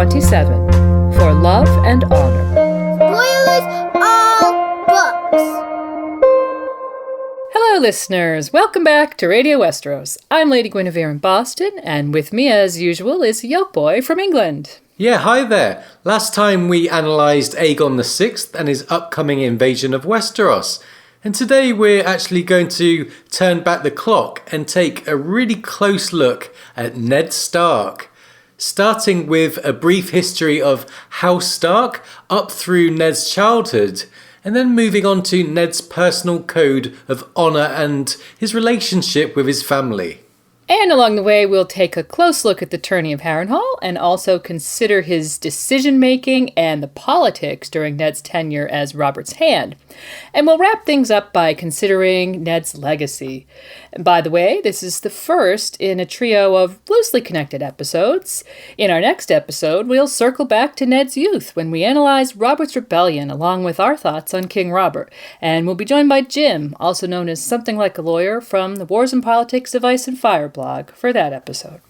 E27 for Love and Honor. Spoilers all books. Hello, listeners. Welcome back to Radio Westeros. I'm Lady Guinevere in Boston, and with me, as usual, is Yoke Boy from England. Yeah, hi there. Last time we analysed Aegon VI and his upcoming invasion of Westeros. And today we're actually going to turn back the clock and take a really close look at Ned Stark. Starting with a brief history of House Stark up through Ned's childhood, and then moving on to Ned's personal code of honour and his relationship with his family. And along the way, we'll take a close look at the tourney of Harrenhal and also consider his decision-making and the politics during Ned's tenure as Robert's Hand. And we'll wrap things up by considering Ned's legacy. And by the way, this is the first in a trio of loosely connected episodes. In our next episode, we'll circle back to Ned's youth when we analyze Robert's Rebellion along with our thoughts on King Robert. And we'll be joined by Jim, also known as Something Like a Lawyer, from the Wars and Politics of Ice and Fire blog for that episode.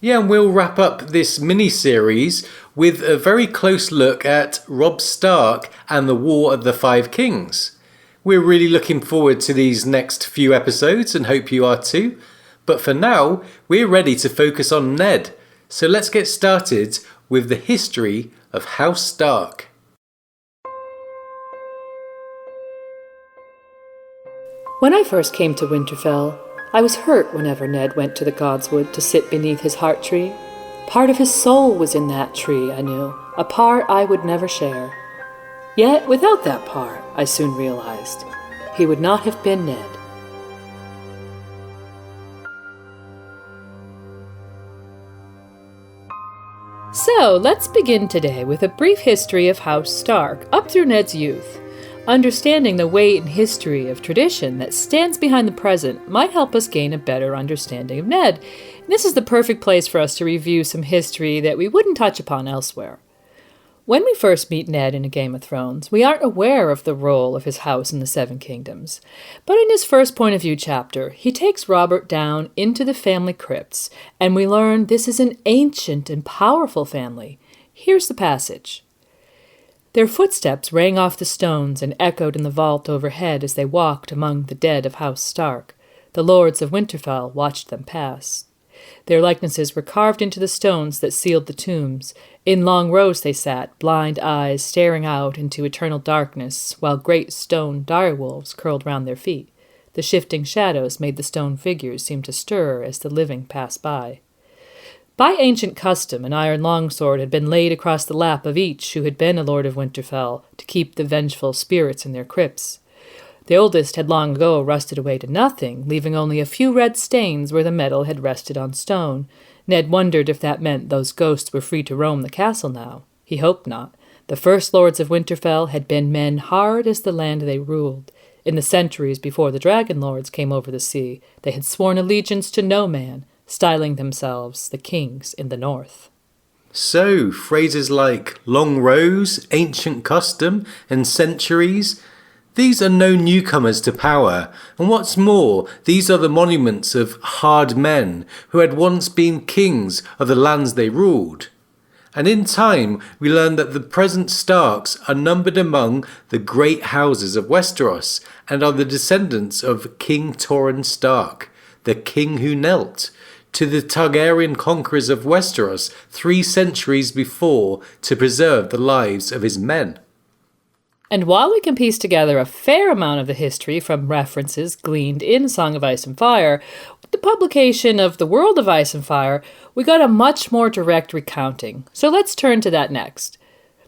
Yeah, and we'll wrap up this mini-series with a very close look at Robb Stark and the War of the Five Kings. We're really looking forward to these next few episodes and hope you are too. But for now, we're ready to focus on Ned. So let's get started with the history of House Stark. When I first came to Winterfell, I was hurt whenever Ned went to the Godswood to sit beneath his heart tree. Part of his soul was in that tree, I knew, a part I would never share. Yet, without that part, I soon realized, he would not have been Ned. So, let's begin today with a brief history of House Stark, up through Ned's youth. Understanding the weight and history of tradition that stands behind the present might help us gain a better understanding of Ned. This is the perfect place for us to review some history that we wouldn't touch upon elsewhere. When we first meet Ned in A Game of Thrones, we aren't aware of the role of his house in the Seven Kingdoms. But in his first point of view chapter, he takes Robert down into the family crypts, and we learn this is an ancient and powerful family. Here's the passage. Their footsteps rang off the stones and echoed in the vault overhead as they walked among the dead of House Stark. The lords of Winterfell watched them pass. Their likenesses were carved into the stones that sealed the tombs. In long rows they sat, blind eyes staring out into eternal darkness, while great stone direwolves curled round their feet. The shifting shadows made the stone figures seem to stir as the living passed by. By ancient custom, an iron longsword had been laid across the lap of each who had been a lord of Winterfell to keep the vengeful spirits in their crypts. The oldest had long ago rusted away to nothing, leaving only a few red stains where the metal had rested on stone. Ned wondered if that meant those ghosts were free to roam the castle now. He hoped not. The first lords of Winterfell had been men hard as the land they ruled. In the centuries before the dragon lords came over the sea, they had sworn allegiance to no man, styling themselves the kings in the north. So, phrases like long rows, ancient custom, and centuries, these are no newcomers to power, and what's more, these are the monuments of hard men who had once been kings of the lands they ruled. And in time, we learn that the present Starks are numbered among the great houses of Westeros, and are the descendants of King Torrhen Stark, the king who knelt to the Targaryen conquerors of Westeros 3 centuries before to preserve the lives of his men. And while we can piece together a fair amount of the history from references gleaned in Song of Ice and Fire, with the publication of The World of Ice and Fire, we got a much more direct recounting. So let's turn to that next.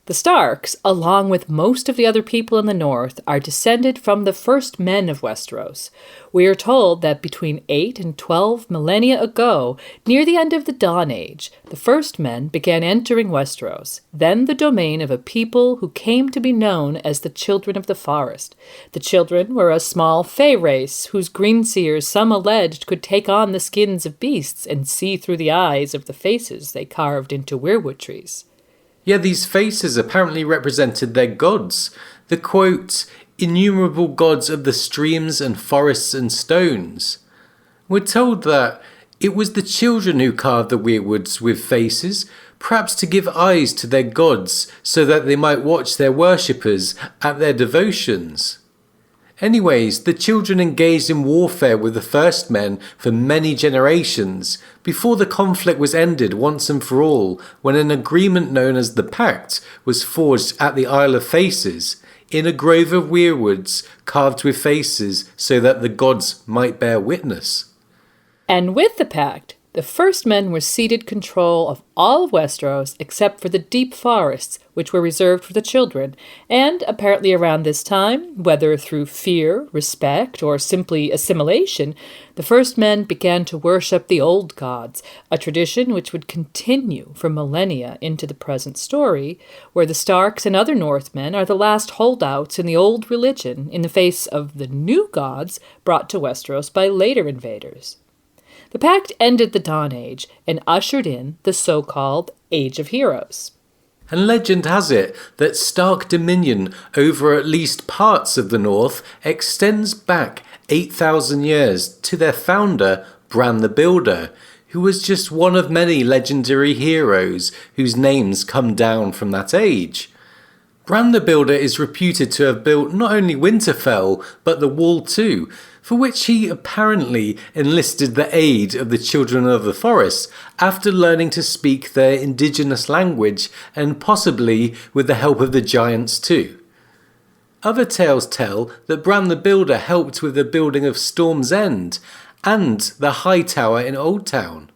The Starks, along with most of the other people in the north, are descended from the first men of Westeros. We are told that between 8 and 12 millennia ago, near the end of the Dawn Age, the first men began entering Westeros, then the domain of a people who came to be known as the Children of the Forest. The Children were a small fey race whose greenseers some alleged could take on the skins of beasts and see through the eyes of the faces they carved into weirwood trees. Yeah, these faces apparently represented their gods, the quote, innumerable gods of the streams and forests and stones. We're told that it was the children who carved the weirwoods with faces, perhaps to give eyes to their gods so that they might watch their worshippers at their devotions. Anyways, the children engaged in warfare with the first men for many generations before the conflict was ended once and for all, when an agreement known as the Pact was forged at the Isle of Faces, in a grove of weirwoods carved with faces so that the gods might bear witness. And with the pact, the first men were ceded control of all of Westeros except for the deep forests, which were reserved for the children, and apparently around this time, whether through fear, respect, or simply assimilation, the first men began to worship the old gods, a tradition which would continue for millennia into the present story, where the Starks and other Northmen are the last holdouts in the old religion in the face of the new gods brought to Westeros by later invaders. The pact ended the Dawn Age and ushered in the so-called Age of Heroes. And legend has it that Stark dominion over at least parts of the north extends back 8,000 years to their founder, Bran the Builder, who was just one of many legendary heroes whose names come down from that age. Bran the Builder is reputed to have built not only Winterfell, but the Wall too, for which he apparently enlisted the aid of the Children of the Forest after learning to speak their indigenous language and possibly with the help of the giants too. Other tales tell that Bran the Builder helped with the building of Storm's End and the High Tower in Old Town.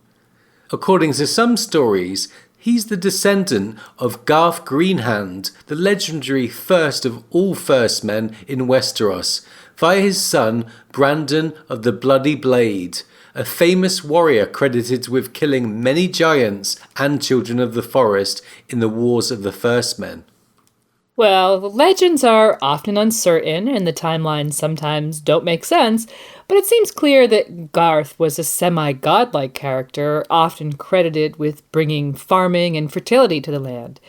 According to some stories, he's the descendant of Garth Greenhand, the legendary first of all first men in Westeros, via his son Brandon of the Bloody Blade, a famous warrior credited with killing many giants and children of the forest in the Wars of the First Men. Well, the legends are often uncertain and the timelines sometimes don't make sense, but it seems clear that Garth was a semi-godlike character, often credited with bringing farming and fertility to the land.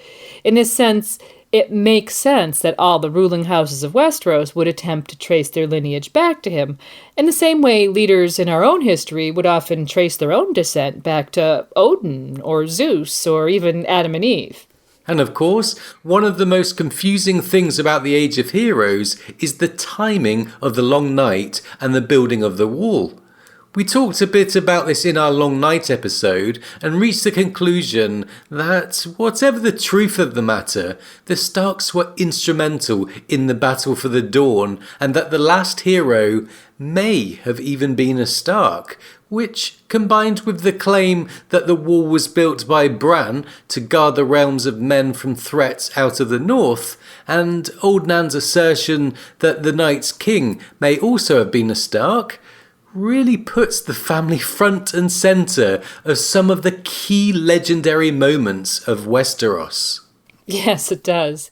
In this sense, it makes sense that all the ruling houses of Westeros would attempt to trace their lineage back to him, in the same way leaders in our own history would often trace their own descent back to Odin or Zeus or even Adam and Eve. And of course, one of the most confusing things about the Age of Heroes is the timing of the Long Night and the building of the wall. We talked a bit about this in our Long Night episode and reached the conclusion that, whatever the truth of the matter, the Starks were instrumental in the battle for the Dawn, and that the last hero may have even been a Stark, which, combined with the claim that the wall was built by Bran to guard the realms of men from threats out of the north, and Old Nan's assertion that the Night's King may also have been a Stark, really puts the family front and centre of some of the key legendary moments of Westeros. Yes, it does.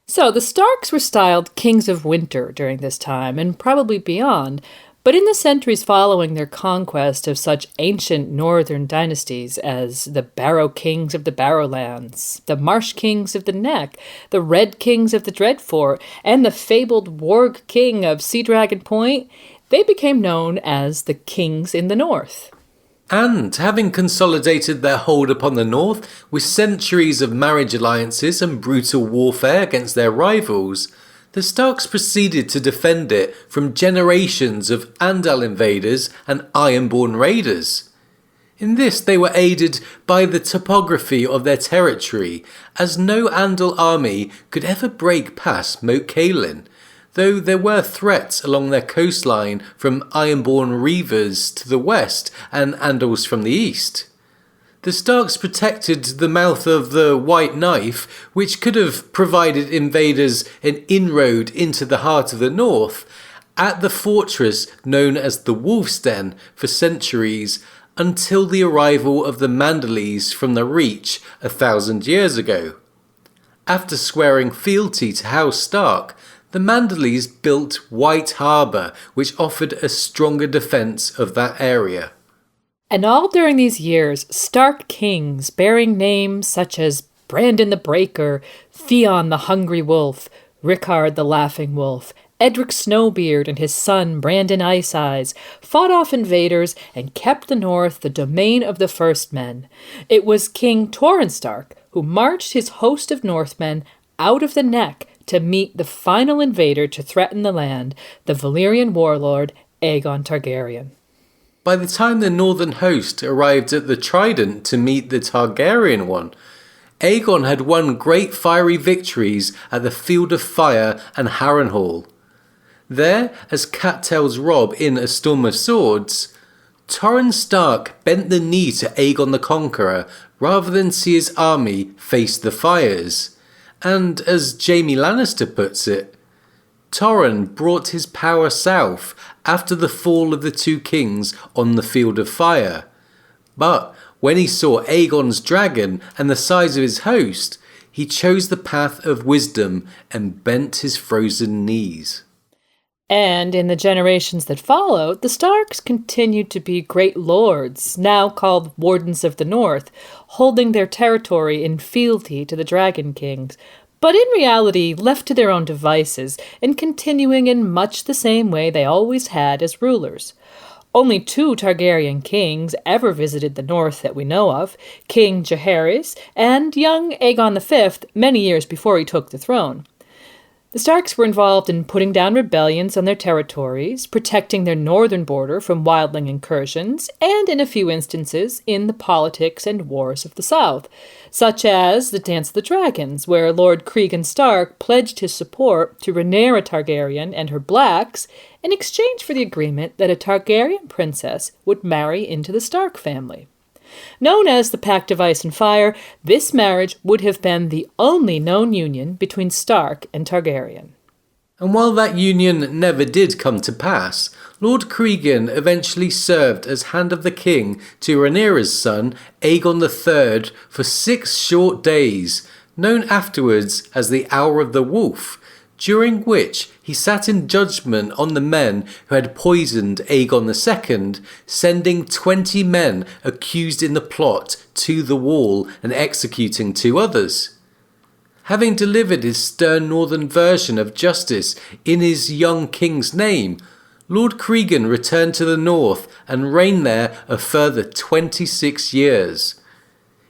So the Starks were styled Kings of Winter during this time, and probably beyond, but in the centuries following their conquest of such ancient northern dynasties as the Barrow Kings of the Barrowlands, the Marsh Kings of the Neck, the Red Kings of the Dreadfort, and the fabled Warg King of Sea Dragon Point, they became known as the Kings in the North. And having consolidated their hold upon the north with centuries of marriage alliances and brutal warfare against their rivals, the Starks proceeded to defend it from generations of Andal invaders and Ironborn raiders. In this they were aided by the topography of their territory, as no Andal army could ever break past Moat Cailin, though there were threats along their coastline from Ironborn Reavers to the west and Andals from the east. The Starks protected the mouth of the White Knife, which could have provided invaders an inroad into the heart of the north, at the fortress known as the Wolf's Den for centuries, until the arrival of the Manderleys from the Reach 1,000 years ago. After swearing fealty to House Stark, the Manderleys built White Harbour, which offered a stronger defence of that area. And all during these years, Stark kings bearing names such as Brandon the Breaker, Theon the Hungry Wolf, Rickard the Laughing Wolf, Edric Snowbeard and his son Brandon Iceeyes fought off invaders and kept the north the domain of the first men. It was King Torrhen Stark who marched his host of Northmen out of the Neck to meet the final invader to threaten the land, the Valyrian warlord Aegon Targaryen. By the time the northern host arrived at the Trident to meet the Targaryen one, Aegon had won great fiery victories at the Field of Fire and Harrenhal. There, as cat tails rob in A Storm of Swords, Torrhen Stark bent the knee to Aegon the Conqueror rather than see his army face the fires. And as Jaime Lannister puts it, Torrhen brought his power south after the fall of the two kings on the Field of Fire. But when he saw Aegon's dragon and the size of his host, he chose the path of wisdom and bent his frozen knees. And in the generations that followed, the Starks continued to be great lords, now called Wardens of the North, holding their territory in fealty to the Dragon Kings, but in reality left to their own devices and continuing in much the same way they always had as rulers. Only 2 Targaryen kings ever visited the north that we know of, King Jaehaerys and young Aegon V many years before he took the throne. The Starks were involved in putting down rebellions on their territories, protecting their northern border from wildling incursions, and in a few instances in the politics and wars of the south, such as the Dance of the Dragons, where Lord Cregan Stark pledged his support to Rhaenyra Targaryen and her Blacks in exchange for the agreement that a Targaryen princess would marry into the Stark family. Known as the Pact of Ice and Fire, this marriage would have been the only known union between Stark and Targaryen. And while that union never did come to pass, Lord Cregan eventually served as Hand of the King to Rhaenyra's son, Aegon III, for 6 short days, known afterwards as the Hour of the Wolf, during which he sat in judgment on the men who had poisoned Aegon II, sending 20 men accused in the plot to the wall and executing 2 others. Having delivered his stern northern version of justice in his young king's name, Lord Cregan returned to the north and reigned there a further 26 years.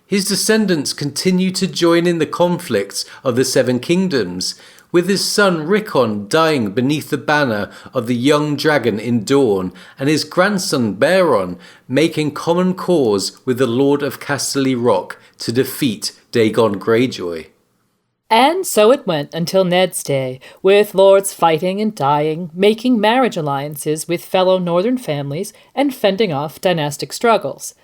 His descendants continued to join in the conflicts of the Seven Kingdoms, with his son Rickon dying beneath the banner of the young dragon in Dorne, and his grandson Baron making common cause with the Lord of Casterly Rock to defeat Dagon Greyjoy. And so it went until Ned's day, with lords fighting and dying, making marriage alliances with fellow northern families, and fending off dynastic struggles.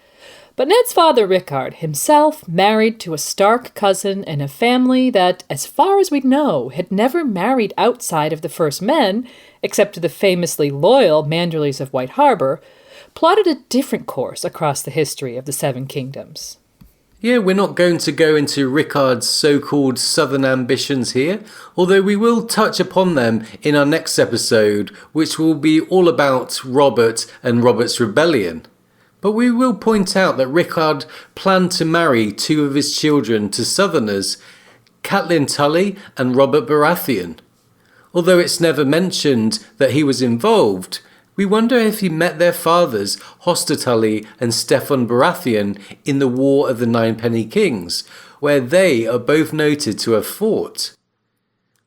But Ned's father Rickard himself married to a Stark cousin in a family that, as far as we know, had never married outside of the first men, except to the famously loyal Manderleys of White Harbor, plotted a different course across the history of the Seven Kingdoms. Yeah, we're not going to go into Rickard's so-called southern ambitions here, although we will touch upon them in our next episode, which will be all about Robert and Robert's rebellion. But we will point out that Rickard planned to marry 2 of his children to Southerners, Catelyn Tully and Robert Baratheon. Although it's never mentioned that he was involved, we wonder if he met their fathers, Hoster Tully and Steffon Baratheon, in the War of the Ninepenny Kings, where they are both noted to have fought.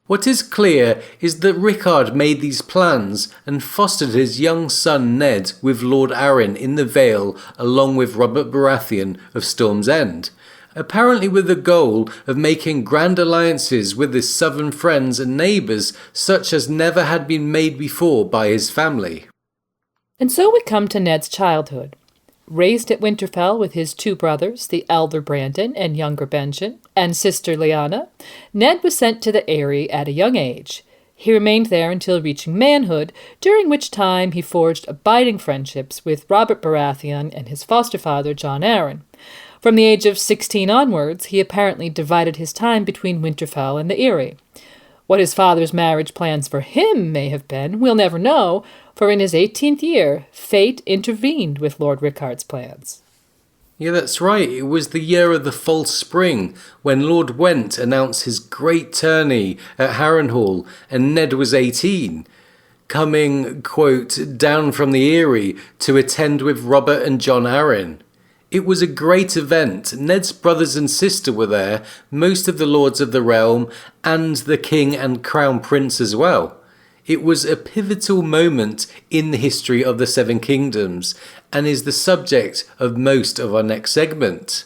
What is clear is that Rickard made these plans and fostered his young son Ned with Lord Arryn in the Vale along with Robert Baratheon of Storm's End, apparently with the goal of making grand alliances with his southern friends and neighbours such as never had been made before by his family. And so we come to Ned's childhood. Raised at Winterfell with his 2 brothers, the elder Brandon and younger Benjen, and sister Lyanna, Ned was sent to the Eyrie at a young age. He remained there until reaching manhood, during which time he forged abiding friendships with Robert Baratheon and his foster father Jon Arryn. From the age of 16 onwards, he apparently divided his time between Winterfell and the Eyrie. What his father's marriage plans for him may have been, we'll never know, for in his 18th year, fate intervened with Lord Rickard's plans. Yeah, that's right. It was the year of the false spring when Lord Went announced his great tourney at Harrenhal and Ned was 18, coming, quote, down from the Eyrie to attend with Robert and John Arryn. It was a great event. Ned's brothers and sister were there, most of the lords of the realm, and the king and crown prince as well. It was a pivotal moment in the history of the Seven Kingdoms, and is the subject of most of our next segment.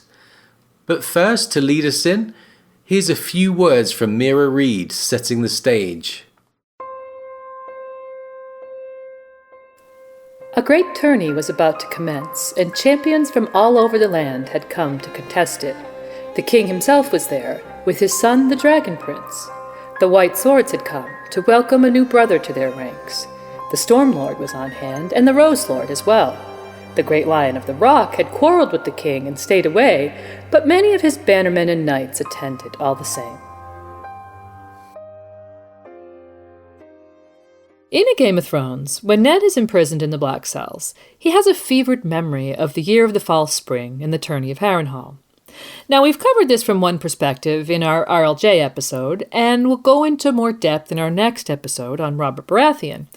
But first, to lead us in, here's a few words from Mira Reed setting the stage. A great tourney was about to commence, and champions from all over the land had come to contest it. The king himself was there, with his son the Dragon Prince. The White Swords had come to welcome a new brother to their ranks. The Storm Lord was on hand, and the Rose Lord as well. The Great Lion of the Rock had quarreled with the king and stayed away, but many of his bannermen and knights attended all the same. In A Game of Thrones, when Ned is imprisoned in the Black Cells, he has a fevered memory of the year of the False Spring and the tourney of Harrenhal. Now, we've covered this from one perspective in our RLJ episode, and we'll go into more depth in our next episode on Robert Baratheon.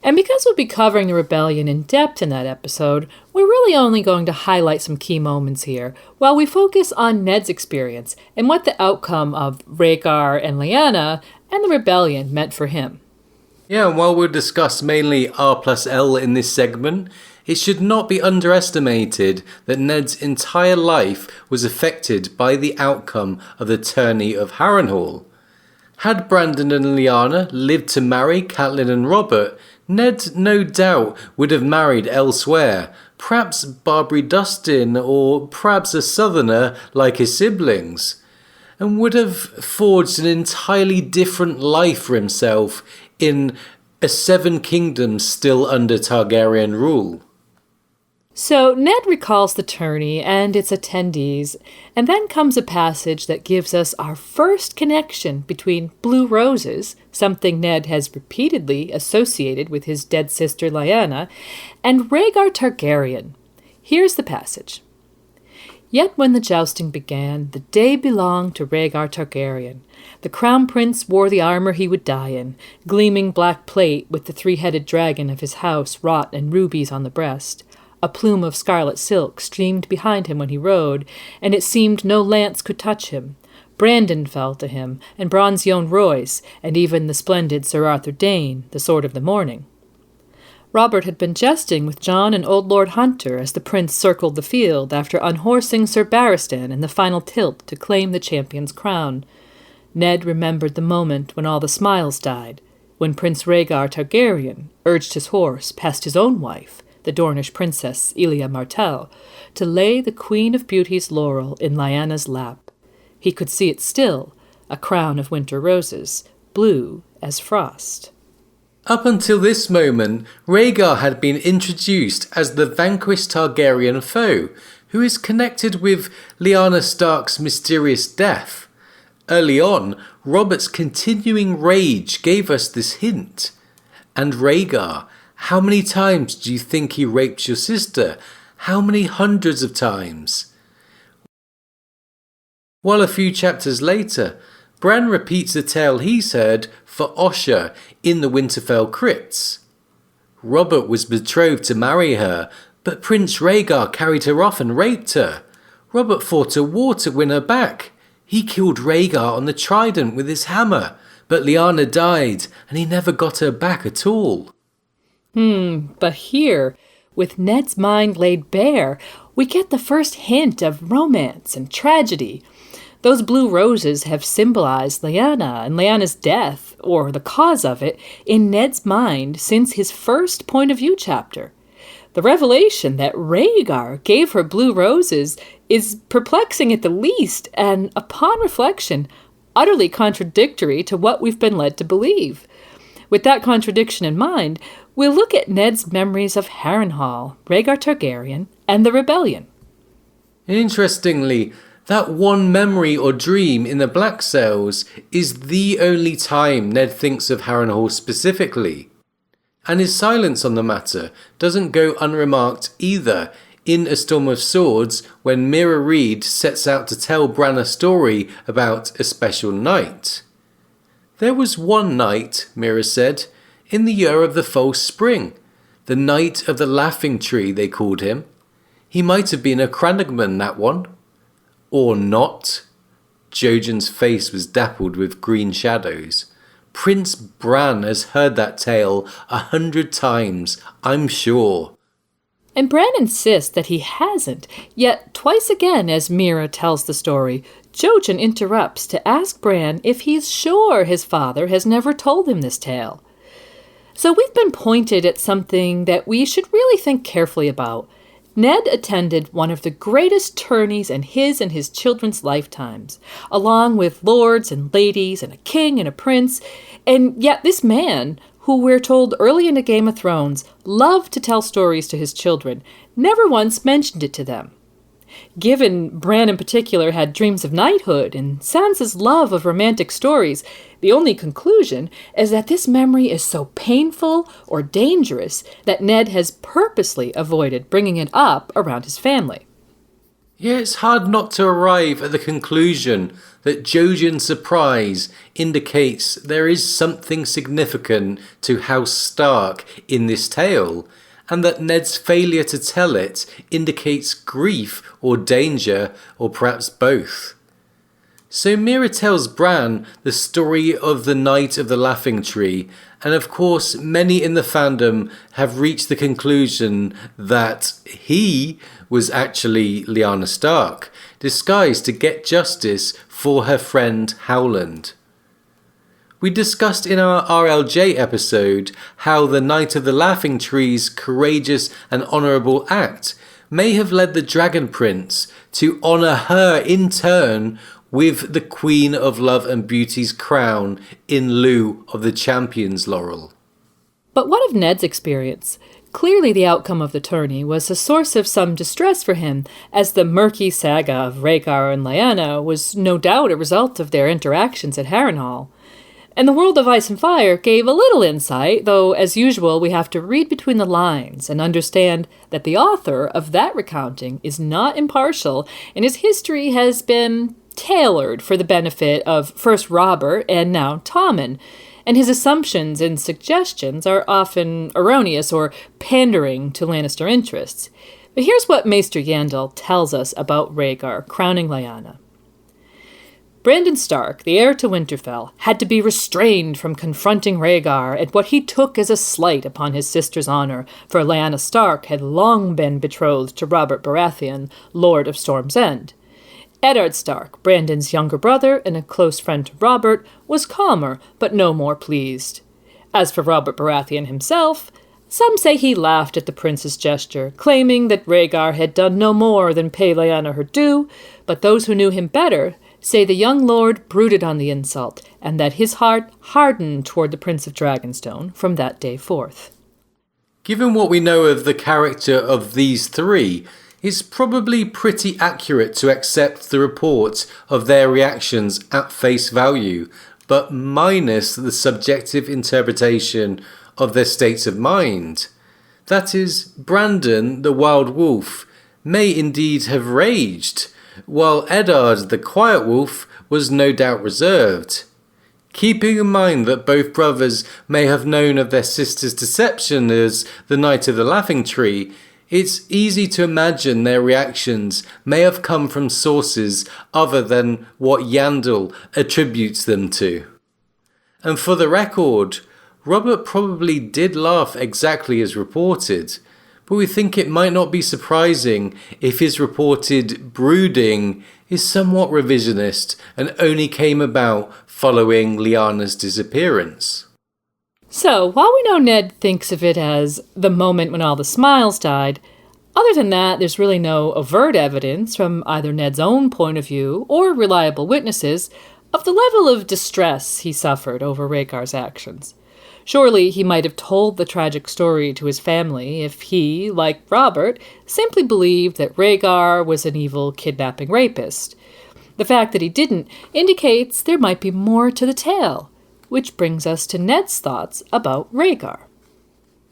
And because we'll be covering the rebellion in depth in that episode, we're really only going to highlight some key moments here, while we focus on Ned's experience and what the outcome of Rhaegar and Lyanna and the rebellion meant for him. Yeah, and while we'll discuss mainly R+L in this segment, it should not be underestimated that Ned's entire life was affected by the outcome of the tourney of Harrenhal. Had Brandon and Lyanna lived to marry Catelyn and Robert, Ned no doubt would have married elsewhere, perhaps Barbary Dustin or perhaps a southerner like his siblings, and would have forged an entirely different life for himself in a Seven Kingdoms still under Targaryen rule. So Ned recalls the tourney and its attendees, and then comes a passage that gives us our first connection between blue roses, something Ned has repeatedly associated with his dead sister Lyanna, and Rhaegar Targaryen. Here's the passage. Yet when the jousting began, the day belonged to Rhaegar Targaryen. The crown prince wore the armor he would die in, gleaming black plate with the three-headed dragon of his house wrought in rubies on the breast. A plume of scarlet silk streamed behind him when he rode, and it seemed no lance could touch him. Brandon fell to him, and Bronzion Royce, and even the splendid Sir Arthur Dane, the Sword of the Morning. Robert had been jesting with Jon and old Lord Hunter as the prince circled the field after unhorsing Sir Barristan in the final tilt to claim the champion's crown. Ned remembered the moment when all the smiles died, when Prince Rhaegar Targaryen urged his horse past his own wife, the Dornish princess Elia Martell, to lay the Queen of Beauty's laurel in Lyanna's lap. He could see it still, a crown of winter roses, blue as frost. Up until this moment, Rhaegar had been introduced as the vanquished Targaryen foe, who is connected with Lyanna Stark's mysterious death. Early on, Robert's continuing rage gave us this hint. And Rhaegar, how many times do you think he raped your sister? How many hundreds of times? While a few chapters later, Bran repeats the tale he's heard for Osha in the Winterfell crypts. Robert was betrothed to marry her, but Prince Rhaegar carried her off and raped her. Robert fought a war to win her back. He killed Rhaegar on the trident with his hammer, but Lyanna died, and he never got her back at all. But here, with Ned's mind laid bare, we get the first hint of romance and tragedy. Those blue roses have symbolized Lyanna and Lyanna's death, or the cause of it, in Ned's mind since his first point of view chapter. The revelation that Rhaegar gave her blue roses is perplexing at the least, and upon reflection, utterly contradictory to what we've been led to believe. With that contradiction in mind, we'll look at Ned's memories of Harrenhal, Rhaegar Targaryen, and the rebellion. Interestingly, that one memory or dream in the Black Cells is the only time Ned thinks of Harrenhal specifically. And his silence on the matter doesn't go unremarked either. in A Storm of Swords when Mira Reed sets out to tell Bran a story about a special knight. There was one knight, Mira said, in the year of the false spring. The Knight of the Laughing Tree, they called him. He might have been a crannogman, that one. Or not. Jojen's face was dappled with green shadows. Prince Bran has heard that tale 100 times, I'm sure. And Bran insists that he hasn't, yet twice again as Mira tells the story, Jojen interrupts to ask Bran if he's sure his father has never told him this tale. So we've been pointed at something that we should really think carefully about. Ned attended one of the greatest tourneys in his children's lifetimes, along with lords and ladies and a king and a prince, and yet this man, who we're told early in A Game of Thrones loved to tell stories to his children, never once mentioned it to them. Given Bran in particular had dreams of knighthood and Sansa's love of romantic stories, the only conclusion is that this memory is so painful or dangerous that Ned has purposely avoided bringing it up around his family. Yeah, it's hard not to arrive at the conclusion that Jojen's surprise indicates there is something significant to House Stark in this tale, and that Ned's failure to tell it indicates grief or danger, or perhaps both. So Mira tells Bran the story of the Knight of the Laughing Tree, and of course many in the fandom have reached the conclusion that he was actually Lyanna Stark, disguised to get justice for her friend Howland. We discussed in our RLJ episode how the Knight of the Laughing Tree's courageous and honourable act may have led the Dragon Prince to honour her in turn with the Queen of Love and Beauty's crown in lieu of the Champion's laurel. But what of Ned's experience? Clearly the outcome of the tourney was a source of some distress for him, as the murky saga of Rhaegar and Lyanna was no doubt a result of their interactions at Harrenhal. And the World of Ice and Fire gave a little insight, though as usual we have to read between the lines and understand that the author of that recounting is not impartial, and his history has been tailored for the benefit of first Robert and now Tommen, and his assumptions and suggestions are often erroneous or pandering to Lannister interests. But here's what Maester Yandel tells us about Rhaegar crowning Lyanna. Brandon Stark, the heir to Winterfell, had to be restrained from confronting Rhaegar at what he took as a slight upon his sister's honor, for Lyanna Stark had long been betrothed to Robert Baratheon, Lord of Storm's End. Eddard Stark, Brandon's younger brother and a close friend to Robert, was calmer, but no more pleased. As for Robert Baratheon himself, some say he laughed at the prince's gesture, claiming that Rhaegar had done no more than pay Lyanna her due, but those who knew him better say the young lord brooded on the insult, and that his heart hardened toward the Prince of Dragonstone from that day forth. Given what we know of the character of these three, it's probably pretty accurate to accept the report of their reactions at face value, but minus the subjective interpretation of their states of mind. That is, Brandon, the wild wolf, may indeed have raged, while Eddard, the quiet wolf, was no doubt reserved. Keeping in mind that both brothers may have known of their sister's deception as the Knight of the Laughing Tree, it's easy to imagine their reactions may have come from sources other than what Yandel attributes them to. And for the record, Robert probably did laugh exactly as reported, but we think it might not be surprising if his reported brooding is somewhat revisionist and only came about following Lyanna's disappearance. So, while we know Ned thinks of it as the moment when all the smiles died, other than that, there's really no overt evidence from either Ned's own point of view or reliable witnesses of the level of distress he suffered over Rhaegar's actions. Surely he might have told the tragic story to his family if he, like Robert, simply believed that Rhaegar was an evil kidnapping rapist. The fact that he didn't indicates there might be more to the tale, which brings us to Ned's thoughts about Rhaegar.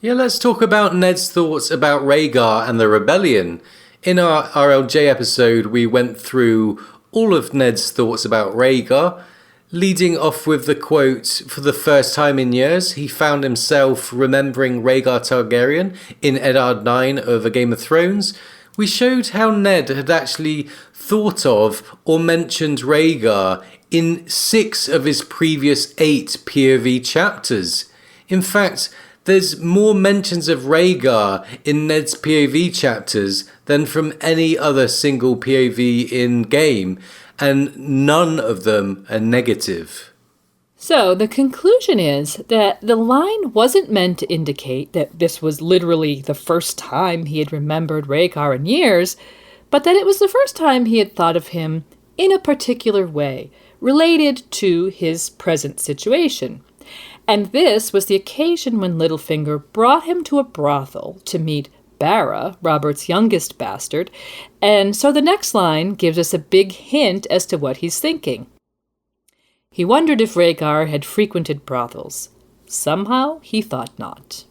Yeah, let's talk about Ned's thoughts about Rhaegar and the rebellion. In our RLJ episode, we went through all of Ned's thoughts about Rhaegar, leading off with the quote, "For the first time in years, he found himself remembering Rhaegar Targaryen in Eddard 9 of A Game of Thrones." We showed how Ned had actually thought of or mentioned Rhaegar in 6 of his previous 8 POV chapters. In fact, there's more mentions of Rhaegar in Ned's POV chapters than from any other single POV in game, and none of them are negative. So the conclusion is that the line wasn't meant to indicate that this was literally the first time he had remembered Rhaegar in years, but that it was the first time he had thought of him in a particular way, related to his present situation. And this was the occasion when Littlefinger brought him to a brothel to meet Barra, Robert's youngest bastard, and so the next line gives us a big hint as to what he's thinking. He wondered if Rhaegar had frequented brothels. Somehow he thought not.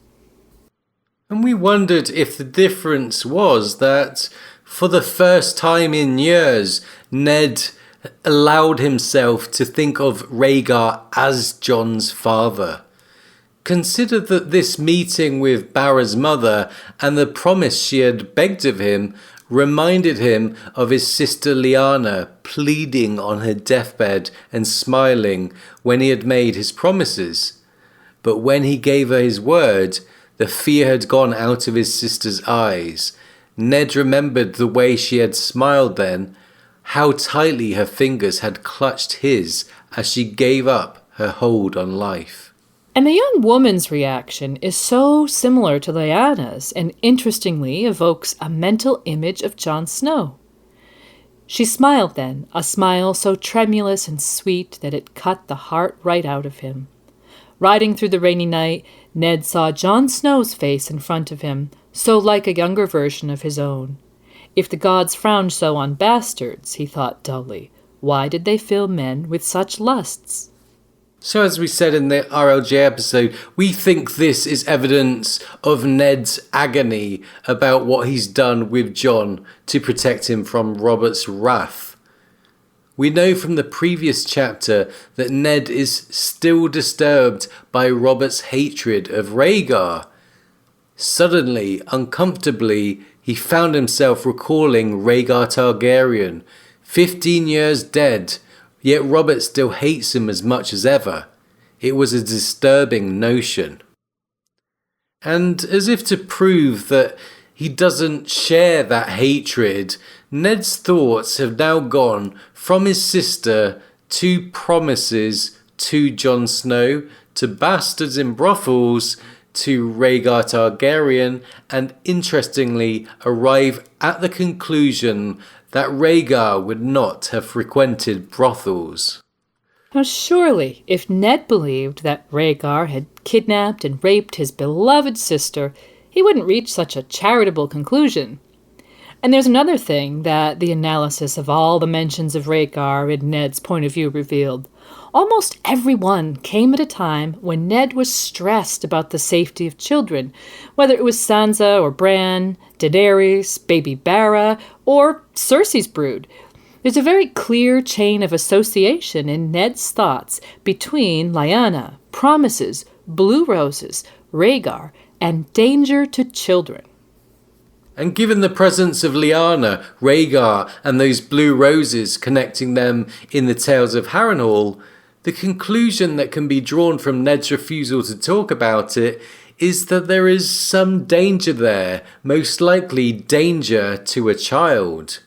And we wondered if the difference was that, for the first time in years, Ned allowed himself to think of Rhaegar as Jon's father. Consider that this meeting with Barra's mother and the promise she had begged of him reminded him of his sister Lyanna pleading on her deathbed and smiling when he had made his promises. But when he gave her his word, the fear had gone out of his sister's eyes. Ned remembered the way she had smiled then, how tightly her fingers had clutched his as she gave up her hold on life. And the young woman's reaction is so similar to Lyanna's and interestingly evokes a mental image of Jon Snow. She smiled then, a smile so tremulous and sweet that it cut the heart right out of him. Riding through the rainy night, Ned saw Jon Snow's face in front of him, so like a younger version of his own. If the gods frowned so on bastards, he thought dully, why did they fill men with such lusts? So as we said in the RLJ episode, we think this is evidence of Ned's agony about what he's done with Jon to protect him from Robert's wrath. We know from the previous chapter that Ned is still disturbed by Robert's hatred of Rhaegar. Suddenly, uncomfortably, he found himself recalling Rhaegar Targaryen, 15 years dead, yet Robert still hates him as much as ever. It was a disturbing notion. And as if to prove that he doesn't share that hatred, Ned's thoughts have now gone from his sister to promises to Jon Snow, to bastards in brothels, to Rhaegar Targaryen, and interestingly arrive at the conclusion that Rhaegar would not have frequented brothels. Now surely, if Ned believed that Rhaegar had kidnapped and raped his beloved sister, he wouldn't reach such a charitable conclusion. And there's another thing that the analysis of all the mentions of Rhaegar in Ned's point of view revealed. Almost every one came at a time when Ned was stressed about the safety of children, whether it was Sansa or Bran, Daenerys, baby Barra, or Cersei's brood. There's a very clear chain of association in Ned's thoughts between Lyanna, promises, blue roses, Rhaegar, and danger to children. And given the presence of Lyanna, Rhaegar, and those blue roses connecting them in the Tales of Harrenhal, the conclusion that can be drawn from Ned's refusal to talk about it is that there is some danger there, most likely danger to a child.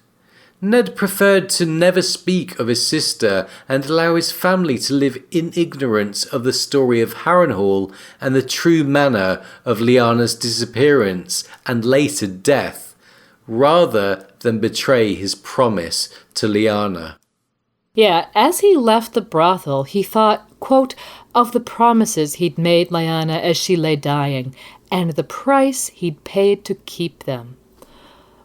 Ned preferred to never speak of his sister and allow his family to live in ignorance of the story of Harrenhal and the true manner of Lyanna's disappearance and later death, rather than betray his promise to Lyanna. Yeah, as he left the brothel, he thought, quote, of the promises he'd made Lyanna as she lay dying, and the price he'd paid to keep them.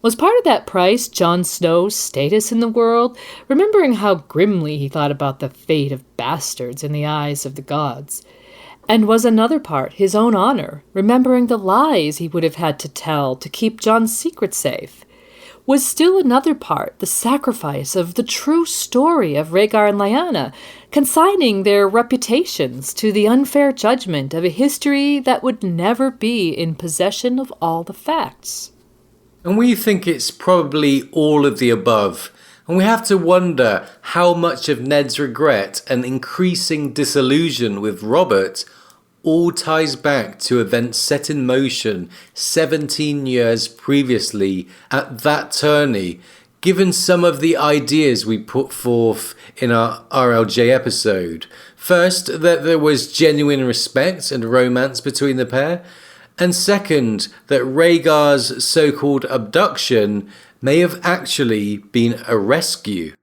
Was part of that price Jon Snow's status in the world, remembering how grimly he thought about the fate of bastards in the eyes of the gods? And was another part his own honor, remembering the lies he would have had to tell to keep Jon's secret safe? was still another part, the sacrifice of the true story of Rhaegar and Lyanna, consigning their reputations to the unfair judgment of a history that would never be in possession of all the facts. And we think it's probably all of the above. And we have to wonder how much of Ned's regret and increasing disillusion with Robert all ties back to events set in motion 17 years previously at that tourney, given some of the ideas we put forth in our RLJ episode. First, that there was genuine respect and romance between the pair, and second, that Rhaegar's so-called abduction may have actually been a rescue.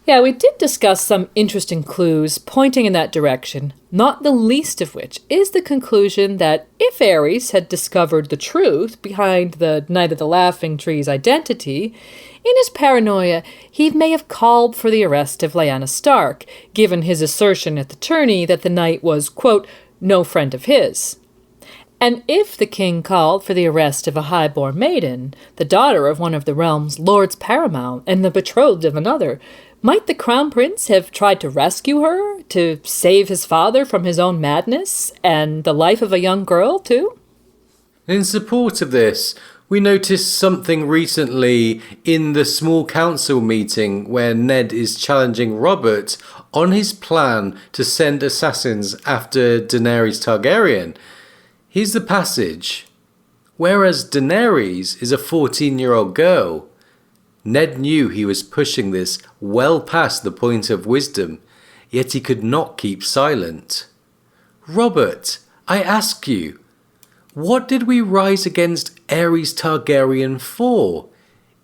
Yeah, we did discuss some interesting clues pointing in that direction, not the least of which is the conclusion that if Aerys had discovered the truth behind the Knight of the Laughing Tree's identity, in his paranoia he may have called for the arrest of Lyanna Stark, given his assertion at the tourney that the knight was, quote, no friend of his. And if the king called for the arrest of a high-born maiden, the daughter of one of the realm's lords paramount and the betrothed of another, might the crown prince have tried to rescue her, to save his father from his own madness, and the life of a young girl, too? In support of this, we noticed something recently in the small council meeting where Ned is challenging Robert on his plan to send assassins after Daenerys Targaryen. Here's the passage. Whereas Daenerys is a 14-year-old girl, Ned knew he was pushing this well past the point of wisdom, yet he could not keep silent. Robert, I ask you, what did we rise against Aerys Targaryen for,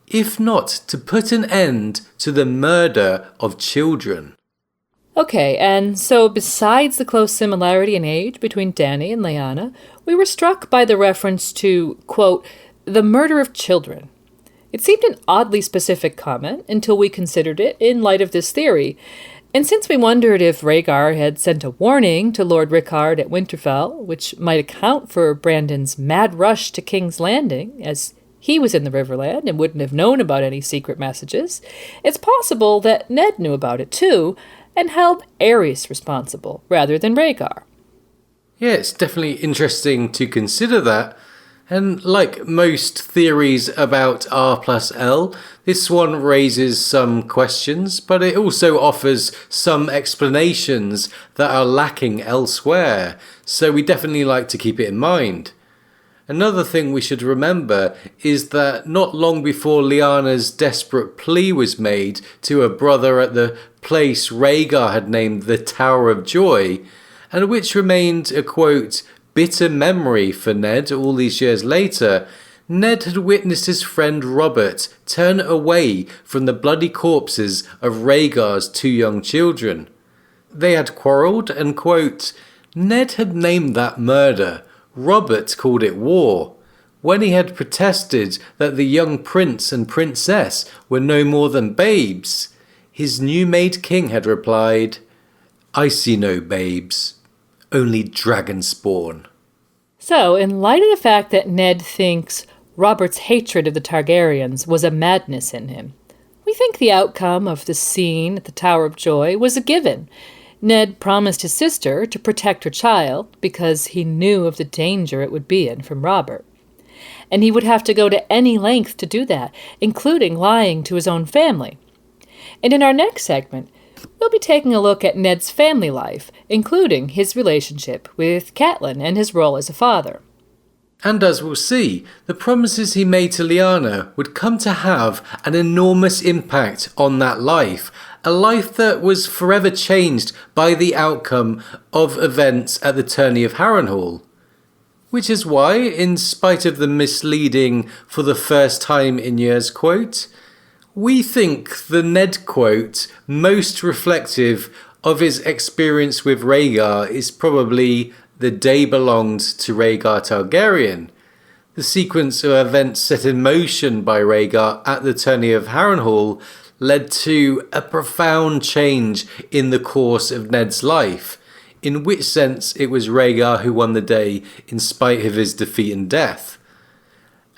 if not to put an end to the murder of children? Okay, and so besides the close similarity in age between Dany and Lyanna, we were struck by the reference to, quote, the murder of children. It seemed an oddly specific comment until we considered it in light of this theory. And since we wondered if Rhaegar had sent a warning to Lord Rickard at Winterfell, which might account for Brandon's mad rush to King's Landing, as he was in the Riverland and wouldn't have known about any secret messages, it's possible that Ned knew about it too, and held Aerys responsible, rather than Rhaegar. Yeah, it's definitely interesting to consider that. And like most theories about R+L, this one raises some questions, but it also offers some explanations that are lacking elsewhere, so we definitely like to keep it in mind. Another thing we should remember is that not long before Lyanna's desperate plea was made to her brother at the place Rhaegar had named the Tower of Joy, and which remained a, quote, bitter memory for Ned all these years later, Ned had witnessed his friend Robert turn away from the bloody corpses of Rhaegar's two young children. They had quarrelled and, quote, Ned had named that murder. Robert called it war. When he had protested that the young prince and princess were no more than babes, his new-made king had replied, I see no babes, only dragon spawn. So, in light of the fact that Ned thinks Robert's hatred of the Targaryens was a madness in him, we think the outcome of the scene at the Tower of Joy was a given. Ned promised his sister to protect her child because he knew of the danger it would be in from Robert. And he would have to go to any length to do that, including lying to his own family. And in our next segment, we'll be taking a look at Ned's family life, including his relationship with Catelyn and his role as a father. And as we'll see, the promises he made to Lyanna would come to have an enormous impact on that life, a life that was forever changed by the outcome of events at the tourney of Harrenhal. Which is why, in spite of the misleading for the first time in years quote, we think the Ned quote most reflective of his experience with Rhaegar is probably the day belonged to Rhaegar Targaryen. The sequence of events set in motion by Rhaegar at the tourney of Harrenhal led to a profound change in the course of Ned's life, in which sense it was Rhaegar who won the day in spite of his defeat and death.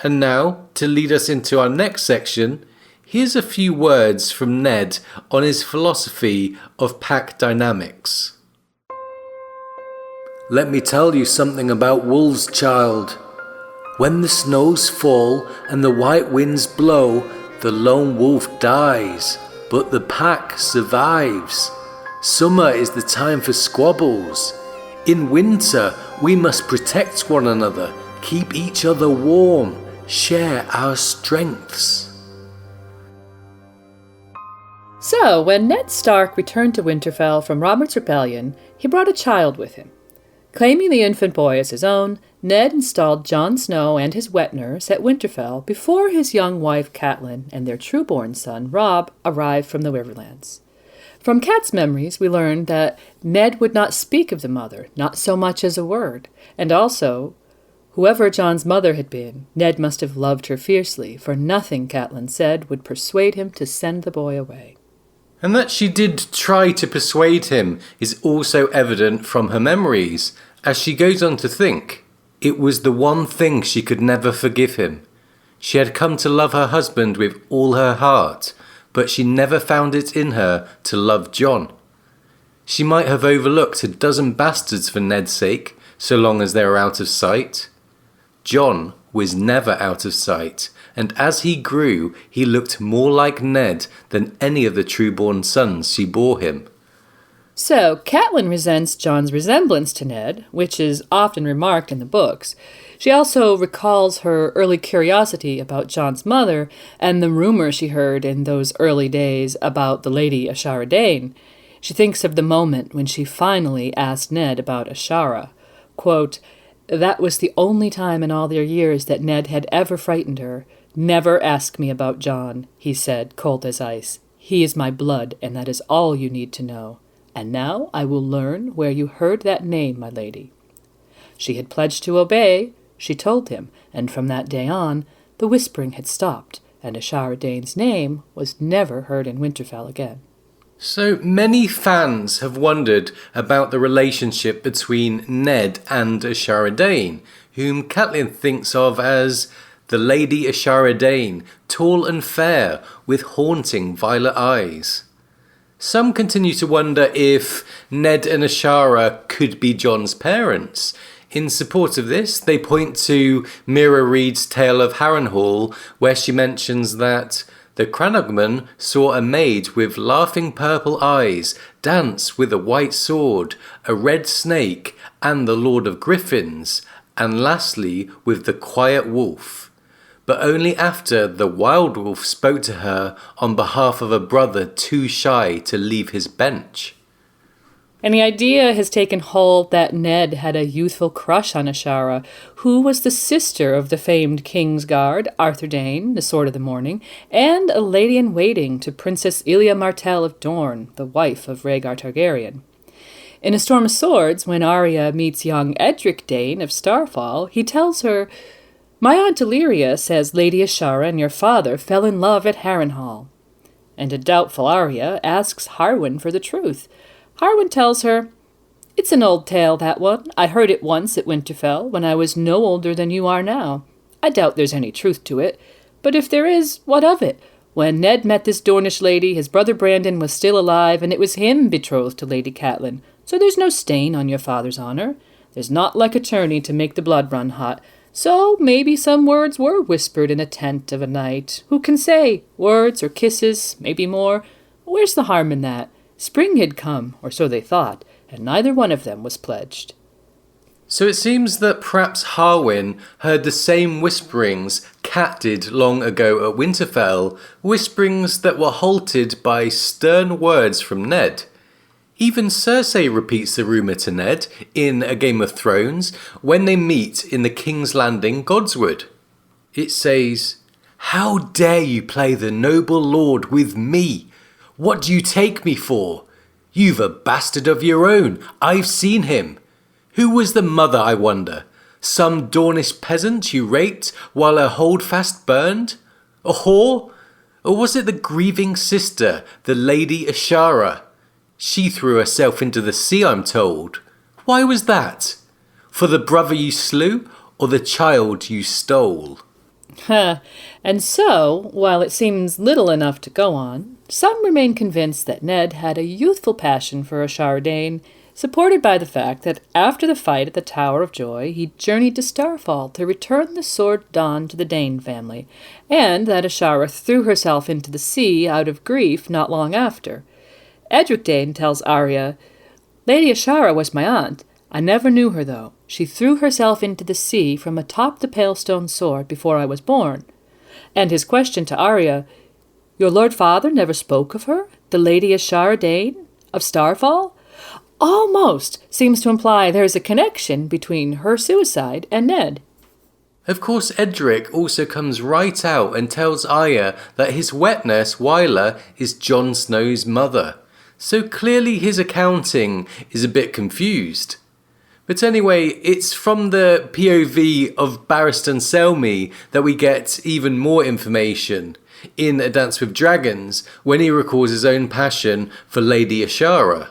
And now, to lead us into our next section, here's a few words from Ned on his philosophy of pack dynamics. Let me tell you something about wolves, child. When the snows fall and the white winds blow, the lone wolf dies, but the pack survives. Summer is the time for squabbles. In winter, we must protect one another, keep each other warm, share our strengths. So, when Ned Stark returned to Winterfell from Robert's rebellion, he brought a child with him. Claiming the infant boy as his own, Ned installed Jon Snow and his wet nurse at Winterfell before his young wife Catelyn and their true-born son Robb arrived from the Riverlands. From Cat's memories, we learned that Ned would not speak of the mother, not so much as a word, and also, whoever Jon's mother had been, Ned must have loved her fiercely, for nothing, Catelyn said, would persuade him to send the boy away. And that she did try to persuade him is also evident from her memories, as she goes on to think, it was the one thing she could never forgive him. She had come to love her husband with all her heart, but she never found it in her to love Jon. She might have overlooked a dozen bastards for Ned's sake, so long as they were out of sight. Jon was never out of sight, and as he grew, he looked more like Ned than any of the true-born sons she bore him. So, Catelyn resents Jon's resemblance to Ned, which is often remarked in the books. She also recalls her early curiosity about Jon's mother and the rumor she heard in those early days about the Lady Ashara Dane. She thinks of the moment when she finally asked Ned about Ashara. Quote, "That was the only time in all their years that Ned had ever frightened her. Never ask me about Jon," he said, cold as ice. "He is my blood, and that is all you need to know. And now I will learn where you heard that name, my lady." She had pledged to obey, she told him, and from that day on, the whispering had stopped, and Ashara Dane's name was never heard in Winterfell again. So many fans have wondered about the relationship between Ned and Ashara Dane, whom Catelyn thinks of as the Lady Ashara Dane, tall and fair, with haunting violet eyes. Some continue to wonder if Ned and Ashara could be Jon's parents. In support of this, they point to Mira Reed's Tale of Harrenhal, where she mentions that the Cranogman saw a maid with laughing purple eyes dance with a white sword, a red snake, and the Lord of Griffins, and lastly with the quiet wolf. But only after the wild wolf spoke to her on behalf of a brother too shy to leave his bench. And the idea has taken hold that Ned had a youthful crush on Ashara, who was the sister of the famed Kingsguard, Arthur Dane, the Sword of the Morning, and a lady-in-waiting to Princess Elia Martell of Dorne, the wife of Rhaegar Targaryen. In A Storm of Swords, when Arya meets young Edric Dane of Starfall, he tells her, "My aunt Illyria says Lady Ashara and your father fell in love at Harrenhal." And a doubtful Arya asks Harwin for the truth. Harwin tells her, "It's an old tale, that one. I heard it once at Winterfell, when I was no older than you are now. I doubt there's any truth to it. But if there is, what of it? When Ned met this Dornish lady, his brother Brandon was still alive, and it was him betrothed to Lady Catelyn. So there's no stain on your father's honor. There's not like a tourney to make the blood run hot. So maybe some words were whispered in a tent of a night. Who can say? Words or kisses, maybe more. Where's the harm in that? Spring had come, or so they thought, and neither one of them was pledged." So it seems that perhaps Harwin heard the same whisperings Cat did long ago at Winterfell, whisperings that were halted by stern words from Ned. Even Cersei repeats the rumour to Ned in A Game of Thrones when they meet in the King's Landing, Godswood. It says, "How dare you play the noble lord with me? What do you take me for? You've a bastard of your own. I've seen him. Who was the mother, I wonder? Some Dornish peasant you raped while her holdfast burned? A whore? Or was it the grieving sister, the Lady Ashara? She threw herself into the sea, I'm told. Why was that? For the brother you slew, or the child you stole?" And so, while it seems little enough to go on, some remain convinced that Ned had a youthful passion for Ashara Dane, supported by the fact that after the fight at the Tower of Joy, he journeyed to Starfall to return the sword Dawn to the Dane family, and that Ashara threw herself into the sea out of grief not long after. Edric Dane tells Arya, "Lady Ashara was my aunt. I never knew her, though. She threw herself into the sea from atop the Palestone sword before I was born." And his question to Arya, "Your Lord Father never spoke of her, the Lady Ashara Dane, of Starfall?" almost seems to imply there is a connection between her suicide and Ned. Of course, Edric also comes right out and tells Arya that his wet nurse, Wyla, is Jon Snow's mother. So clearly his accounting is a bit confused. But anyway, it's from the POV of Barristan Selmy that we get even more information in A Dance with Dragons when he recalls his own passion for Lady Ashara.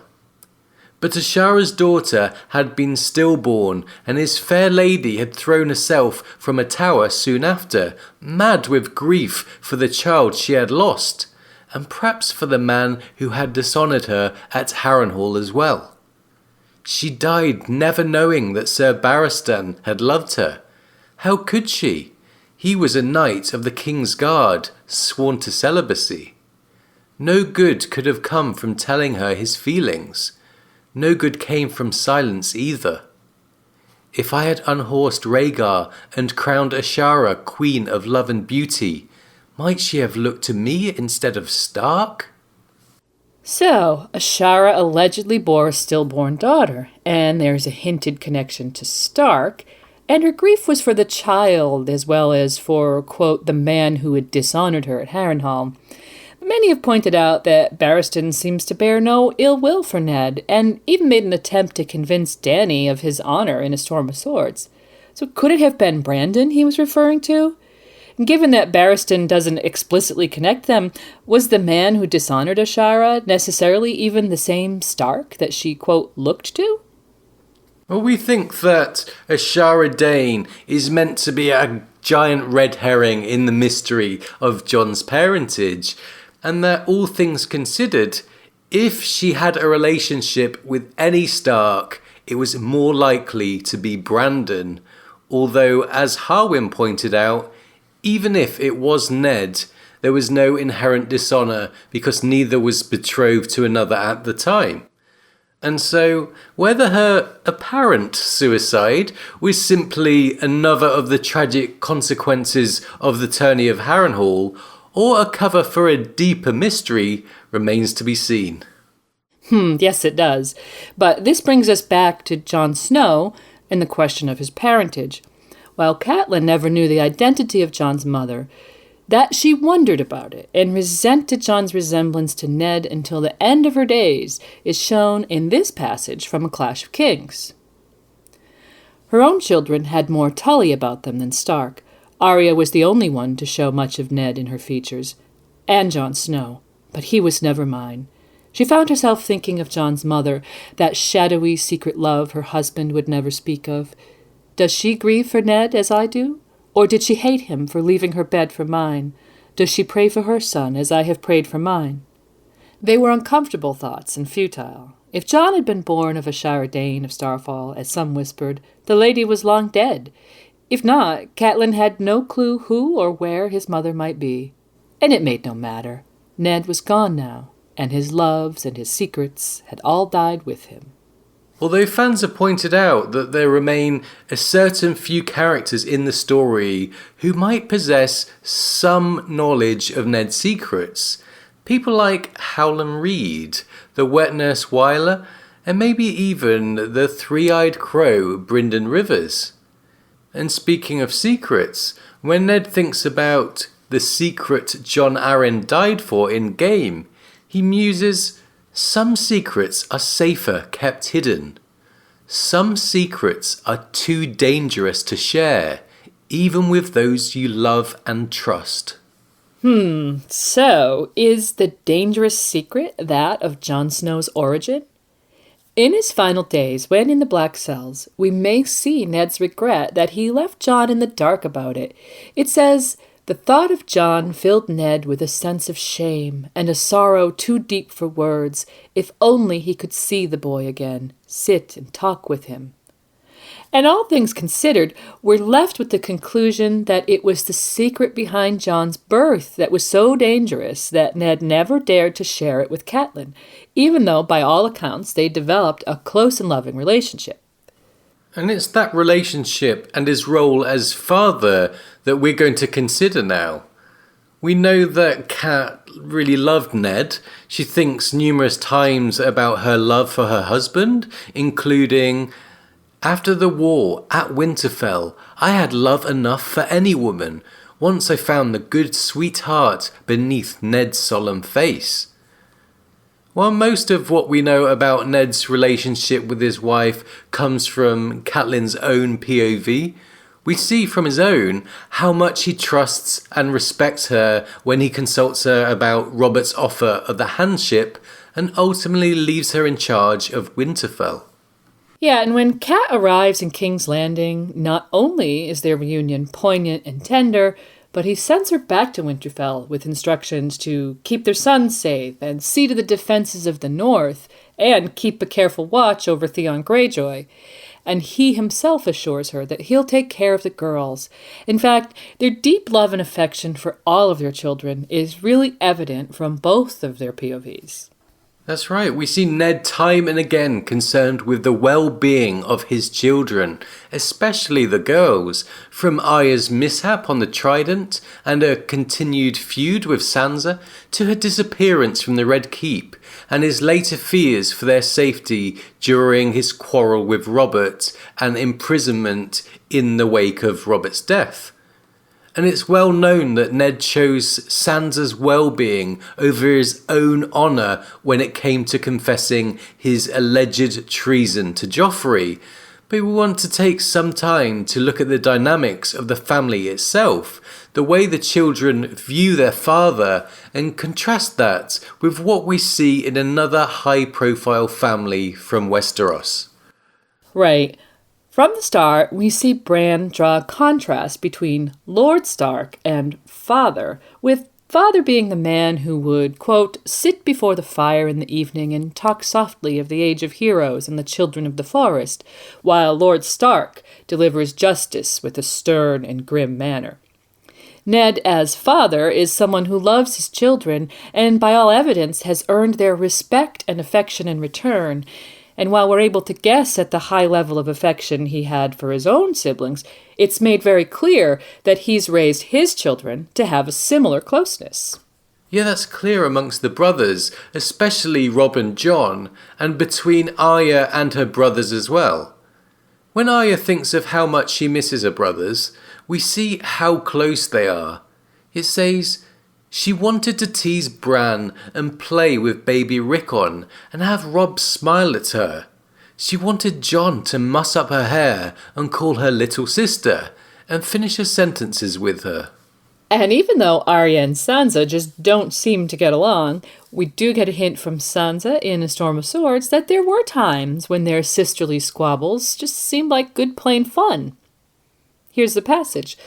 But Ashara's daughter had been stillborn, and his fair lady had thrown herself from a tower soon after, mad with grief for the child she had lost, and perhaps for the man who had dishonoured her at Harrenhal as well. She died never knowing that Sir Barristan had loved her. How could she? He was a knight of the King's Guard, sworn to celibacy. No good could have come from telling her his feelings. No good came from silence either. If I had unhorsed Rhaegar and crowned Ashara Queen of Love and Beauty, might she have looked to me instead of Stark? So, Ashara allegedly bore a stillborn daughter, and there's a hinted connection to Stark, and her grief was for the child as well as for, quote, the man who had dishonoured her at Harrenhal. Many have pointed out that Barristan seems to bear no ill will for Ned, and even made an attempt to convince Dany of his honour in A Storm of Swords. So could it have been Brandon he was referring to? And given that Barristan doesn't explicitly connect them, was the man who dishonoured Ashara necessarily even the same Stark that she, quote, looked to? Well, we think that Ashara Dane is meant to be a giant red herring in the mystery of Jon's parentage, and that all things considered, if she had a relationship with any Stark, it was more likely to be Brandon. Although, as Harwin pointed out, even if it was Ned, there was no inherent dishonour because neither was betrothed to another at the time. And so, whether her apparent suicide was simply another of the tragic consequences of the tourney of Harrenhal, or a cover for a deeper mystery, remains to be seen. Yes, it does. But this brings us back to Jon Snow and the question of his parentage. While Catelyn never knew the identity of Jon's mother, that she wondered about it and resented Jon's resemblance to Ned until the end of her days is shown in this passage from A Clash of Kings. Her own children had more Tully about them than Stark. Arya was the only one to show much of Ned in her features, and Jon Snow, but he was never mine. She found herself thinking of Jon's mother, that shadowy secret love her husband would never speak of. Does she grieve for Ned as I do? Or did she hate him for leaving her bed for mine? Does she pray for her son as I have prayed for mine? They were uncomfortable thoughts and futile. If Jon had been born of Ashara Dane of Starfall, as some whispered, the lady was long dead. If not, Catelyn had no clue who or where his mother might be. And it made no matter. Ned was gone now, and his loves and his secrets had all died with him. Although fans have pointed out that there remain a certain few characters in the story who might possess some knowledge of Ned's secrets, people like Howland Reed, the wet nurse Wyla, and maybe even the three-eyed crow Brynden Rivers. And speaking of secrets, when Ned thinks about the secret Jon Arryn died for in-game, he muses, "Some secrets are safer kept hidden. Some secrets are too dangerous to share, even with those you love and trust." So, is the dangerous secret that of Jon Snow's origin? In his final days, when in the Black Cells, we may see Ned's regret that he left Jon in the dark about it. It says, "The thought of Jon filled Ned with a sense of shame and a sorrow too deep for words. If only he could see the boy again, sit and talk with him." And all things considered, we're left with the conclusion that it was the secret behind Jon's birth that was so dangerous that Ned never dared to share it with Catelyn, even though, by all accounts, they developed a close and loving relationship. And it's that relationship and his role as father that we're going to consider now. We know that Cat really loved Ned. She thinks numerous times about her love for her husband, including, "After the war, at Winterfell, I had love enough for any woman. Once I found the good, sweet heart beneath Ned's solemn face." While most of what we know about Ned's relationship with his wife comes from Catelyn's own POV, we see from his own how much he trusts and respects her when he consults her about Robert's offer of the handship and ultimately leaves her in charge of Winterfell. Yeah, and when Cat arrives in King's Landing, not only is their reunion poignant and tender, but he sends her back to Winterfell with instructions to keep their son safe and see to the defenses of the North and keep a careful watch over Theon Greyjoy. And he himself assures her that he'll take care of the girls. In fact, their deep love and affection for all of their children is really evident from both of their POVs. That's right, we see Ned time and again concerned with the well-being of his children, especially the girls, from Arya's mishap on the Trident and her continued feud with Sansa, to her disappearance from the Red Keep, and his later fears for their safety during his quarrel with Robert and imprisonment in the wake of Robert's death. And it's well known that Ned chose Sansa's well-being over his own honour when it came to confessing his alleged treason to Joffrey. But we want to take some time to look at the dynamics of the family itself, the way the children view their father, and contrast that with what we see in another high-profile family from Westeros. Right. From the start, we see Bran draw a contrast between Lord Stark and Father, with Father being the man who would, quote, sit before the fire in the evening and talk softly of the age of heroes and the children of the forest, while Lord Stark delivers justice with a stern and grim manner. Ned, as father, is someone who loves his children and, by all evidence, has earned their respect and affection in return. And while we're able to guess at the high level of affection he had for his own siblings, it's made very clear that he's raised his children to have a similar closeness. Yeah, that's clear amongst the brothers, especially Robb and Jon, and between Arya and her brothers as well. When Arya thinks of how much she misses her brothers, we see how close they are. It says, she wanted to tease Bran and play with baby Rickon and have Robb smile at her. She wanted Jon to muss up her hair and call her little sister and finish her sentences with her. And even though Arya and Sansa just don't seem to get along, we do get a hint from Sansa in A Storm of Swords that there were times when their sisterly squabbles just seemed like good plain fun. Here's the passage.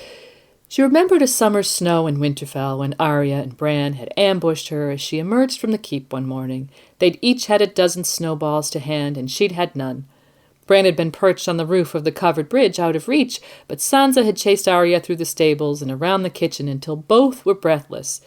She remembered a summer's snow in Winterfell when Arya and Bran had ambushed her as she emerged from the keep one morning. They'd each had a dozen snowballs to hand, and she'd had none. Bran had been perched on the roof of the covered bridge out of reach, but Sansa had chased Arya through the stables and around the kitchen until both were breathless.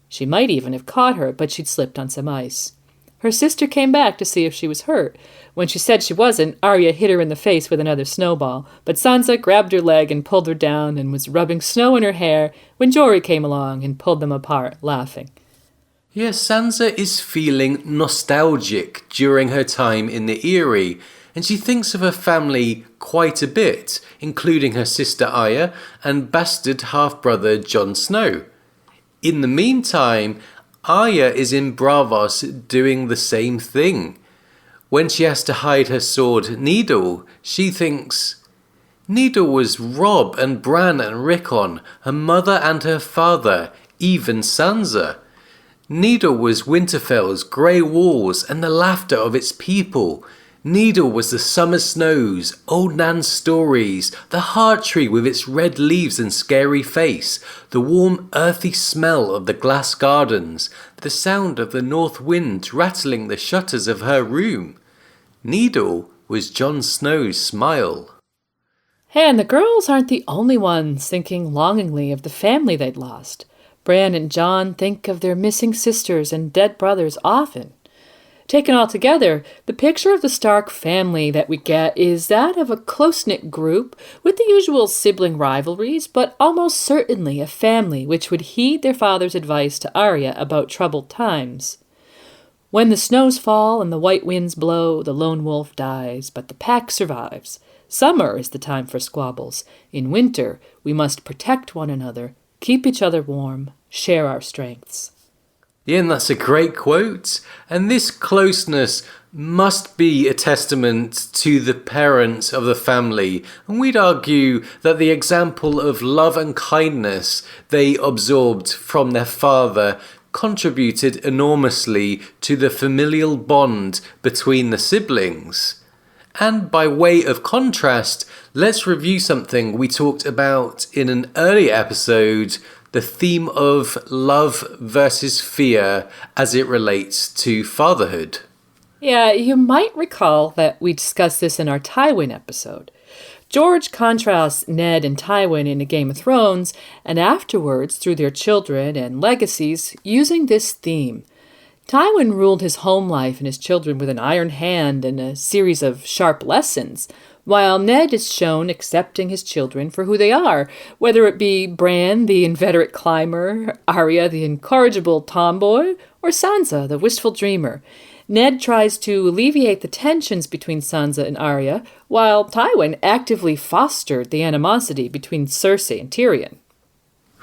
She might even have caught her, but she'd slipped on some ice. Her sister came back to see if she was hurt. When she said she wasn't, Arya hit her in the face with another snowball, but Sansa grabbed her leg and pulled her down and was rubbing snow in her hair when Jory came along and pulled them apart, laughing. Yes, Sansa is feeling nostalgic during her time in the Eyrie, and she thinks of her family quite a bit, including her sister Arya and bastard half-brother Jon Snow. In the meantime, Arya is in Braavos doing the same thing. When she has to hide her sword Needle, she thinks, Needle was Robb and Bran and Rickon, her mother and her father, even Sansa. Needle was Winterfell's grey walls and the laughter of its people. Needle was the summer snows, old Nan's stories, the heart tree with its red leaves and scary face, the warm earthy smell of the glass gardens, the sound of the north wind rattling the shutters of her room. Needle was Jon Snow's smile. Hey, and the girls aren't the only ones thinking longingly of the family they'd lost. Bran and Jon think of their missing sisters and dead brothers often. Taken all together, the picture of the Stark family that we get is that of a close-knit group with the usual sibling rivalries, but almost certainly a family which would heed their father's advice to Arya about troubled times. When the snows fall and the white winds blow, the lone wolf dies, but the pack survives. Summer is the time for squabbles. In winter, we must protect one another, keep each other warm, share our strengths. Yeah, and that's a great quote. And this closeness must be a testament to the parents of the family. And we'd argue that the example of love and kindness they absorbed from their father contributed enormously to the familial bond between the siblings. And by way of contrast, let's review something we talked about in an earlier episode, the theme of love versus fear as it relates to fatherhood. Yeah, you might recall that we discussed this in our Tywin episode. George contrasts Ned and Tywin in A Game of Thrones, and afterwards through their children and legacies, using this theme. Tywin ruled his home life and his children with an iron hand and a series of sharp lessons, while Ned is shown accepting his children for who they are, whether it be Bran, the inveterate climber, Arya, the incorrigible tomboy, or Sansa, the wistful dreamer. Ned tries to alleviate the tensions between Sansa and Arya, while Tywin actively fostered the animosity between Cersei and Tyrion.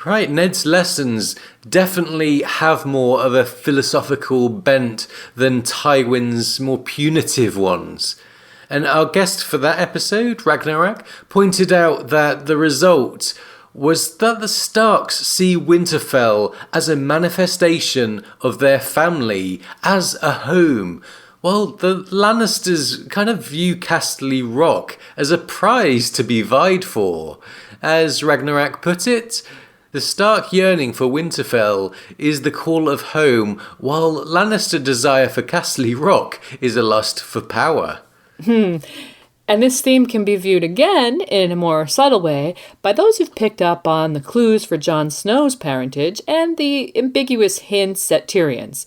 Right, Ned's lessons definitely have more of a philosophical bent than Tywin's more punitive ones. And our guest for that episode, Ragnarok, pointed out that the result was that the Starks see Winterfell as a manifestation of their family, as a home, while the Lannisters kind of view Casterly Rock as a prize to be vied for. As Ragnarok put it, the Stark yearning for Winterfell is the call of home, while Lannister desire for Casterly Rock is a lust for power. And this theme can be viewed again in a more subtle way by those who've picked up on the clues for Jon Snow's parentage and the ambiguous hints at Tyrion's.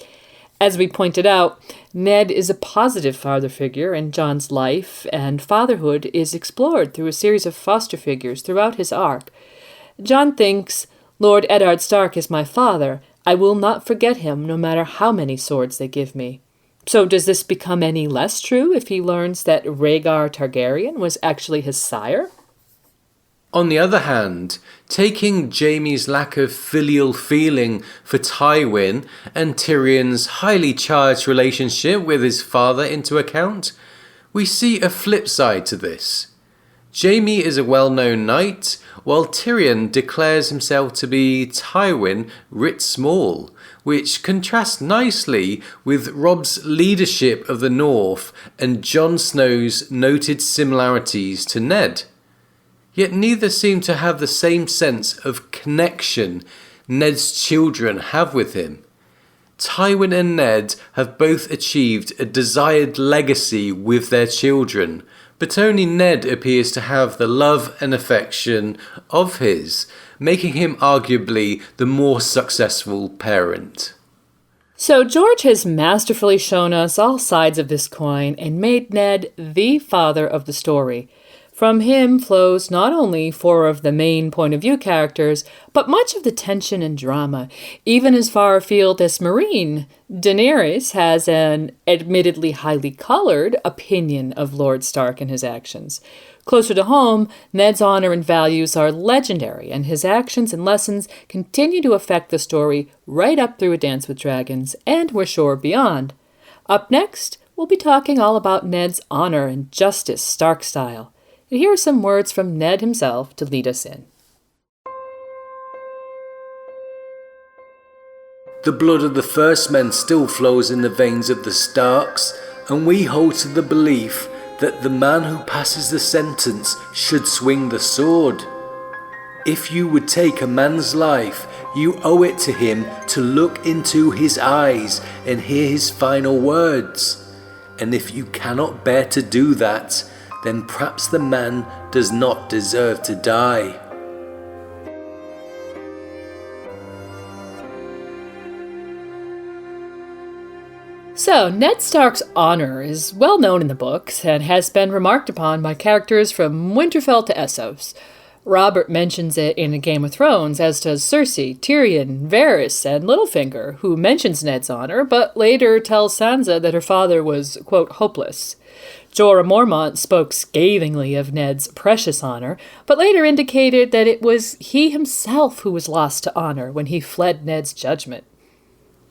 As we pointed out, Ned is a positive father figure in Jon's life, and fatherhood is explored through a series of foster figures throughout his arc. Jon thinks, "Lord Eddard Stark is my father. I will not forget him, no matter how many swords they give me." So does this become any less true if he learns that Rhaegar Targaryen was actually his sire? On the other hand, taking Jaime's lack of filial feeling for Tywin and Tyrion's highly charged relationship with his father into account, we see a flip side to this. Jaime is a well-known knight, while Tyrion declares himself to be Tywin writ small, which contrasts nicely with Robb's leadership of the North and Jon Snow's noted similarities to Ned. Yet neither seem to have the same sense of connection Ned's children have with him. Tywin and Ned have both achieved a desired legacy with their children, but only Ned appears to have the love and affection of his, making him arguably the more successful parent. So George has masterfully shown us all sides of this coin and made Ned the father of the story. From him flows not only four of the main point of view characters, but much of the tension and drama, even as far afield as Meereen. Daenerys has an admittedly highly colored opinion of Lord Stark and his actions. Closer to home, Ned's honor and values are legendary, and his actions and lessons continue to affect the story right up through A Dance with Dragons, and we're sure beyond. Up next, we'll be talking all about Ned's honor and justice Stark style. And here are some words from Ned himself to lead us in. The blood of the first men still flows in the veins of the Starks. and we hold to the belief that the man who passes the sentence should swing the sword. If you would take a man's life, you owe it to him to look into his eyes and hear his final words. And if you cannot bear to do that, then perhaps the man does not deserve to die. So, Ned Stark's honor is well known in the books and has been remarked upon by characters from Winterfell to Essos. Robert mentions it in A Game of Thrones, as does Cersei, Tyrion, Varys, and Littlefinger, who mentions Ned's honor, but later tells Sansa that her father was, quote, hopeless. Jorah Mormont spoke scathingly of Ned's precious honor, but later indicated that it was he himself who was lost to honor when he fled Ned's judgment.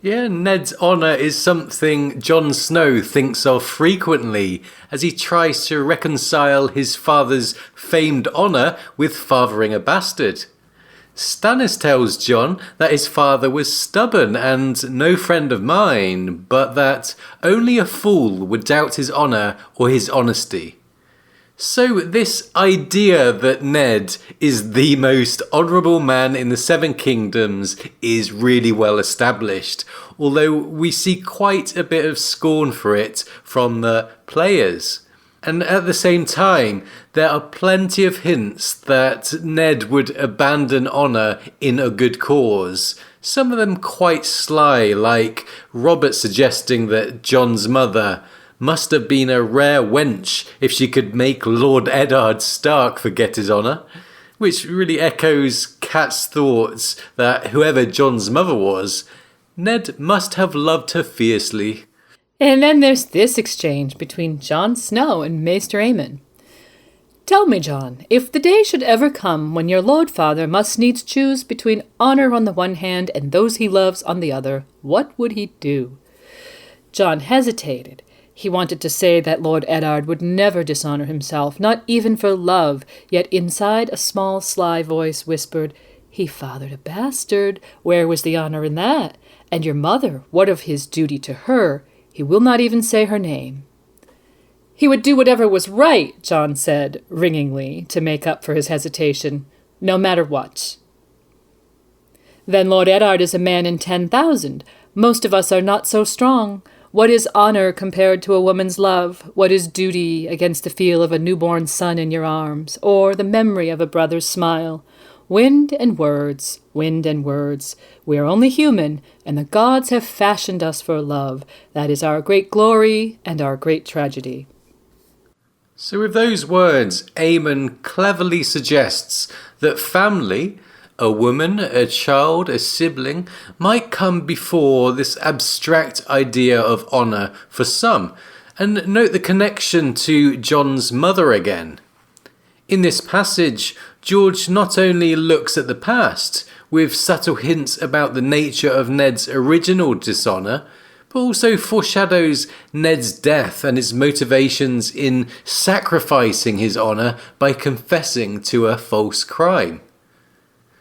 Yeah, Ned's honour is something Jon Snow thinks of frequently as he tries to reconcile his father's famed honour with fathering a bastard. Stannis tells Jon that his father was stubborn and no friend of mine, but that only a fool would doubt his honour or his honesty. So this idea that Ned is the most honourable man in the Seven Kingdoms is really well established, although we see quite a bit of scorn for it from the players. And at the same time, there are plenty of hints that Ned would abandon honour in a good cause. Some of them quite sly, like Robert suggesting that Jon's mother must have been a rare wench if she could make Lord Eddard Stark forget his honour, which really echoes Kat's thoughts that whoever Jon's mother was, Ned must have loved her fiercely. And then there's this exchange between Jon Snow and Maester Aemon. Tell me, Jon, if the day should ever come when your Lord Father must needs choose between honour on the one hand and those he loves on the other, what would he do? Jon hesitated. He wanted to say that Lord Eddard would never dishonour himself, not even for love, yet inside a small sly voice whispered, "He fathered a bastard. Where was the honour in that? And your mother, what of his duty to her? He will not even say her name." He would do whatever was right, Jon said, ringingly, to make up for his hesitation, no matter what. Then Lord Eddard is a man in 10,000. Most of us are not so strong. What is honour compared to a woman's love? What is duty against the feel of a newborn son in your arms, or the memory of a brother's smile? Wind and words, wind and words. We are only human, and the gods have fashioned us for love. That is our great glory and our great tragedy. So with those words, Aemon cleverly suggests that family, a woman, a child, a sibling, might come before this abstract idea of honour for some. And note the connection to Jon's mother again. In this passage, George not only looks at the past, with subtle hints about the nature of Ned's original dishonour, but also foreshadows Ned's death and his motivations in sacrificing his honour by confessing to a false crime.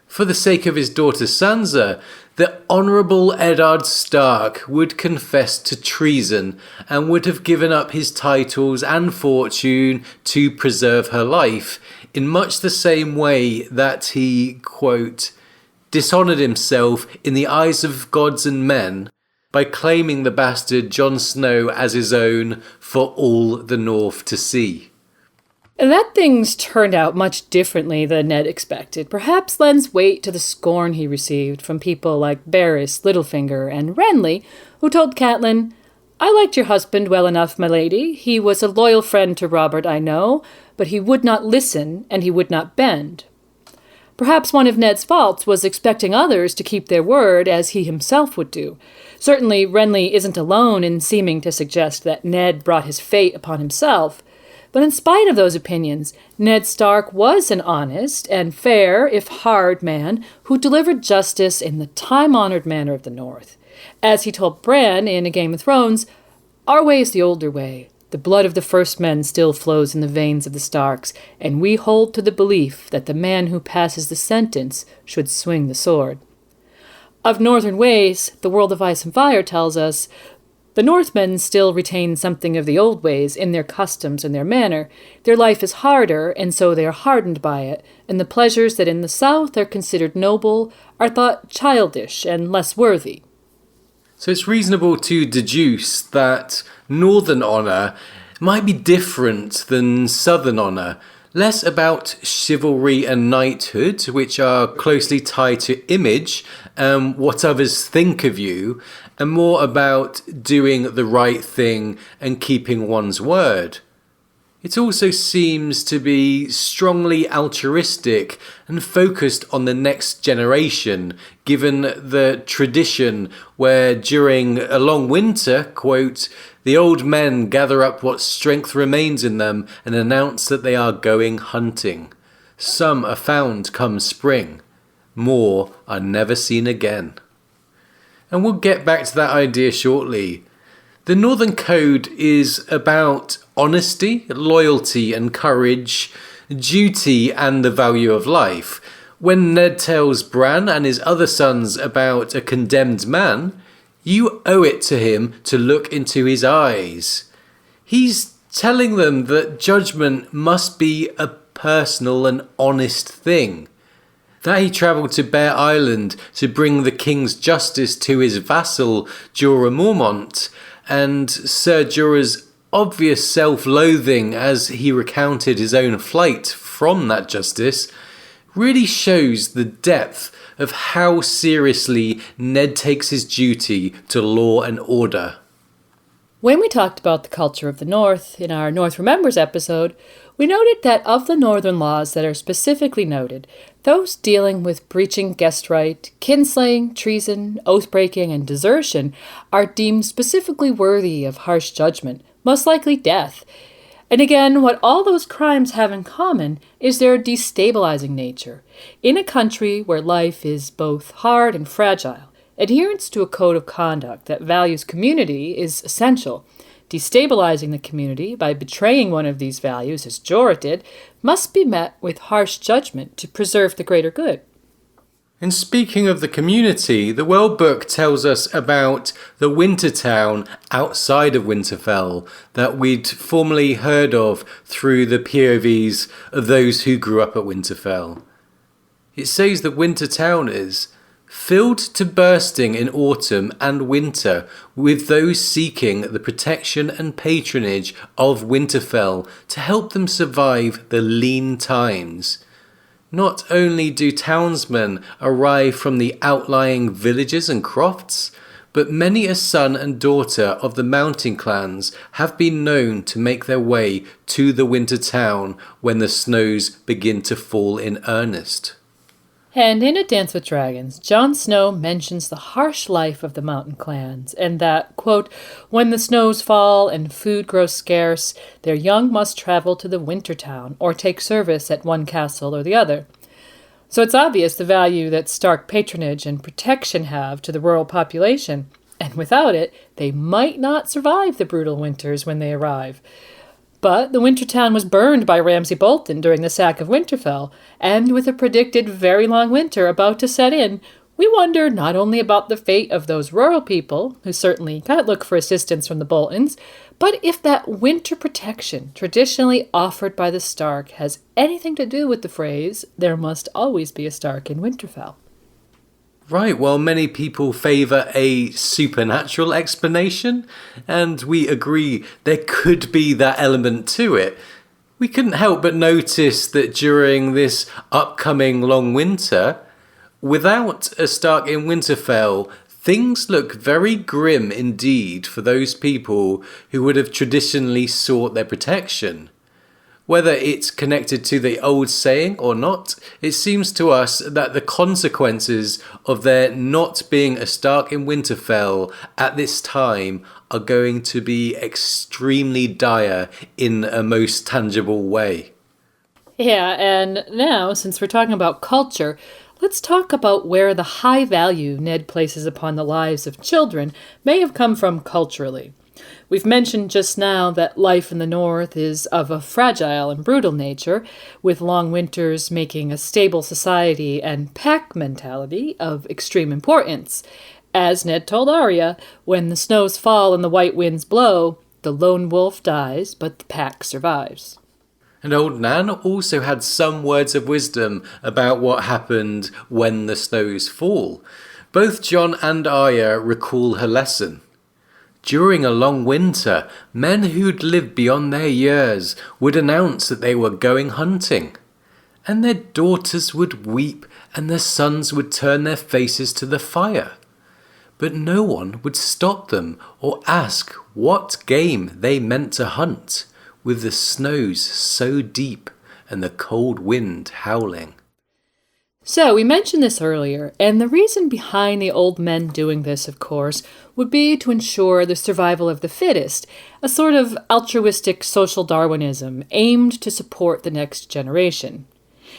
For the sake of his daughter Sansa, the Honourable Eddard Stark would confess to treason and would have given up his titles and fortune to preserve her life, in much the same way that he, quote, dishonoured himself in the eyes of gods and men by claiming the bastard Jon Snow as his own for all the North to see. And that things turned out much differently than Ned expected perhaps lends weight to the scorn he received from people like Varys, Littlefinger, and Renly, who told Catelyn, "I liked your husband well enough, my lady. He was a loyal friend to Robert, I know, but he would not listen, and he would not bend." Perhaps one of Ned's faults was expecting others to keep their word as he himself would do. Certainly, Renly isn't alone in seeming to suggest that Ned brought his fate upon himself. But in spite of those opinions, Ned Stark was an honest and fair, if hard, man who delivered justice in the time-honored manner of the North. As he told Bran in A Game of Thrones, "Our way is the older way. The blood of the first men still flows in the veins of the Starks, and we hold to the belief that the man who passes the sentence should swing the sword." Of northern ways, the world of Ice and Fire tells us, The Northmen still retain something of the old ways in their customs and their manner. Their life is harder, and so they are hardened by it, and the pleasures that in the south are considered noble are thought childish and less worthy. So it's reasonable to deduce that northern honour might be different than southern honour, less about chivalry and knighthood, which are closely tied to image and what others think of you, and more about doing the right thing and keeping one's word. It also seems to be strongly altruistic and focused on the next generation, given the tradition where during a long winter, quote, the old men gather up what strength remains in them and announce that they are going hunting. Some are found come spring. More are never seen again. And we'll get back to that idea shortly. The Northern Code is about honesty, loyalty and courage, duty and the value of life. When Ned tells Bran and his other sons about a condemned man, you owe it to him to look into his eyes. He's telling them that judgment must be a personal and honest thing. That he travelled to Bear Island to bring the king's justice to his vassal Jorah Mormont, and Ser Jorah's obvious self-loathing as he recounted his own flight from that justice, really shows the depth of how seriously Ned takes his duty to law and order. When we talked about the culture of the North in our North Remembers episode, we noted that of the Northern laws that are specifically noted, those dealing with breaching guest right, kinslaying, treason, oath-breaking, and desertion are deemed specifically worthy of harsh judgment, most likely death. And again, what all those crimes have in common is their destabilizing nature. In a country where life is both hard and fragile, adherence to a code of conduct that values community is essential. Destabilizing the community by betraying one of these values, as Jorah did, must be met with harsh judgment to preserve the greater good. And speaking of the community, the World Book tells us about the winter town outside of Winterfell that we'd formerly heard of through the POVs of those who grew up at Winterfell. It says that Winter Town is filled to bursting in autumn and winter with those seeking the protection and patronage of Winterfell to help them survive the lean times. Not only do townsmen arrive from the outlying villages and crofts, but many a son and daughter of the mountain clans have been known to make their way to the winter town when the snows begin to fall in earnest. And in A Dance with Dragons, Jon Snow mentions the harsh life of the mountain clans, and that, quote, when the snows fall and food grows scarce, their young must travel to the winter town or take service at one castle or the other. So it's obvious the value that Stark patronage and protection have to the rural population, and without it, they might not survive the brutal winters when they arrive. But the winter town was burned by Ramsay Bolton during the sack of Winterfell, and with a predicted very long winter about to set in, we wonder not only about the fate of those rural people, who certainly can't look for assistance from the Boltons, but if that winter protection traditionally offered by the Stark has anything to do with the phrase, there must always be a Stark in Winterfell. Right, well, many people favour a supernatural explanation, and we agree there could be that element to it. We couldn't help but notice that during this upcoming long winter, without a Stark in Winterfell, things look very grim indeed for those people who would have traditionally sought their protection. Whether it's connected to the old saying or not, it seems to us that the consequences of there not being a Stark in Winterfell at this time are going to be extremely dire in a most tangible way. Yeah, and now, since we're talking about culture, let's talk about where the high value Ned places upon the lives of children may have come from culturally. We've mentioned just now that life in the North is of a fragile and brutal nature, with long winters making a stable society and pack mentality of extreme importance. As Ned told Arya, when the snows fall and the white winds blow, the lone wolf dies, but the pack survives. And old Nan also had some words of wisdom about what happened when the snows fall. Both Jon and Arya recall her lesson. During a long winter, men who'd lived beyond their years would announce that they were going hunting. And their daughters would weep and their sons would turn their faces to the fire. But no one would stop them or ask what game they meant to hunt, with the snows so deep and the cold wind howling. So, we mentioned this earlier, and the reason behind the old men doing this, of course, would be to ensure the survival of the fittest, a sort of altruistic social Darwinism aimed to support the next generation.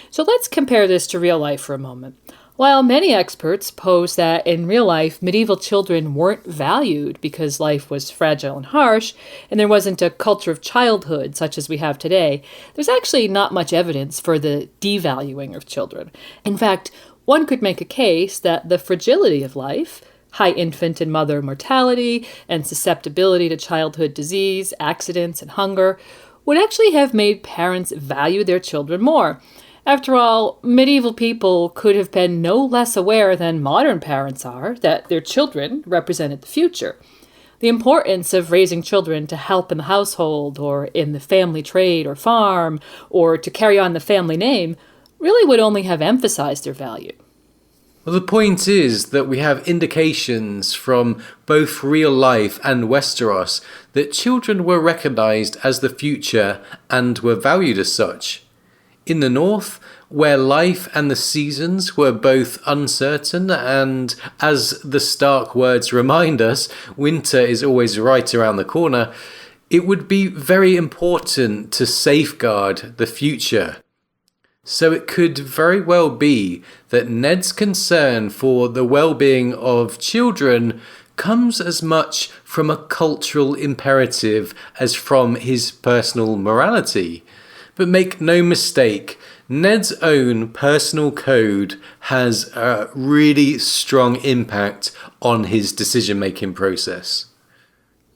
So let's compare this to real life for a moment. While many experts pose that in real life, medieval children weren't valued because life was fragile and harsh, and there wasn't a culture of childhood such as we have today, there's actually not much evidence for the devaluing of children. In fact, one could make a case that the fragility of life, high infant and mother mortality, and susceptibility to childhood disease, accidents, and hunger, would actually have made parents value their children more. After all, medieval people could have been no less aware than modern parents are that their children represented the future. The importance of raising children to help in the household or in the family trade or farm or to carry on the family name really would only have emphasized their value. Well, the point is that we have indications from both real life and Westeros that children were recognized as the future and were valued as such. In the north, where life and the seasons were both uncertain and, as the Stark words remind us, winter is always right around the corner, it would be very important to safeguard the future. So it could very well be that Ned's concern for the well-being of children comes as much from a cultural imperative as from his personal morality. But make no mistake, Ned's own personal code has a really strong impact on his decision-making process.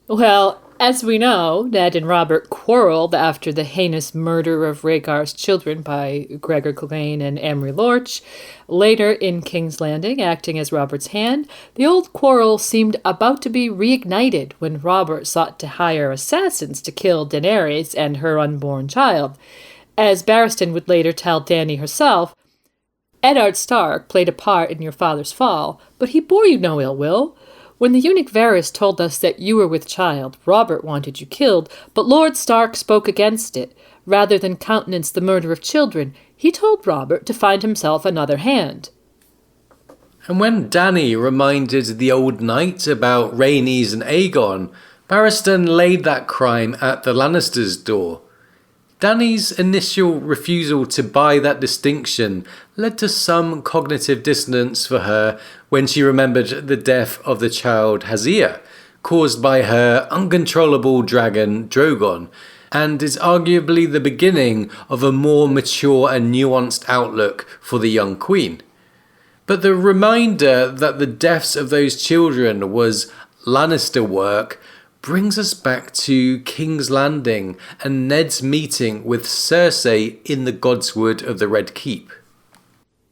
Well, as we know, Ned and Robert quarreled after the heinous murder of Rhaegar's children by Gregor Clegane and Amory Lorch. Later, in King's Landing, acting as Robert's hand, the old quarrel seemed about to be reignited when Robert sought to hire assassins to kill Daenerys and her unborn child. As Barristan would later tell Dany herself, Eddard Stark played a part in your father's fall, but he bore you no ill will. When the eunuch Varys told us that you were with child, Robert wanted you killed, but Lord Stark spoke against it. Rather than countenance the murder of children, he told Robert to find himself another hand. And when Dany reminded the old knight about Rhaenys and Aegon, Barristan laid that crime at the Lannisters' door. Dany's initial refusal to buy that distinction led to some cognitive dissonance for her when she remembered the death of the child Hazir, caused by her uncontrollable dragon Drogon, and is arguably the beginning of a more mature and nuanced outlook for the young queen. But the reminder that the deaths of those children was Lannister work brings us back to King's Landing and Ned's meeting with Cersei in the Godswood of the Red Keep.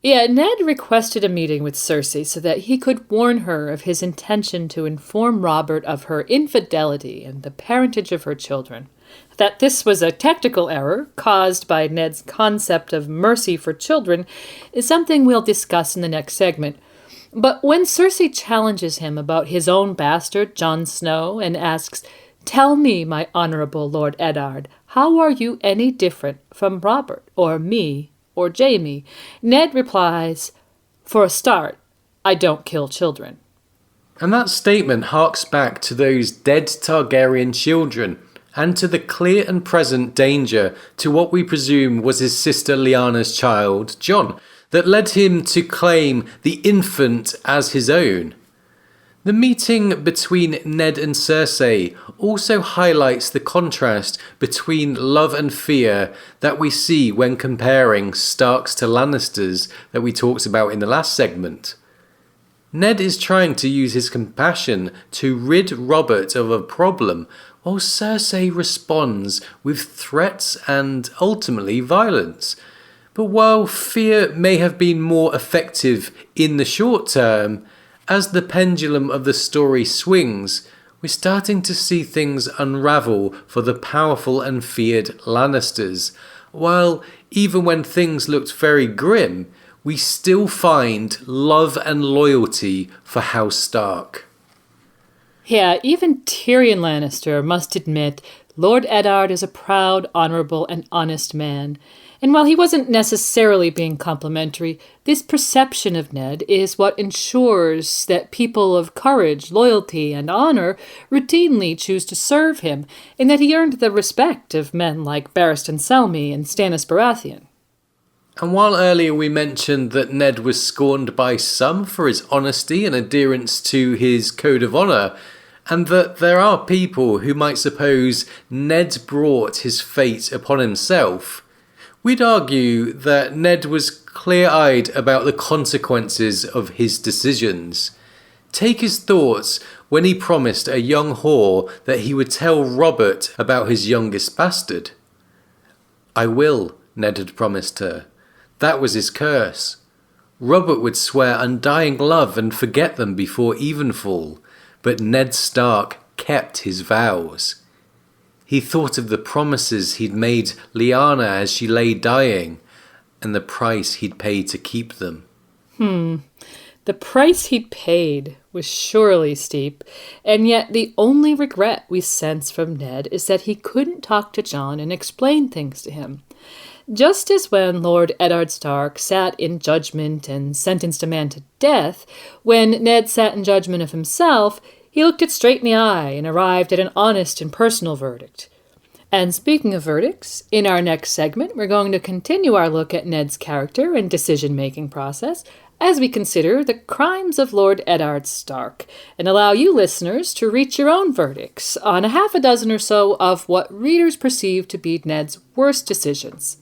Yeah, Ned requested a meeting with Cersei so that he could warn her of his intention to inform Robert of her infidelity and the parentage of her children. That this was a technical error caused by Ned's concept of mercy for children is something we'll discuss in the next segment. But when Cersei challenges him about his own bastard, Jon Snow, and asks, "Tell me, my honorable Lord Eddard, how are you any different from Robert, or me, or Jaime?" Ned replies, "For a start, I don't kill children." And that statement harks back to those dead Targaryen children, and to the clear and present danger to what we presume was his sister Lyanna's child, Jon, that led him to claim the infant as his own. The meeting between Ned and Cersei also highlights the contrast between love and fear that we see when comparing Starks to Lannisters that we talked about in the last segment. Ned is trying to use his compassion to rid Robert of a problem, while Cersei responds with threats and ultimately violence. But while fear may have been more effective in the short term, as the pendulum of the story swings, we're starting to see things unravel for the powerful and feared Lannisters, while even when things looked very grim, we still find love and loyalty for House Stark. Yeah, even Tyrion Lannister must admit Lord Eddard is a proud, honorable, and honest man. And while he wasn't necessarily being complimentary, this perception of Ned is what ensures that people of courage, loyalty, and honor routinely choose to serve him, and that he earned the respect of men like Barristan Selmy and Stannis Baratheon. And while earlier we mentioned that Ned was scorned by some for his honesty and adherence to his code of honour, and that there are people who might suppose Ned brought his fate upon himself, we'd argue that Ned was clear-eyed about the consequences of his decisions. Take his thoughts when he promised a young whore that he would tell Robert about his youngest bastard. "I will," Ned had promised her. That was his curse. Robert would swear undying love and forget them before evenfall, but Ned Stark kept his vows. He thought of the promises he'd made Lyanna as she lay dying, and the price he'd paid to keep them. The price he'd paid was surely steep, and yet the only regret we sense from Ned is that he couldn't talk to Jon and explain things to him. Just as when Lord Eddard Stark sat in judgment and sentenced a man to death, when Ned sat in judgment of himself, he looked it straight in the eye and arrived at an honest and personal verdict. And speaking of verdicts, in our next segment, we're going to continue our look at Ned's character and decision-making process as we consider the crimes of Lord Eddard Stark, and allow you listeners to reach your own verdicts on a half a dozen or so of what readers perceive to be Ned's worst decisions.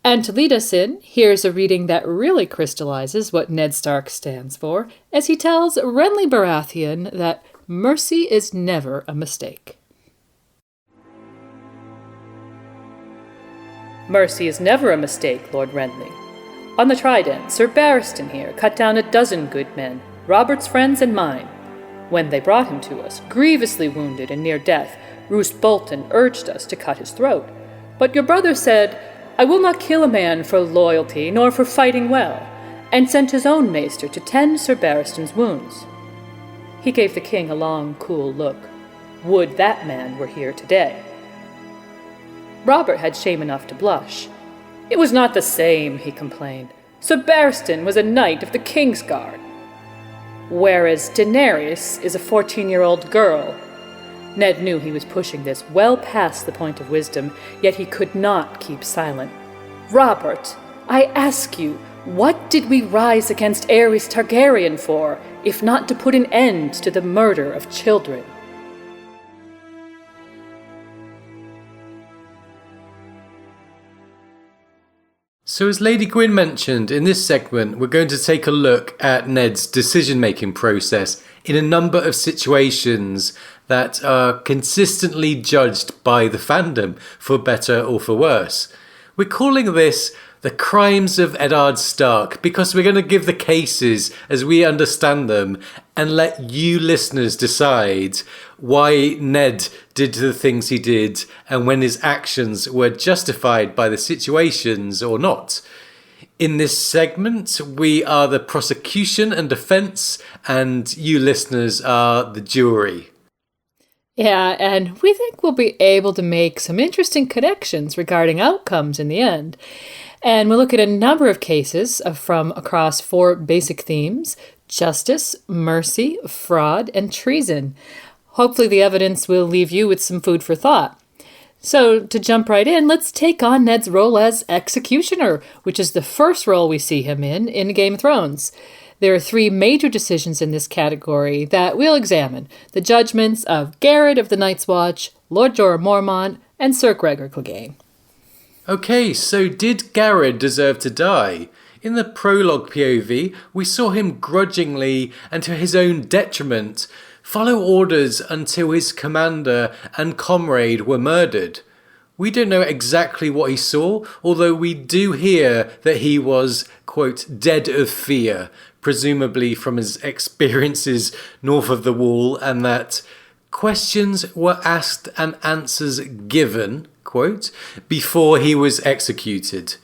And to lead us in, here's a reading that really crystallizes what Ned Stark stands for, as he tells Renly Baratheon that mercy is never a mistake. Mercy is never a mistake, Lord Renly. On the Trident, Sir Barristan here cut down 12 good men, Robert's friends and mine. When they brought him to us, grievously wounded and near death, Roose Bolton urged us to cut his throat. But your brother said, "I will not kill a man for loyalty nor for fighting well," and sent his own maester to tend Sir Barristan's wounds. He gave the king a long, cool look. Would that man were here today. Robert had shame enough to blush. "It was not the same," he complained. "Sir Barristan was a knight of the King's Guard, whereas Daenerys is a 14-year-old girl." Ned knew he was pushing this well past the point of wisdom, yet he could not keep silent. "Robert, I ask you, what did we rise against Aerys Targaryen for, if not to put an end to the murder of children?" So as Lady Gwyn mentioned, in this segment we're going to take a look at Ned's decision-making process in a number of situations that are consistently judged by the fandom, for better or for worse. We're calling this the crimes of Eddard Stark because we're going to give the cases as we understand them and let you listeners decide why Ned did the things he did and when his actions were justified by the situations or not. In this segment, we are the prosecution and defence, and you listeners are the jury. Yeah, and we think we'll be able to make some interesting connections regarding outcomes in the end. And we'll look at a number of cases from across 4 basic themes: justice, mercy, fraud, and treason. Hopefully the evidence will leave you with some food for thought. So, to jump right in, let's take on Ned's role as executioner, which is the first role we see him in Game of Thrones. There are 3 major decisions in this category that we'll examine: the judgments of Garrett of the Night's Watch, Lord Jorah Mormont, and Sir Gregor Clegane. Okay, so did Garrett deserve to die? In the prologue POV, we saw him grudgingly and to his own detriment follow orders until his commander and comrade were murdered. We don't know exactly what he saw, although we do hear that he was, quote, dead of fear, presumably from his experiences north of the wall, and that questions were asked and answers given, quote, before he was executed.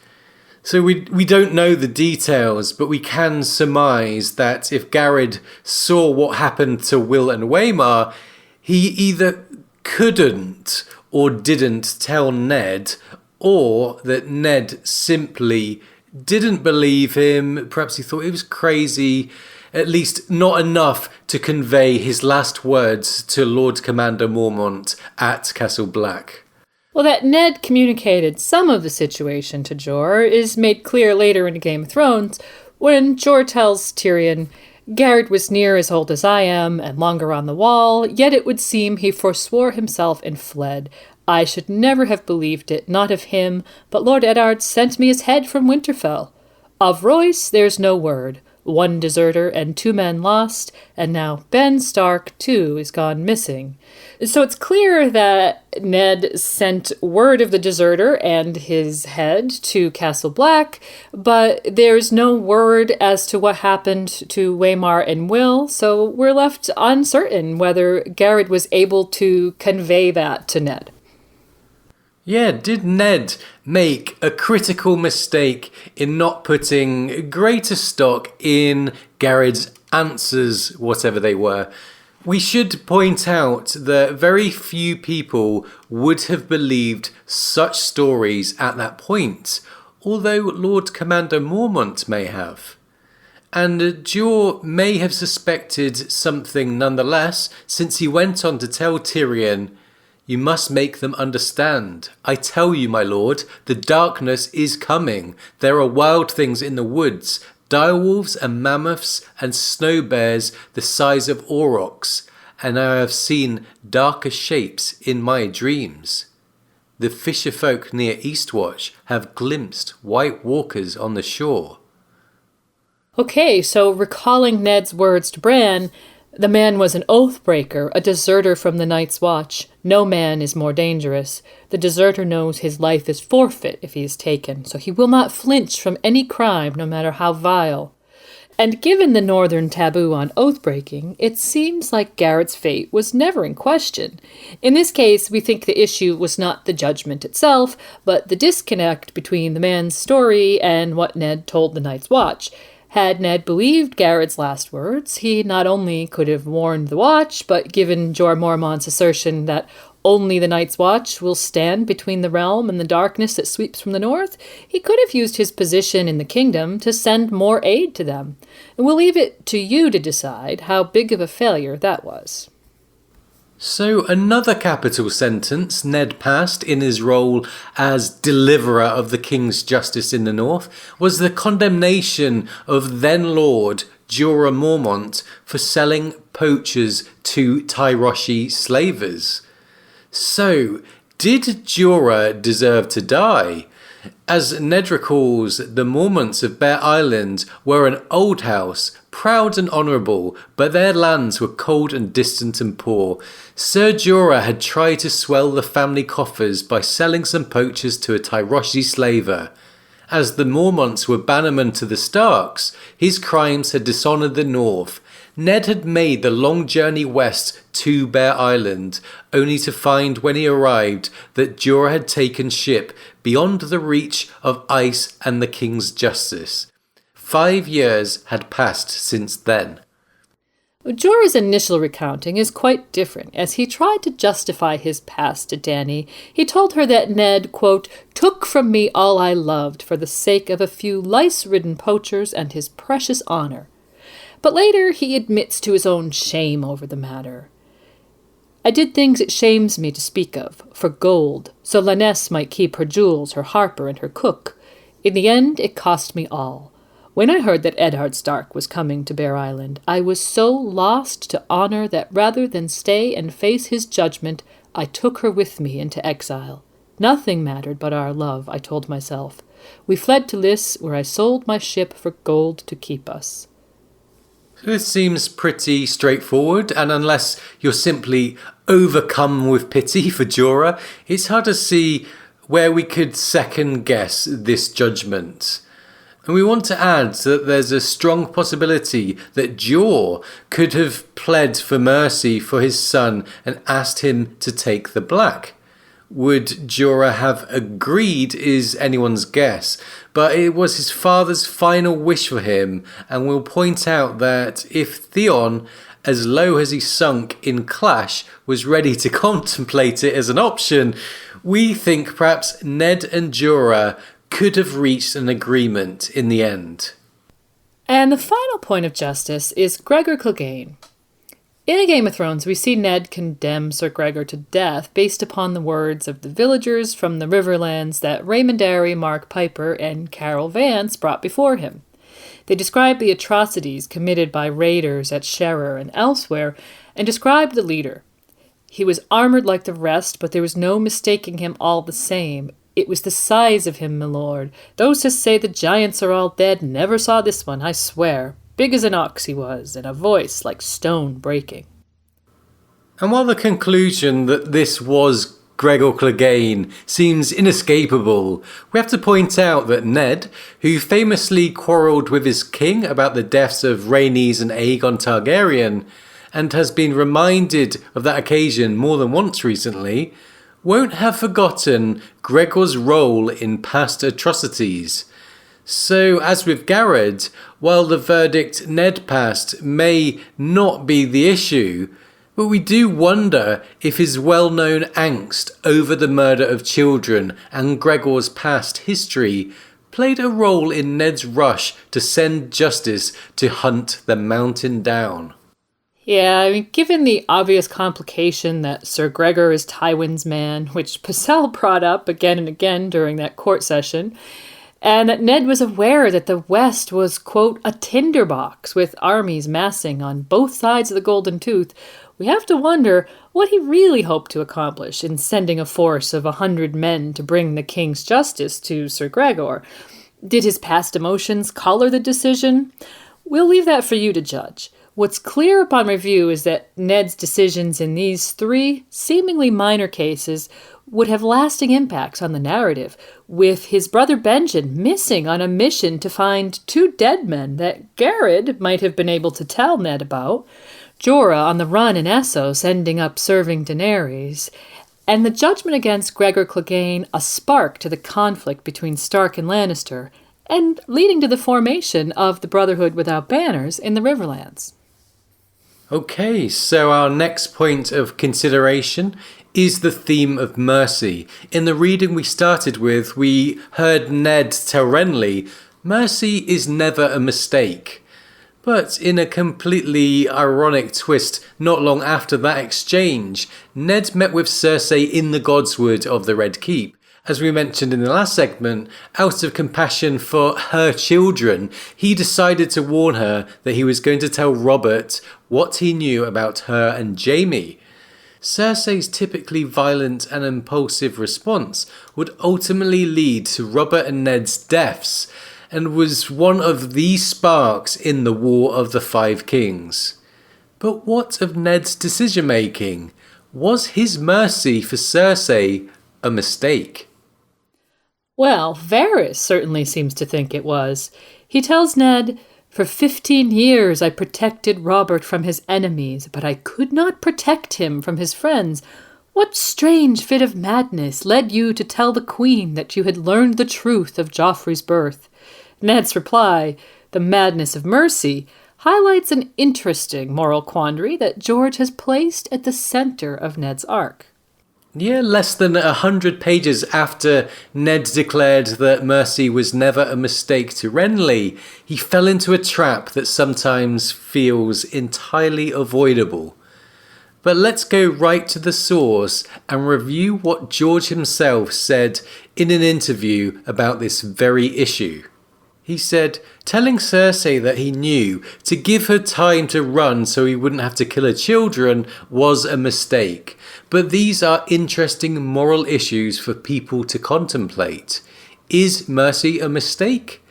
So we don't know the details, but we can surmise that if Garrett saw what happened to Will and Waymar, he either couldn't or didn't tell Ned, or that Ned simply didn't believe him. Perhaps he thought he was crazy, at least not enough to convey his last words to Lord Commander Mormont at Castle Black. Well, that Ned communicated some of the situation to Jorah is made clear later in Game of Thrones when Jorah tells Tyrion, Garrett was near as old as I am and longer on the wall, yet it would seem he forswore himself and fled. I should never have believed it, not of him, but Lord Eddard sent me his head from Winterfell. Of Royce there's no word. 1 deserter and 2 men lost, and now Ben Stark, too, is gone missing. So it's clear that Ned sent word of the deserter and his head to Castle Black, but there's no word as to what happened to Waymar and Will, so we're left uncertain whether Garrett was able to convey that to Ned. Yeah, did Ned make a critical mistake in not putting greater stock in Garrett's answers, whatever they were? We should point out that very few people would have believed such stories at that point, although Lord Commander Mormont may have. And Jorah may have suspected something nonetheless, since he went on to tell Tyrion, you must make them understand. I tell you, my lord, the darkness is coming. There are wild things in the woods, direwolves and mammoths and snow bears the size of aurochs, and I have seen darker shapes in my dreams. The fisherfolk near Eastwatch have glimpsed white walkers on the shore. Okay, so recalling Ned's words to Bran, the man was an oath-breaker, a deserter from the Night's Watch. No man is more dangerous. The deserter knows his life is forfeit if he is taken, so he will not flinch from any crime, no matter how vile. And given the northern taboo on oath-breaking, it seems like Garrett's fate was never in question. In this case, we think the issue was not the judgment itself, but the disconnect between the man's story and what Ned told the Night's Watch. Had Ned believed Garrett's last words, he not only could have warned the Watch, but given Jorah Mormont's assertion that only the Night's Watch will stand between the realm and the darkness that sweeps from the north, he could have used his position in the kingdom to send more aid to them. And we'll leave it to you to decide how big of a failure that was. So another capital sentence Ned passed in his role as deliverer of the king's justice in the north was the condemnation of then Lord Jorah Mormont for selling poachers to Tyroshi slavers. So, did Jorah deserve to die? As Ned recalls, the Mormonts of Bear Island were an old house, proud and honourable, but their lands were cold and distant and poor. Sir Jorah had tried to swell the family coffers by selling some poachers to a Tyroshi slaver. As the Mormonts were bannermen to the Starks, his crimes had dishonoured the north. Ned had made the long journey west to Bear Island, only to find when he arrived that Jorah had taken ship beyond the reach of ice and the king's justice. 5 years had passed since then. Jorah's initial recounting is quite different. As he tried to justify his past to Dany, he told her that Ned, quote, took from me all I loved for the sake of a few lice-ridden poachers and his precious honour. But later he admits to his own shame over the matter. I did things it shames me to speak of, for gold, so Lanesse might keep her jewels, her harper, and her cook. In the end, it cost me all. When I heard that Eddard Stark was coming to Bear Island, I was so lost to honour that rather than stay and face his judgment, I took her with me into exile. Nothing mattered but our love, I told myself. We fled to Lys, where I sold my ship for gold to keep us. This seems pretty straightforward, and unless you're simply overcome with pity for Jorah, it's hard to see where we could second guess this judgment. And we want to add that there's a strong possibility that Jor could have pled for mercy for his son and asked him to take the black. Would Jorah have agreed is anyone's guess, but it was his father's final wish for him, and we'll point out that if Theon, as low as he sunk in Clash, was ready to contemplate it as an option, we think perhaps Ned and Jorah could have reached an agreement in the end. And the final point of justice is Gregor Clegane. In A Game of Thrones, we see Ned condemn Sir Gregor to death based upon the words of the villagers from the Riverlands that Raymond Arry, Mark Piper, and Carol Vance brought before him. They described the atrocities committed by raiders at Sherrer and elsewhere, and described the leader. He was armoured like the rest, but there was no mistaking him all the same. It was the size of him, my lord. Those who say the giants are all dead never saw this one, I swear. Big as an ox he was, and a voice like stone breaking. And while the conclusion that this was Gregor Clegane seems inescapable, we have to point out that Ned, who famously quarrelled with his king about the deaths of Rhaenys and Aegon Targaryen, and has been reminded of that occasion more than once recently, won't have forgotten Gregor's role in past atrocities. So, as with Garrett, while the verdict Ned passed may not be the issue, but we do wonder if his well-known angst over the murder of children and Gregor's past history played a role in Ned's rush to send justice to hunt the mountain down. Yeah, I mean, given the obvious complication that Sir Gregor is Tywin's man, which Pycelle brought up again and again during that court session, and that Ned was aware that the West was, quote, a tinderbox with armies massing on both sides of the Golden Tooth, we have to wonder what he really hoped to accomplish in sending a force of 100 men to bring the king's justice to Sir Gregor. Did his past emotions color the decision? We'll leave that for you to judge. What's clear upon review is that Ned's decisions in these three seemingly minor cases would have lasting impacts on the narrative, with his brother Benjen missing on a mission to find 2 dead men that Garrett might have been able to tell Ned about, Jorah on the run in Essos ending up serving Daenerys, and the judgment against Gregor Clegane a spark to the conflict between Stark and Lannister, and leading to the formation of the Brotherhood Without Banners in the Riverlands. Okay, so our next point of consideration is the theme of mercy. In the reading we started with, we heard Ned tell Renly, mercy is never a mistake. But in a completely ironic twist, not long after that exchange, Ned met with Cersei in the Godswood of the Red Keep. As we mentioned in the last segment, out of compassion for her children, he decided to warn her that he was going to tell Robert what he knew about her and Jaime. Cersei's typically violent and impulsive response would ultimately lead to Robert and Ned's deaths, and was one of the sparks in the War of the Five Kings. But what of Ned's decision-making? Was his mercy for Cersei a mistake? Well, Varys certainly seems to think it was. He tells Ned, "For 15 years I protected Robert from his enemies, but I could not protect him from his friends. What strange fit of madness led you to tell the Queen that you had learned the truth of Joffrey's birth?" Ned's reply, "The madness of mercy," highlights an interesting moral quandary that George has placed at the center of Ned's arc. Yeah, less than 100 pages after Ned declared that mercy was never a mistake to Renly, he fell into a trap that sometimes feels entirely avoidable. But let's go right to the source and review what George himself said in an interview about this very issue. He said, telling Cersei that he knew to give her time to run so he wouldn't have to kill her children was a mistake. But these are interesting moral issues for people to contemplate. Is mercy a mistake?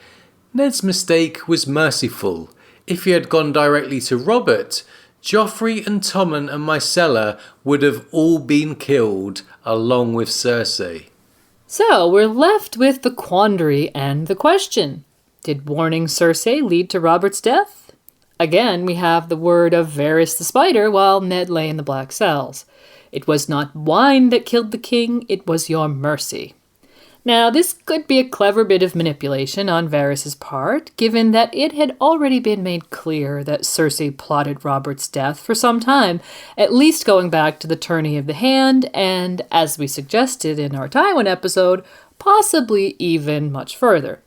Ned's mistake was merciful. If he had gone directly to Robert, Joffrey and Tommen and Myrcella would have all been killed, along with Cersei. So we're left with the quandary and the question. Did warning Cersei lead to Robert's death? Again, we have the word of Varys the Spider while Ned lay in the black cells. It was not wine that killed the king, it was your mercy. Now, this could be a clever bit of manipulation on Varys' part, given that it had already been made clear that Cersei plotted Robert's death for some time, at least going back to the tourney of the hand, and, as we suggested in our Tywin episode, possibly even much further.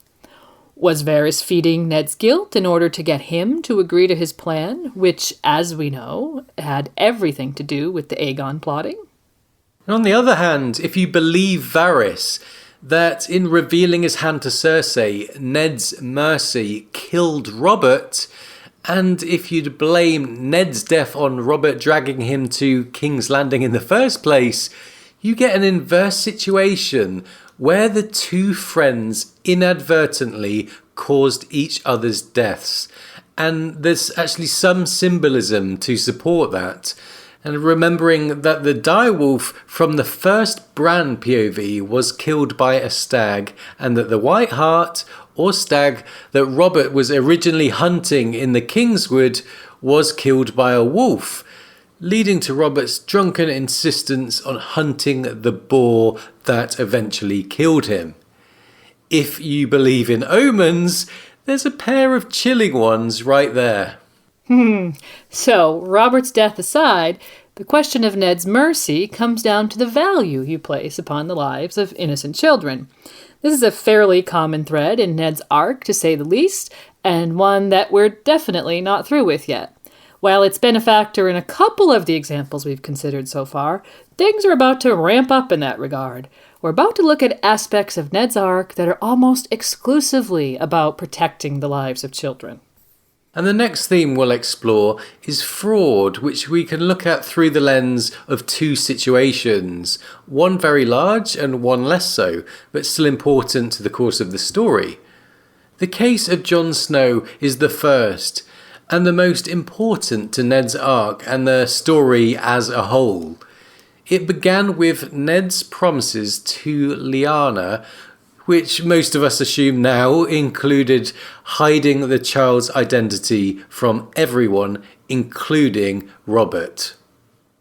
Was Varys feeding Ned's guilt in order to get him to agree to his plan, which, as we know, had everything to do with the Aegon plotting? On the other hand, if you believe Varys, that in revealing his hand to Cersei, Ned's mercy killed Robert, and if you'd blame Ned's death on Robert dragging him to King's Landing in the first place, you get an inverse situation where the two friends inadvertently caused each other's deaths. And there's actually some symbolism to support that. And remembering that the direwolf from the first Bran POV was killed by a stag, and that the White Hart, or stag, that Robert was originally hunting in the Kingswood was killed by a wolf, leading to Robert's drunken insistence on hunting the boar that eventually killed him. If you believe in omens, there's a pair of chilling ones right there. So, Robert's death aside, the question of Ned's mercy comes down to the value you place upon the lives of innocent children. This is a fairly common thread in Ned's arc, to say the least, and one that we're definitely not through with yet. While it's been a factor in a couple of the examples we've considered so far, things are about to ramp up in that regard. We're about to look at aspects of Ned's arc that are almost exclusively about protecting the lives of children. And the next theme we'll explore is fraud, which we can look at through the lens of two situations, one very large and one less so, but still important to the course of the story. The case of Jon Snow is the first, and the most important to Ned's arc and the story as a whole. It began with Ned's promises to Lyanna, which most of us assume now included hiding the child's identity from everyone, including Robert.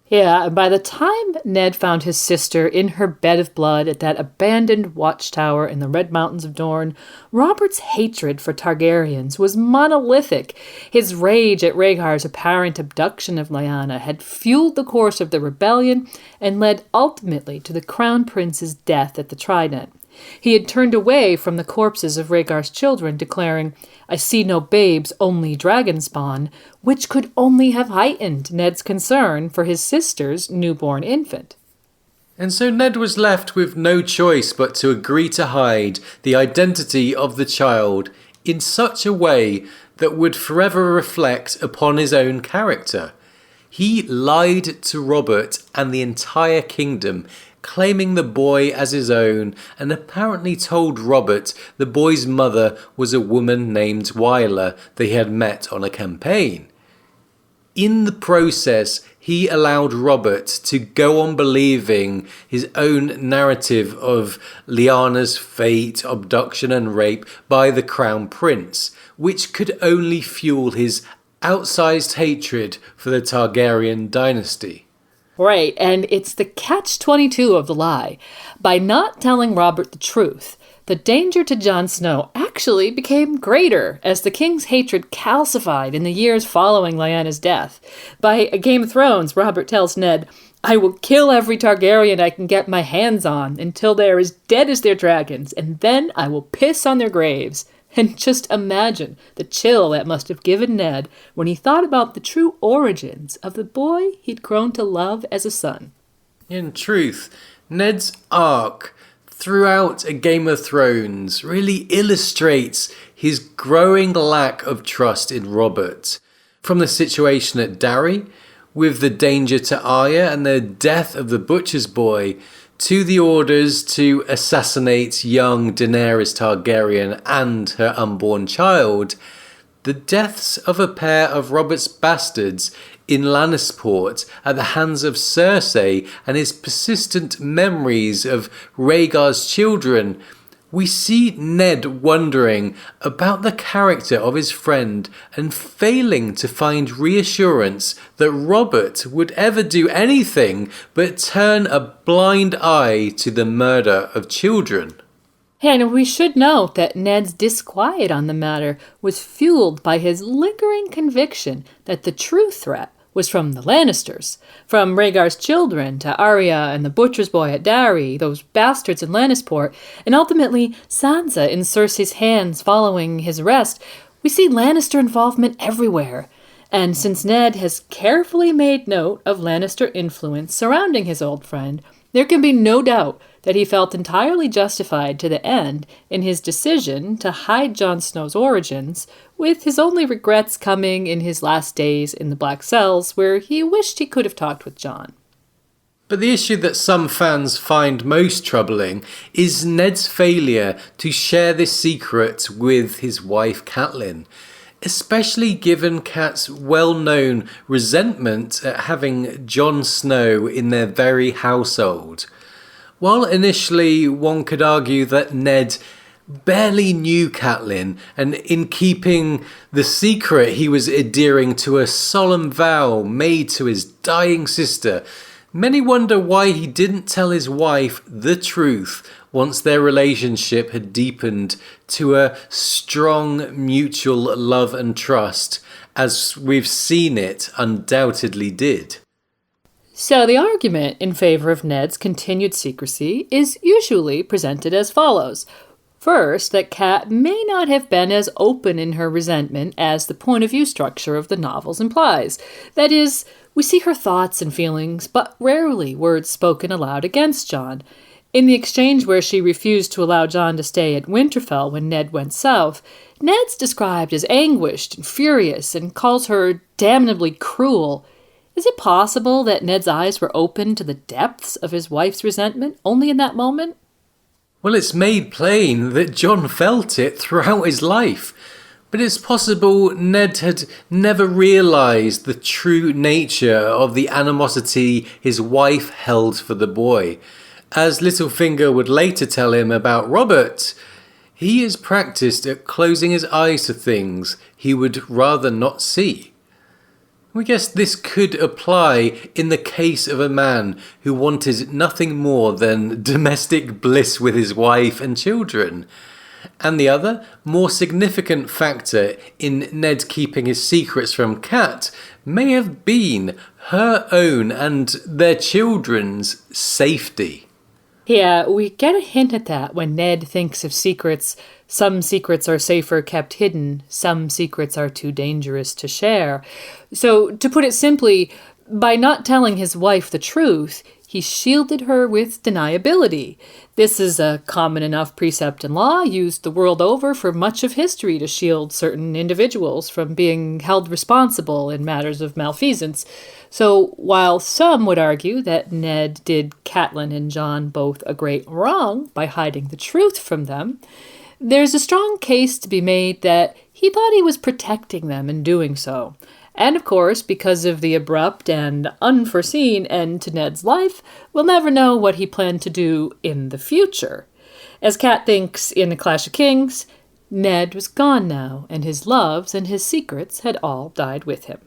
Yeah, and by the time Ned found his sister in her bed of blood at that abandoned watchtower in the Red Mountains of Dorne, Robert's hatred for Targaryens was monolithic. His rage at Rhaegar's apparent abduction of Lyanna had fueled the course of the rebellion and led ultimately to the Crown Prince's death at the Trident. He had turned away from the corpses of Rhaegar's children, declaring, "I see no babes, only dragon spawn," which could only have heightened Ned's concern for his sister's newborn infant. And so Ned was left with no choice but to agree to hide the identity of the child in such a way that would forever reflect upon his own character. He lied to Robert and the entire kingdom, claiming the boy as his own, and apparently told Robert the boy's mother was a woman named Wyler that he had met on a campaign. In the process, he allowed Robert to go on believing his own narrative of Lyanna's fate, abduction and rape by the Crown Prince, which could only fuel his outsized hatred for the Targaryen dynasty. Right, and it's the catch-22 of the lie. By not telling Robert the truth, the danger to Jon Snow actually became greater as the king's hatred calcified in the years following Lyanna's death. By Game of Thrones, Robert tells Ned, "I will kill every Targaryen I can get my hands on until they are as dead as their dragons, and then I will piss on their graves." And just imagine the chill that must have given Ned when he thought about the true origins of the boy he'd grown to love as a son. In truth, Ned's arc throughout A Game of Thrones really illustrates his growing lack of trust in Robert. From the situation at Darry, with the danger to Arya and the death of the butcher's boy, to the orders to assassinate young Daenerys Targaryen and her unborn child, the deaths of a pair of Robert's bastards in Lannisport at the hands of Cersei and his persistent memories of Rhaegar's children, we see Ned wondering about the character of his friend and failing to find reassurance that Robert would ever do anything but turn a blind eye to the murder of children. And we should note that Ned's disquiet on the matter was fueled by his lingering conviction that the true threat was from the Lannisters, from Rhaegar's children to Arya and the butcher's boy at Darry, those bastards in Lannisport, and ultimately Sansa in Cersei's hands following his arrest. We see Lannister involvement everywhere. And since Ned has carefully made note of Lannister influence surrounding his old friend, there can be no doubt that he felt entirely justified to the end in his decision to hide Jon Snow's origins, with his only regrets coming in his last days in the Black Cells, where he wished he could have talked with Jon. But the issue that some fans find most troubling is Ned's failure to share this secret with his wife Catelyn, especially given Cat's well-known resentment at having Jon Snow in their very household. While initially one could argue that Ned barely knew Catelyn, and in keeping the secret he was adhering to a solemn vow made to his dying sister, many wonder why he didn't tell his wife the truth once their relationship had deepened to a strong mutual love and trust, as we've seen it undoubtedly did. So the argument in favor of Ned's continued secrecy is usually presented as follows. First, that Cat may not have been as open in her resentment as the point of view structure of the novels implies. That is, we see her thoughts and feelings, but rarely words spoken aloud against Jon. In the exchange where she refused to allow Jon to stay at Winterfell when Ned went south, Ned's described as anguished and furious and calls her damnably cruel. Is it possible that Ned's eyes were open to the depths of his wife's resentment only in that moment? Well, it's made plain that Jon felt it throughout his life, but it's possible Ned had never realised the true nature of the animosity his wife held for the boy. As Littlefinger would later tell him about Robert, he is practised at closing his eyes to things he would rather not see. We guess this could apply in the case of a man who wanted nothing more than domestic bliss with his wife and children. And the other, more significant factor in Ned keeping his secrets from Cat may have been her own and their children's safety. Yeah, we get a hint at that when Ned thinks of secrets. Some secrets are safer kept hidden. Some secrets are too dangerous to share. So, to put it simply, by not telling his wife the truth, he shielded her with deniability. This is a common enough precept in law, used the world over for much of history to shield certain individuals from being held responsible in matters of malfeasance. So while some would argue that Ned did Catelyn and Jon both a great wrong by hiding the truth from them, there's a strong case to be made that he thought he was protecting them in doing so. And of course, because of the abrupt and unforeseen end to Ned's life, we'll never know what he planned to do in the future. As Cat thinks in A Clash of Kings, Ned was gone now, and his loves and his secrets had all died with him.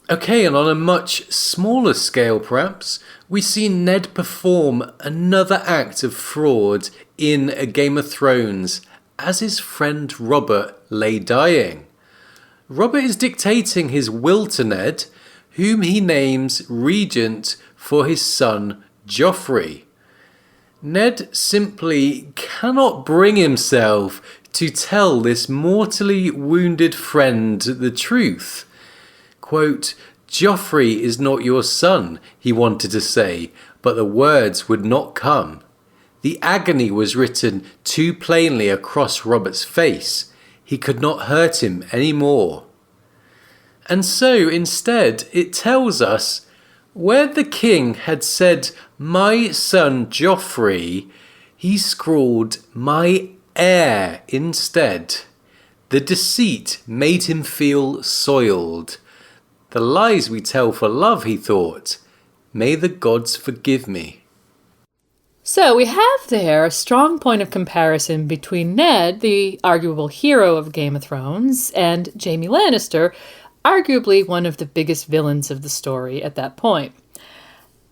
Okay, and on a much smaller scale perhaps, we see Ned perform another act of fraud in A Game of Thrones as his friend Robert lay dying. Robert is dictating his will to Ned, whom he names regent for his son Joffrey. Ned simply cannot bring himself to tell this mortally wounded friend the truth. Quote, "Joffrey is not your son," he wanted to say, but the words would not come. The agony was written too plainly across Robert's face. He could not hurt him any more. And so, instead, it tells us Where the king had said, "My son Joffrey," he scrawled, "My heir" instead. The deceit made him feel soiled. The lies we tell for love, he thought. May the gods forgive me. So we have there a strong point of comparison between Ned, the arguable hero of Game of Thrones, and Jaime Lannister, arguably one of the biggest villains of the story at that point.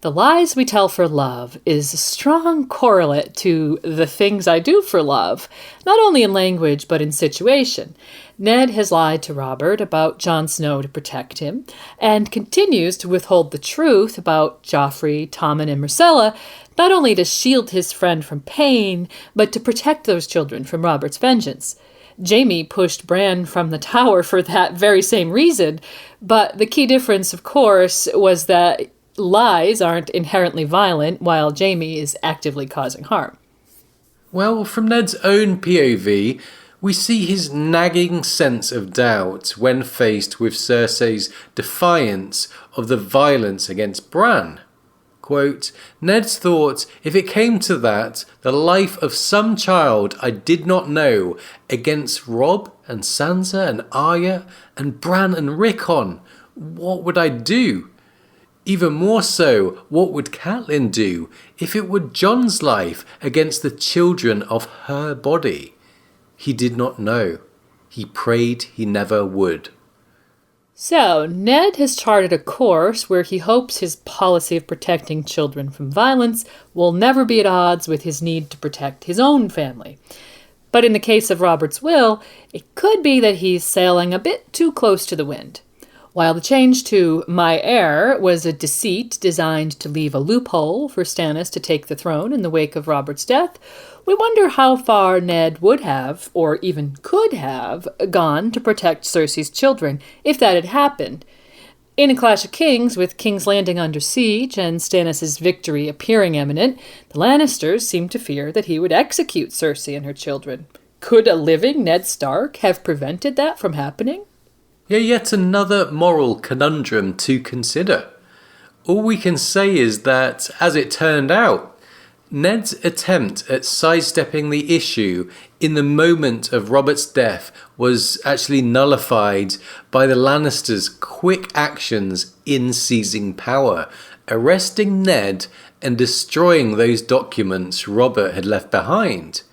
The lies we tell for love is a strong correlate to the things I do for love, not only in language but in situation. Ned has lied to Robert about Jon Snow to protect him, and continues to withhold the truth about Joffrey, Tommen, and Myrcella, not only to shield his friend from pain, but to protect those children from Robert's vengeance. Jaime pushed Bran from the tower for that very same reason, but the key difference, of course, was that lies aren't inherently violent, while Jaime is actively causing harm. Well, from Ned's own POV, we see his nagging sense of doubt when faced with Cersei's defiance of the violence against Bran. Quote, Ned's thought, if it came to that, the life of some child I did not know against Robb and Sansa and Arya and Bran and Rickon, what would I do? Even more so, what would Catelyn do if it were Jon's life against the children of her body? He did not know. He prayed he never would. So, Ned has charted a course where he hopes his policy of protecting children from violence will never be at odds with his need to protect his own family. But in the case of Robert's will, it could be that he's sailing a bit too close to the wind. While the change to "my heir" was a deceit designed to leave a loophole for Stannis to take the throne in the wake of Robert's death, we wonder how far Ned would have, or even could have, gone to protect Cersei's children if that had happened. In A Clash of Kings, with King's Landing under siege and Stannis' victory appearing imminent, the Lannisters seemed to fear that he would execute Cersei and her children. Could a living Ned Stark have prevented that from happening? Yet another moral conundrum to consider. All we can say is that, as it turned out, Ned's attempt at sidestepping the issue in the moment of Robert's death was actually nullified by the Lannisters' quick actions in seizing power, arresting Ned and destroying those documents Robert had left behind.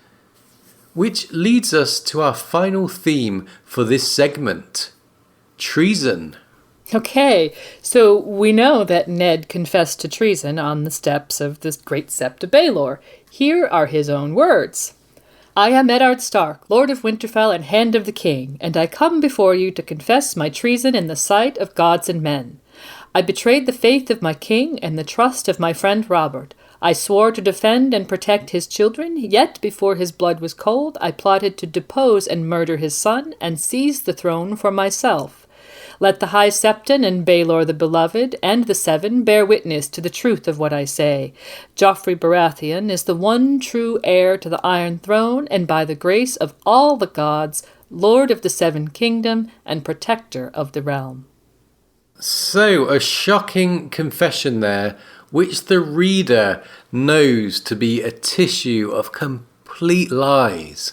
Which leads us to our final theme for this segment. Treason. Okay, so we know that Ned confessed to treason on the steps of the Great Sept of Baelor. Here are his own words. I am Eddard Stark, Lord of Winterfell and Hand of the King, and I come before you to confess my treason in the sight of gods and men. I betrayed the faith of my king and the trust of my friend Robert. I swore to defend and protect his children, yet before his blood was cold, I plotted to depose and murder his son and seize the throne for myself. Let the High Septon and Baelor the Beloved and the Seven bear witness to the truth of what I say. Joffrey Baratheon is the one true heir to the Iron Throne, and by the grace of all the gods, Lord of the Seven Kingdom and protector of the realm. So, a shocking confession there, which the reader knows to be a tissue of complete lies.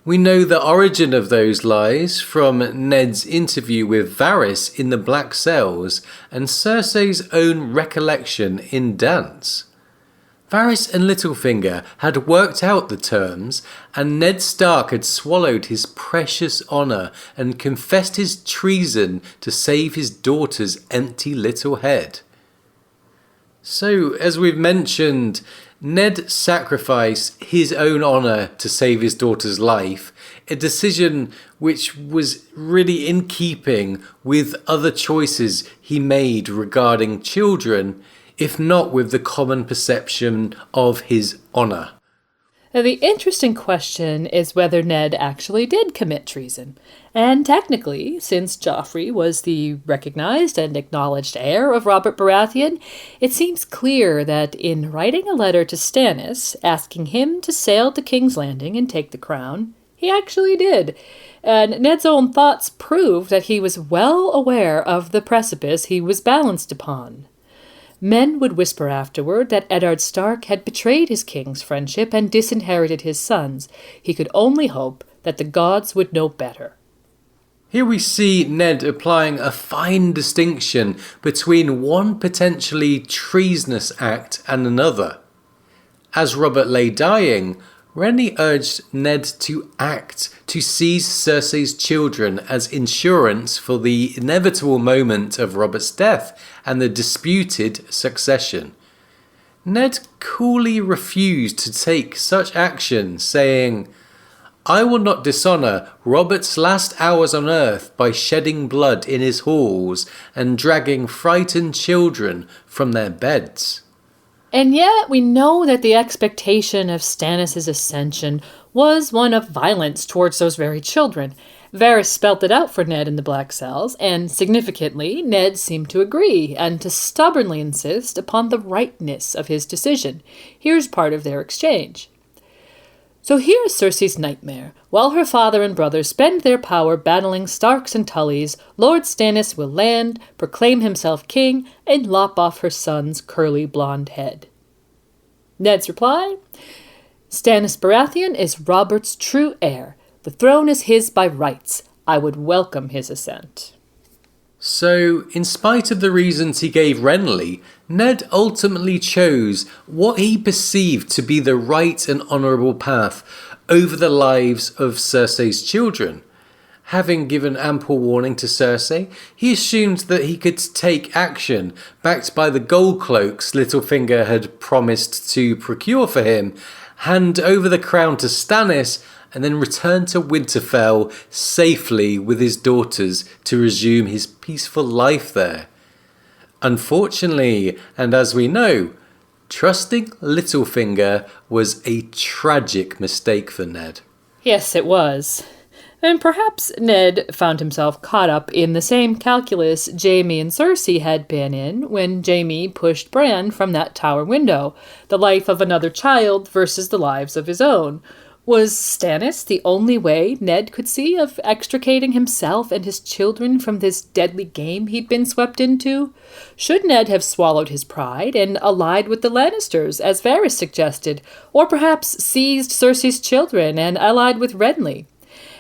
We know the origin of those lies from Ned's interview with Varys in the Black Cells and Cersei's own recollection in Dance. Varys and Littlefinger had worked out the terms, and Ned Stark had swallowed his precious honour and confessed his treason to save his daughter's empty little head. So, as we've mentioned, Ned sacrificed his own honour to save his daughter's life, a decision which was really in keeping with other choices he made regarding children, if not with the common perception of his honour. Now, the interesting question is whether Ned actually did commit treason. And technically, since Joffrey was the recognized and acknowledged heir of Robert Baratheon, it seems clear that in writing a letter to Stannis, asking him to sail to King's Landing and take the crown, he actually did. And Ned's own thoughts prove that he was well aware of the precipice he was balanced upon. Men would whisper afterward that Eddard Stark had betrayed his king's friendship and disinherited his sons. He could only hope that the gods would know better. Here we see Ned applying a fine distinction between one potentially treasonous act and another. As Robert lay dying, Renly urged Ned to act, to seize Cersei's children as insurance for the inevitable moment of Robert's death and the disputed succession. Ned coolly refused to take such action, saying, "I will not dishonour Robert's last hours on earth by shedding blood in his halls and dragging frightened children from their beds." And yet we know that the expectation of Stannis' ascension was one of violence towards those very children. Varys spelt it out for Ned in the Black Cells, and significantly, Ned seemed to agree and to stubbornly insist upon the rightness of his decision. Here's part of their exchange. "So here is Cersei's nightmare. While her father and brother spend their power battling Starks and Tullys, Lord Stannis will land, proclaim himself king, and lop off her son's curly blonde head." Ned's reply? "Stannis Baratheon is Robert's true heir. The throne is his by rights. I would welcome his ascent." So, in spite of the reasons he gave Renly, Ned ultimately chose what he perceived to be the right and honourable path over the lives of Cersei's children. Having given ample warning to Cersei, he assumed that he could take action, backed by the gold cloaks Littlefinger had promised to procure for him, hand over the crown to Stannis, and then return to Winterfell safely with his daughters to resume his peaceful life there. Unfortunately, and as we know, trusting Littlefinger was a tragic mistake for Ned. Yes, it was. And perhaps Ned found himself caught up in the same calculus Jaime and Cersei had been in when Jaime pushed Bran from that tower window, the life of another child versus the lives of his own. Was Stannis the only way Ned could see of extricating himself and his children from this deadly game he'd been swept into? Should Ned have swallowed his pride and allied with the Lannisters, as Varys suggested, or perhaps seized Cersei's children and allied with Renly?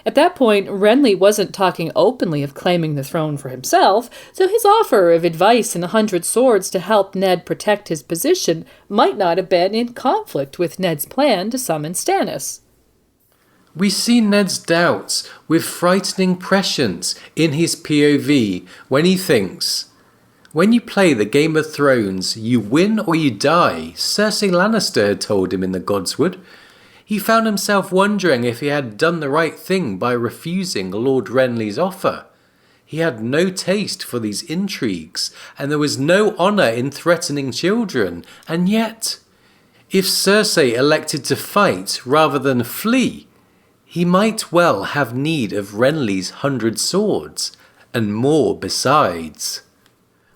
At that point, Renly wasn't talking openly of claiming the throne for himself, so his offer of advice and 100 swords to help Ned protect his position might not have been in conflict with Ned's plan to summon Stannis. We see Ned's doubts with frightening prescience in his POV when he thinks, "When you play the Game of Thrones, you win or you die," Cersei Lannister had told him in the Godswood. He found himself wondering if he had done the right thing by refusing Lord Renly's offer. He had no taste for these intrigues, and there was no honour in threatening children. And yet, if Cersei elected to fight rather than flee, he might well have need of Renly's 100 swords, and more besides.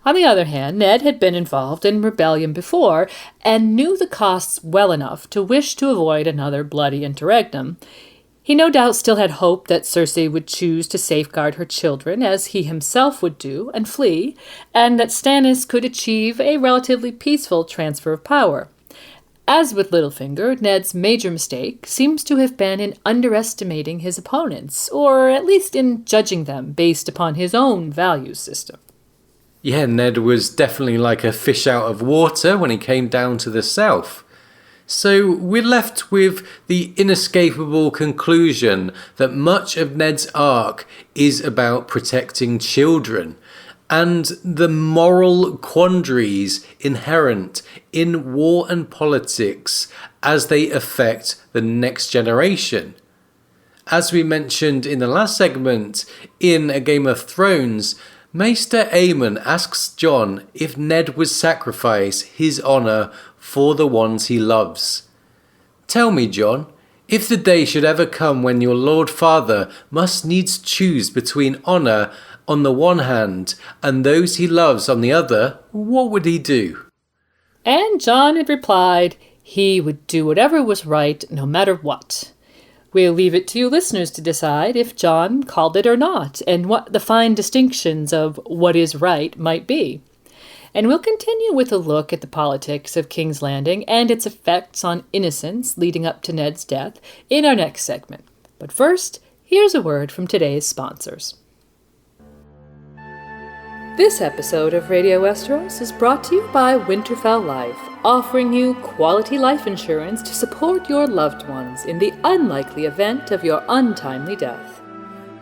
On the other hand, Ned had been involved in rebellion before, and knew the costs well enough to wish to avoid another bloody interregnum. He no doubt still had hope that Cersei would choose to safeguard her children as he himself would do and flee, and that Stannis could achieve a relatively peaceful transfer of power. As with Littlefinger, Ned's major mistake seems to have been in underestimating his opponents, or at least in judging them based upon his own value system. Yeah, Ned was definitely like a fish out of water when he came down to the south. So we're left with the inescapable conclusion that much of Ned's arc is about protecting children, and the moral quandaries inherent in war and politics as they affect the next generation. As we mentioned in the last segment, in A Game of Thrones, Maester Aemon asks Jon if Ned would sacrifice his honour for the ones he loves. "Tell me, Jon, if the day should ever come when your Lord Father must needs choose between honour on the one hand and those he loves on the other, what would he do?" And Jon had replied, he would do whatever was right, no matter what. We'll leave it to you listeners to decide if Jon called it or not, and what the fine distinctions of what is right might be. And we'll continue with a look at the politics of King's Landing and its effects on innocence leading up to Ned's death in our next segment. But first, here's a word from today's sponsors. This episode of Radio Westeros is brought to you by Winterfell Life, offering you quality life insurance to support your loved ones in the unlikely event of your untimely death.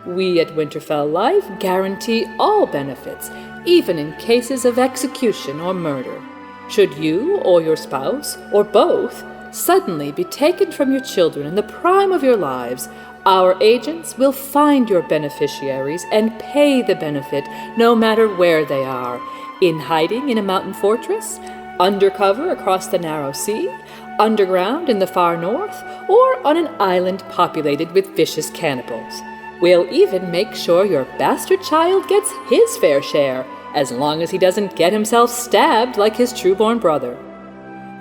We at Winterfell Life guarantee all benefits, even in cases of execution or murder. Should you or your spouse, or both, suddenly be taken from your children in the prime of your lives, our agents will find your beneficiaries and pay the benefit no matter where they are, in hiding in a mountain fortress, undercover across the narrow sea, underground in the far north, or on an island populated with vicious cannibals. We'll even make sure your bastard child gets his fair share, as long as he doesn't get himself stabbed like his true-born brother.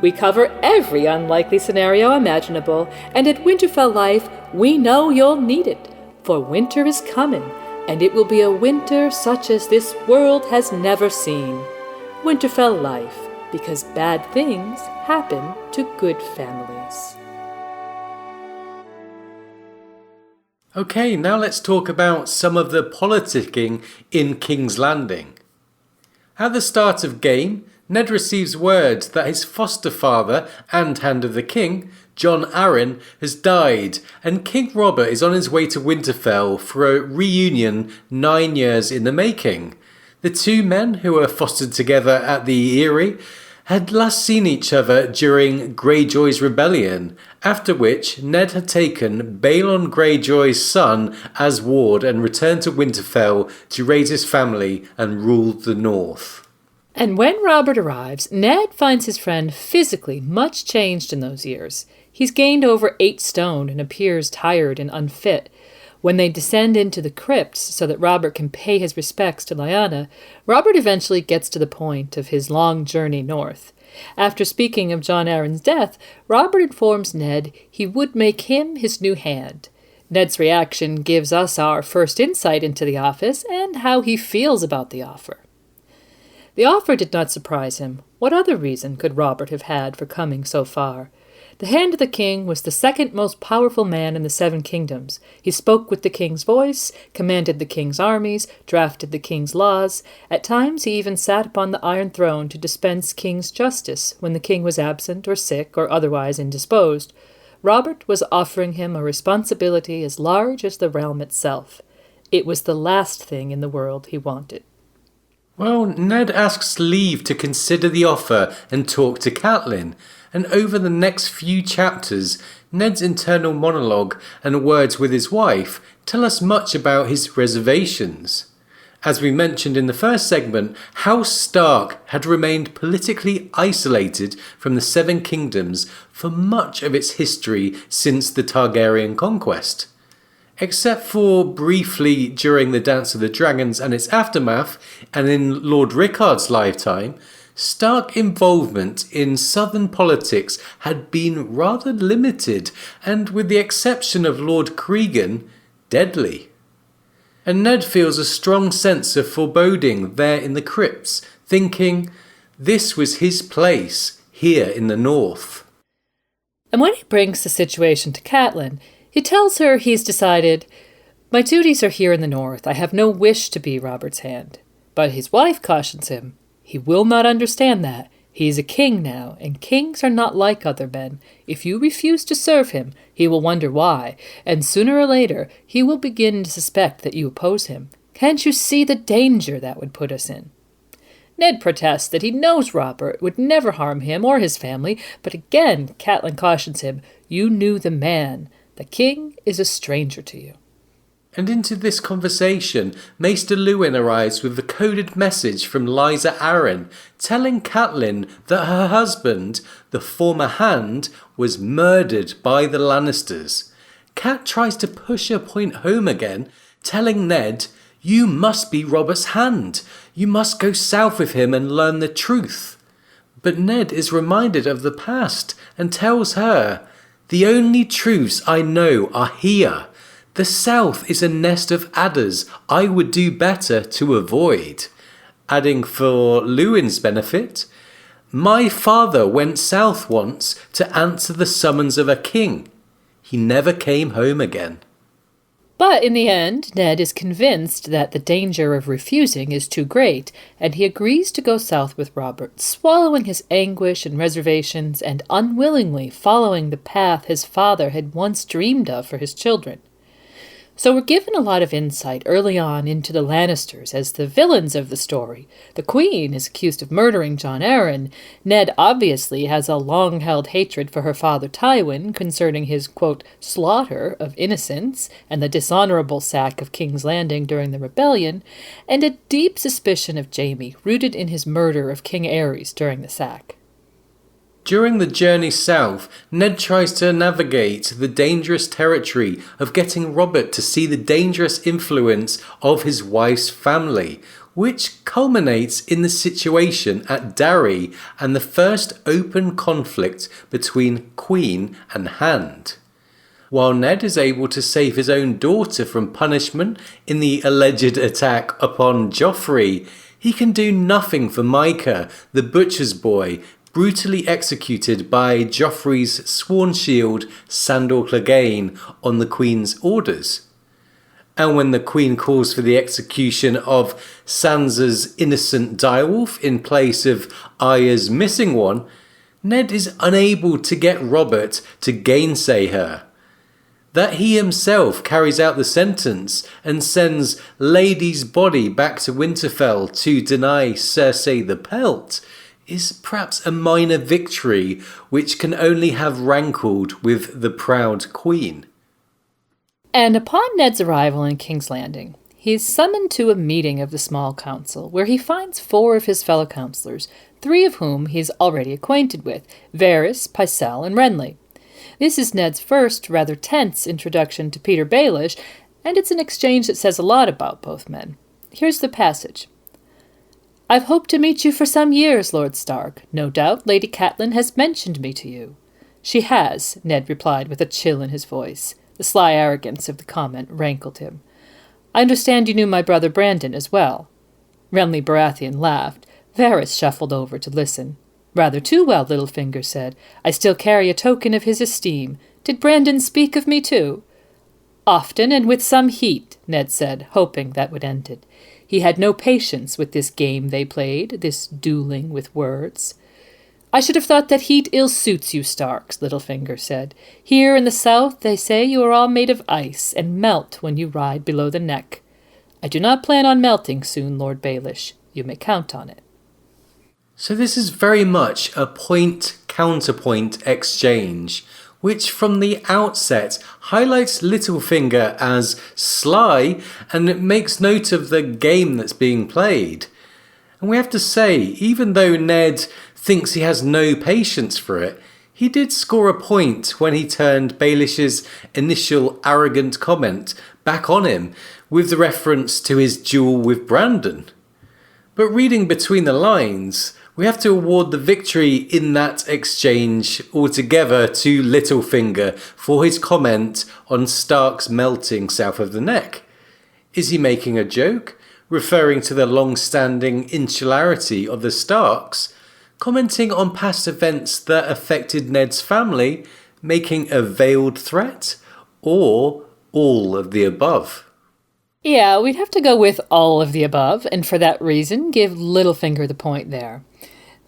We cover every unlikely scenario imaginable, and at Winterfell Life, we know you'll need it, for winter is coming, and it will be a winter such as this world has never seen. Winterfell Life, because bad things happen to good families. Okay, now let's talk about some of the politicking in King's Landing. At the start of game, Ned receives word that his foster father and Hand of the King, Jon Arryn, has died, and King Robert is on his way to Winterfell for a reunion 9 years in the making. The two men, who were fostered together at the Eyrie, had last seen each other during Greyjoy's rebellion, after which Ned had taken Balon Greyjoy's son as ward and returned to Winterfell to raise his family and rule the north. And when Robert arrives, Ned finds his friend physically much changed in those years. He's gained over 8 stone and appears tired and unfit. When they descend into the crypts so that Robert can pay his respects to Lyanna, Robert eventually gets to the point of his long journey north. After speaking of Jon Arryn's death, Robert informs Ned he would make him his new hand. Ned's reaction gives us our first insight into the office and how he feels about the offer. The offer did not surprise him. What other reason could Robert have had for coming so far? The Hand of the King was the second most powerful man in the 7 kingdoms. He spoke with the king's voice, commanded the king's armies, drafted the king's laws. At times he even sat upon the Iron Throne to dispense king's justice when the king was absent or sick or otherwise indisposed. Robert was offering him a responsibility as large as the realm itself. It was the last thing in the world he wanted. Well, Ned asks leave to consider the offer and talk to Catelyn, and over the next few chapters, Ned's internal monologue and words with his wife tell us much about his reservations. As we mentioned in the first segment, House Stark had remained politically isolated from the 7 kingdoms for much of its history since the Targaryen conquest. Except for briefly during the Dance of the Dragons and its aftermath, and in Lord Rickard's lifetime, Stark involvement in southern politics had been rather limited and, with the exception of Lord Cregan, deadly. And Ned feels a strong sense of foreboding there in the crypts, thinking this was his place here in the north. And when he brings the situation to Catelyn, he tells her he's decided, "My duties are here in the north. I have no wish to be Robert's hand." But his wife cautions him. He will not understand that. He is a king now, and kings are not like other men. If you refuse to serve him, he will wonder why, and sooner or later he will begin to suspect that you oppose him. Can't you see the danger that would put us in? Ned protests that he knows Robert would never harm him or his family, but again Catelyn cautions him, "You knew the man. The king is a stranger to you." And into this conversation, Maester Luwin arrives with the coded message from Lysa Arryn, telling Catelyn that her husband, the former Hand, was murdered by the Lannisters. Cat tries to push her point home again, telling Ned, "You must be Robert's Hand. You must go south with him and learn the truth." But Ned is reminded of the past and tells her, "The only truths I know are here. The south is a nest of adders I would do better to avoid." adding for Lewin's benefit, "My father went south once to answer the summons of a king. He never came home again." But in the end, Ned is convinced that the danger of refusing is too great, and he agrees to go south with Robert, swallowing his anguish and reservations and unwillingly following the path his father had once dreamed of for his children. So we're given a lot of insight early on into the Lannisters as the villains of the story. The Queen is accused of murdering Jon Arryn. Ned obviously has a long-held hatred for her father Tywin concerning his, quote, slaughter of innocents and the dishonorable sack of King's Landing during the rebellion, and a deep suspicion of Jaime, rooted in his murder of King Aerys during the sack. During the journey south, Ned tries to navigate the dangerous territory of getting Robert to see the dangerous influence of his wife's family, which culminates in the situation at Darry and the first open conflict between Queen and Hand. While Ned is able to save his own daughter from punishment in the alleged attack upon Joffrey, he can do nothing for Micah, the butcher's boy, brutally executed by Joffrey's sworn shield Sandor Clegane on the Queen's orders. And when the Queen calls for the execution of Sansa's innocent direwolf in place of Arya's missing one, Ned is unable to get Robert to gainsay her. That he himself carries out the sentence and sends Lady's body back to Winterfell to deny Cersei the pelt is perhaps a minor victory which can only have rankled with the proud Queen. And upon Ned's arrival in King's Landing, he is summoned to a meeting of the small council, where he finds 4 of his fellow councillors, 3 of whom he is already acquainted with, Varys, Pycelle, and Renly. This is Ned's first, rather tense introduction to Peter Baelish, and it's an exchange that says a lot about both men. Here's the passage. "I've hoped to meet you for some years, Lord Stark. No doubt Lady Catelyn has mentioned me to you." "She has," Ned replied with a chill in his voice. The sly arrogance of the comment rankled him. "I understand you knew my brother Brandon as well." Renly Baratheon laughed. Varys shuffled over to listen. "Rather too well," Littlefinger said. "I still carry a token of his esteem. Did Brandon speak of me too?" "Often and with some heat," Ned said, hoping that would end it. He had no patience with this game they played, this dueling with words. "I should have thought that heat ill suits you, Starks," Littlefinger said. "Here in the south they say you are all made of ice, and melt when you ride below the neck. I do not plan on melting soon, Lord Baelish. You may count on it." So this is very much a point-counterpoint exchange, which from the outset highlights Littlefinger as sly and it makes note of the game that's being played. And we have to say, even though Ned thinks he has no patience for it, he did score a point when he turned Baelish's initial arrogant comment back on him with the reference to his duel with Brandon. But reading between the lines, we have to award the victory in that exchange altogether to Littlefinger for his comment on Stark's melting south of the neck. Is he making a joke, referring to the long-standing insularity of the Starks, commenting on past events that affected Ned's family, making a veiled threat, or all of the above? Yeah, we'd have to go with all of the above, and for that reason, give Littlefinger the point there.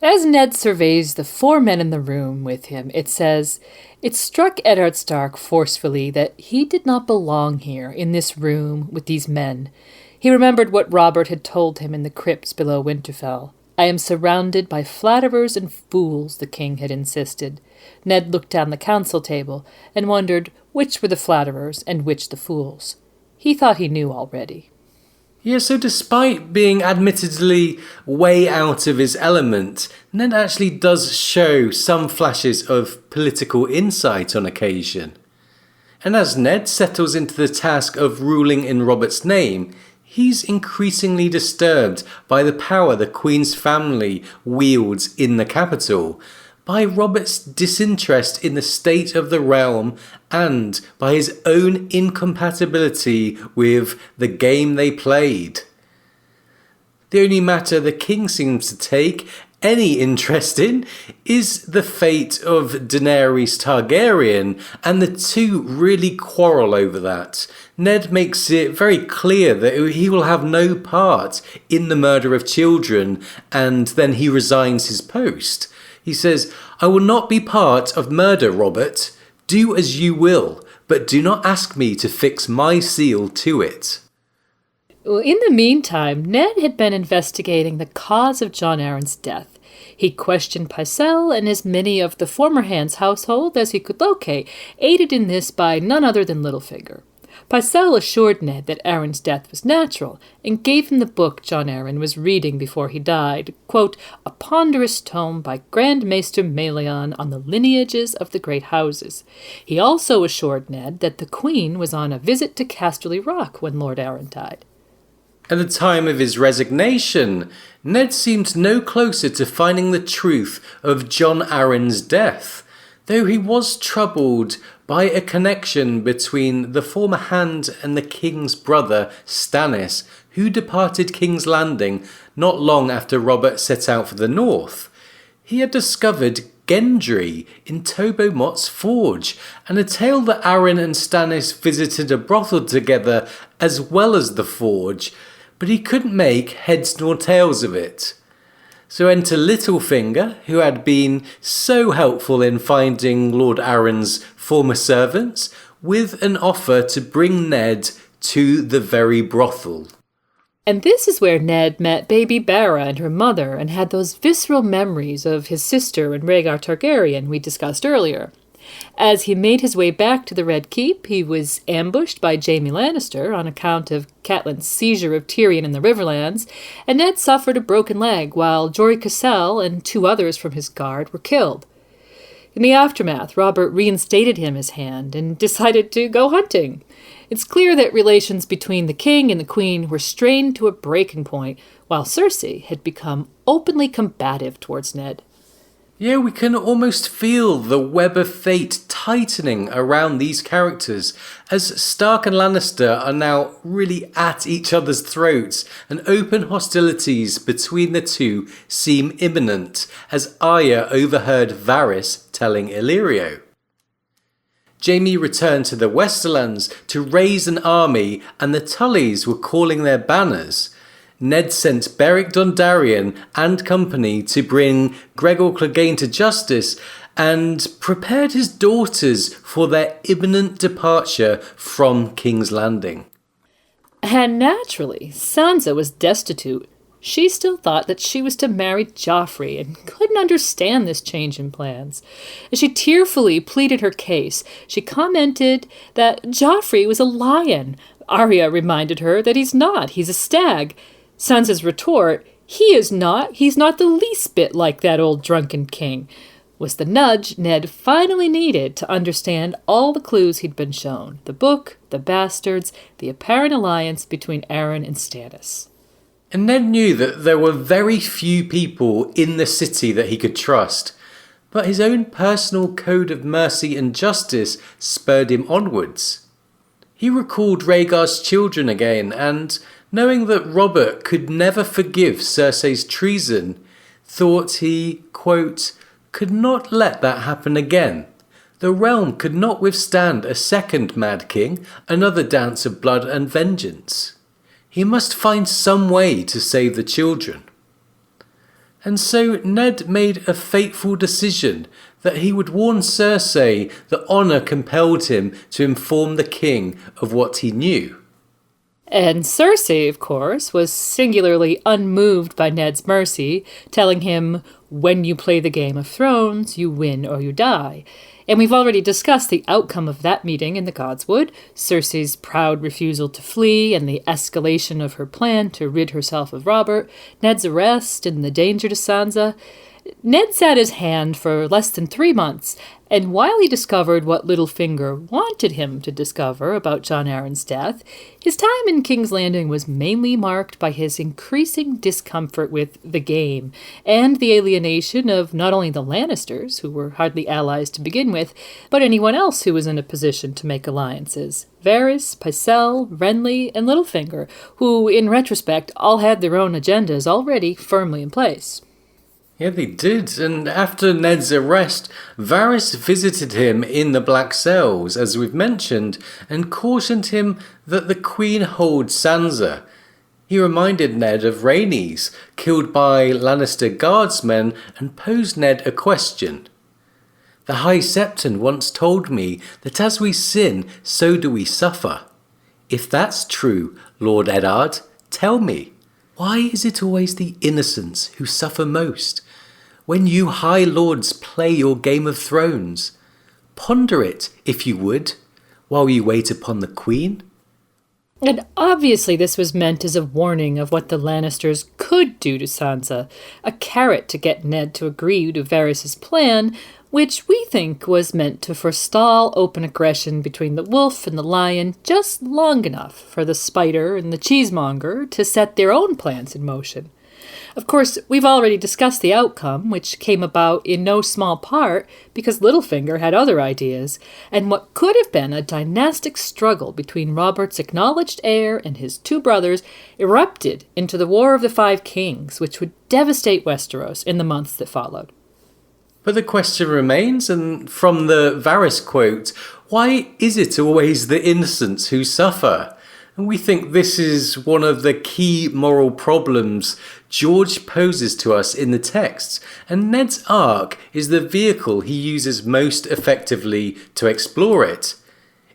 As Ned surveys the 4 men in the room with him, it says, "It struck Eddard Stark forcefully that he did not belong here, in this room, with these men. He remembered what Robert had told him in the crypts below Winterfell. 'I am surrounded by flatterers and fools,' the king had insisted." Ned looked down the council table and wondered which were the flatterers and which the fools. He thought he knew already. Yeah, so despite being admittedly way out of his element, Ned actually does show some flashes of political insight on occasion. And as Ned settles into the task of ruling in Robert's name, he's increasingly disturbed by the power the Queen's family wields in the capital, by Robert's disinterest in the state of the realm, and by his own incompatibility with the game they played. The only matter the king seems to take any interest in is the fate of Daenerys Targaryen, and the two really quarrel over that. Ned makes it very clear that he will have no part in the murder of children, and then he resigns his post. He says, "I will not be part of murder, Robert. Do as you will, but do not ask me to fix my seal to it." Well, in the meantime, Ned had been investigating the cause of Jon Arryn's death. He questioned Pycelle and as many of the former Hand's household as he could locate, aided in this by none other than Littlefinger. Pycelle assured Ned that Arryn's death was natural and gave him the book Jon Arryn was reading before he died, quote, "a ponderous tome by Grand Maester Melion on the lineages of the great houses." He also assured Ned that the Queen was on a visit to Casterly Rock when Lord Arryn died. At the time of his resignation, Ned seemed no closer to finding the truth of Jon Arryn's death, though he was troubled by a connection between the former Hand and the king's brother Stannis, who departed King's Landing not long after Robert set out for the north. He had discovered Gendry in Tobo Mott's forge, and a tale that Arryn and Stannis visited a brothel together as well as the forge, but he couldn't make heads nor tails of it. So enter Littlefinger, who had been so helpful in finding Lord Arryn's former servants, with an offer to bring Ned to the very brothel. And this is where Ned met baby Barra and her mother and had those visceral memories of his sister and Rhaegar Targaryen we discussed earlier. As he made his way back to the Red Keep, he was ambushed by Jaime Lannister on account of Catelyn's seizure of Tyrion in the Riverlands, and Ned suffered a broken leg while Jory Cassell and 2 others from his guard were killed. In the aftermath, Robert reinstated him as Hand and decided to go hunting. It's clear that relations between the king and the queen were strained to a breaking point, while Cersei had become openly combative towards Ned. Yeah, we can almost feel the web of fate tightening around these characters as Stark and Lannister are now really at each other's throats, and open hostilities between the two seem imminent, as Arya overheard Varys telling Illyrio. Jaime returned to the Westerlands to raise an army, and the Tullys were calling their banners. Ned sent Beric Dondarrion and company to bring Gregor Clegane to justice and prepared his daughters for their imminent departure from King's Landing. And naturally, Sansa was destitute. She still thought that she was to marry Joffrey and couldn't understand this change in plans. As she tearfully pleaded her case, she commented that Joffrey was a lion. Arya reminded her that he's not, he's a stag. Sansa's retort, "He is not, he's not the least bit like that old drunken king," was the nudge Ned finally needed to understand all the clues he'd been shown. The book, the bastards, the apparent alliance between Arryn and Stannis. And Ned knew that there were very few people in the city that he could trust, but his own personal code of mercy and justice spurred him onwards. He recalled Rhaegar's children again, and knowing that Robert could never forgive Cersei's treason, thought he, quote, "could not let that happen again. The realm could not withstand a second Mad King, another dance of blood and vengeance. He must find some way to save the children." And so Ned made a fateful decision that he would warn Cersei that honour compelled him to inform the king of what he knew. And Cersei, of course, was singularly unmoved by Ned's mercy, telling him, "When you play the Game of Thrones, you win or you die." And we've already discussed the outcome of that meeting in the Godswood, Cersei's proud refusal to flee and the escalation of her plan to rid herself of Robert, Ned's arrest and the danger to Sansa. Ned sat his hand for less than 3 months, And while he discovered what Littlefinger wanted him to discover about Jon Arryn's death, his time in King's Landing was mainly marked by his increasing discomfort with the game and the alienation of not only the Lannisters, who were hardly allies to begin with, but anyone else who was in a position to make alliances. Varys, Pycelle, Renly, and Littlefinger, who, in retrospect, all had their own agendas already firmly in place. Yeah, they did, and after Ned's arrest, Varys visited him in the Black Cells, as we've mentioned, and cautioned him that the Queen holds Sansa. He reminded Ned of Rhaenys, killed by Lannister guardsmen, and posed Ned a question. The High Septon once told me that as we sin, so do we suffer. If that's true, Lord Eddard, tell me, why is it always the innocents who suffer most? When you High Lords play your Game of Thrones, ponder it, if you would, while you wait upon the Queen. And obviously this was meant as a warning of what the Lannisters could do to Sansa, a carrot to get Ned to agree to Varys' plan, which we think was meant to forestall open aggression between the wolf and the lion just long enough for the spider and the cheesemonger to set their own plans in motion. Of course, we've already discussed the outcome, which came about in no small part because Littlefinger had other ideas, and what could have been a dynastic struggle between Robert's acknowledged heir and his two brothers erupted into the War of the Five Kings, which would devastate Westeros in the months that followed. But the question remains, and from the Varys quote, why is it always the innocents who suffer? And we think this is one of the key moral problems George poses to us in the text, and Ned's arc is the vehicle he uses most effectively to explore it.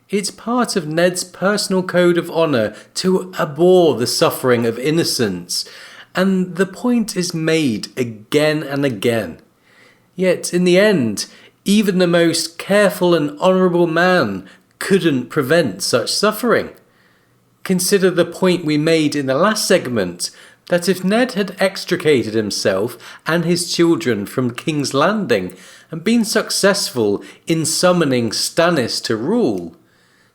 It's part of Ned's personal code of honour to abhor the suffering of innocents, and the point is made again and again. Yet in the end, even the most careful and honourable man couldn't prevent such suffering. Consider the point we made in the last segment, that if Ned had extricated himself and his children from King's Landing and been successful in summoning Stannis to rule,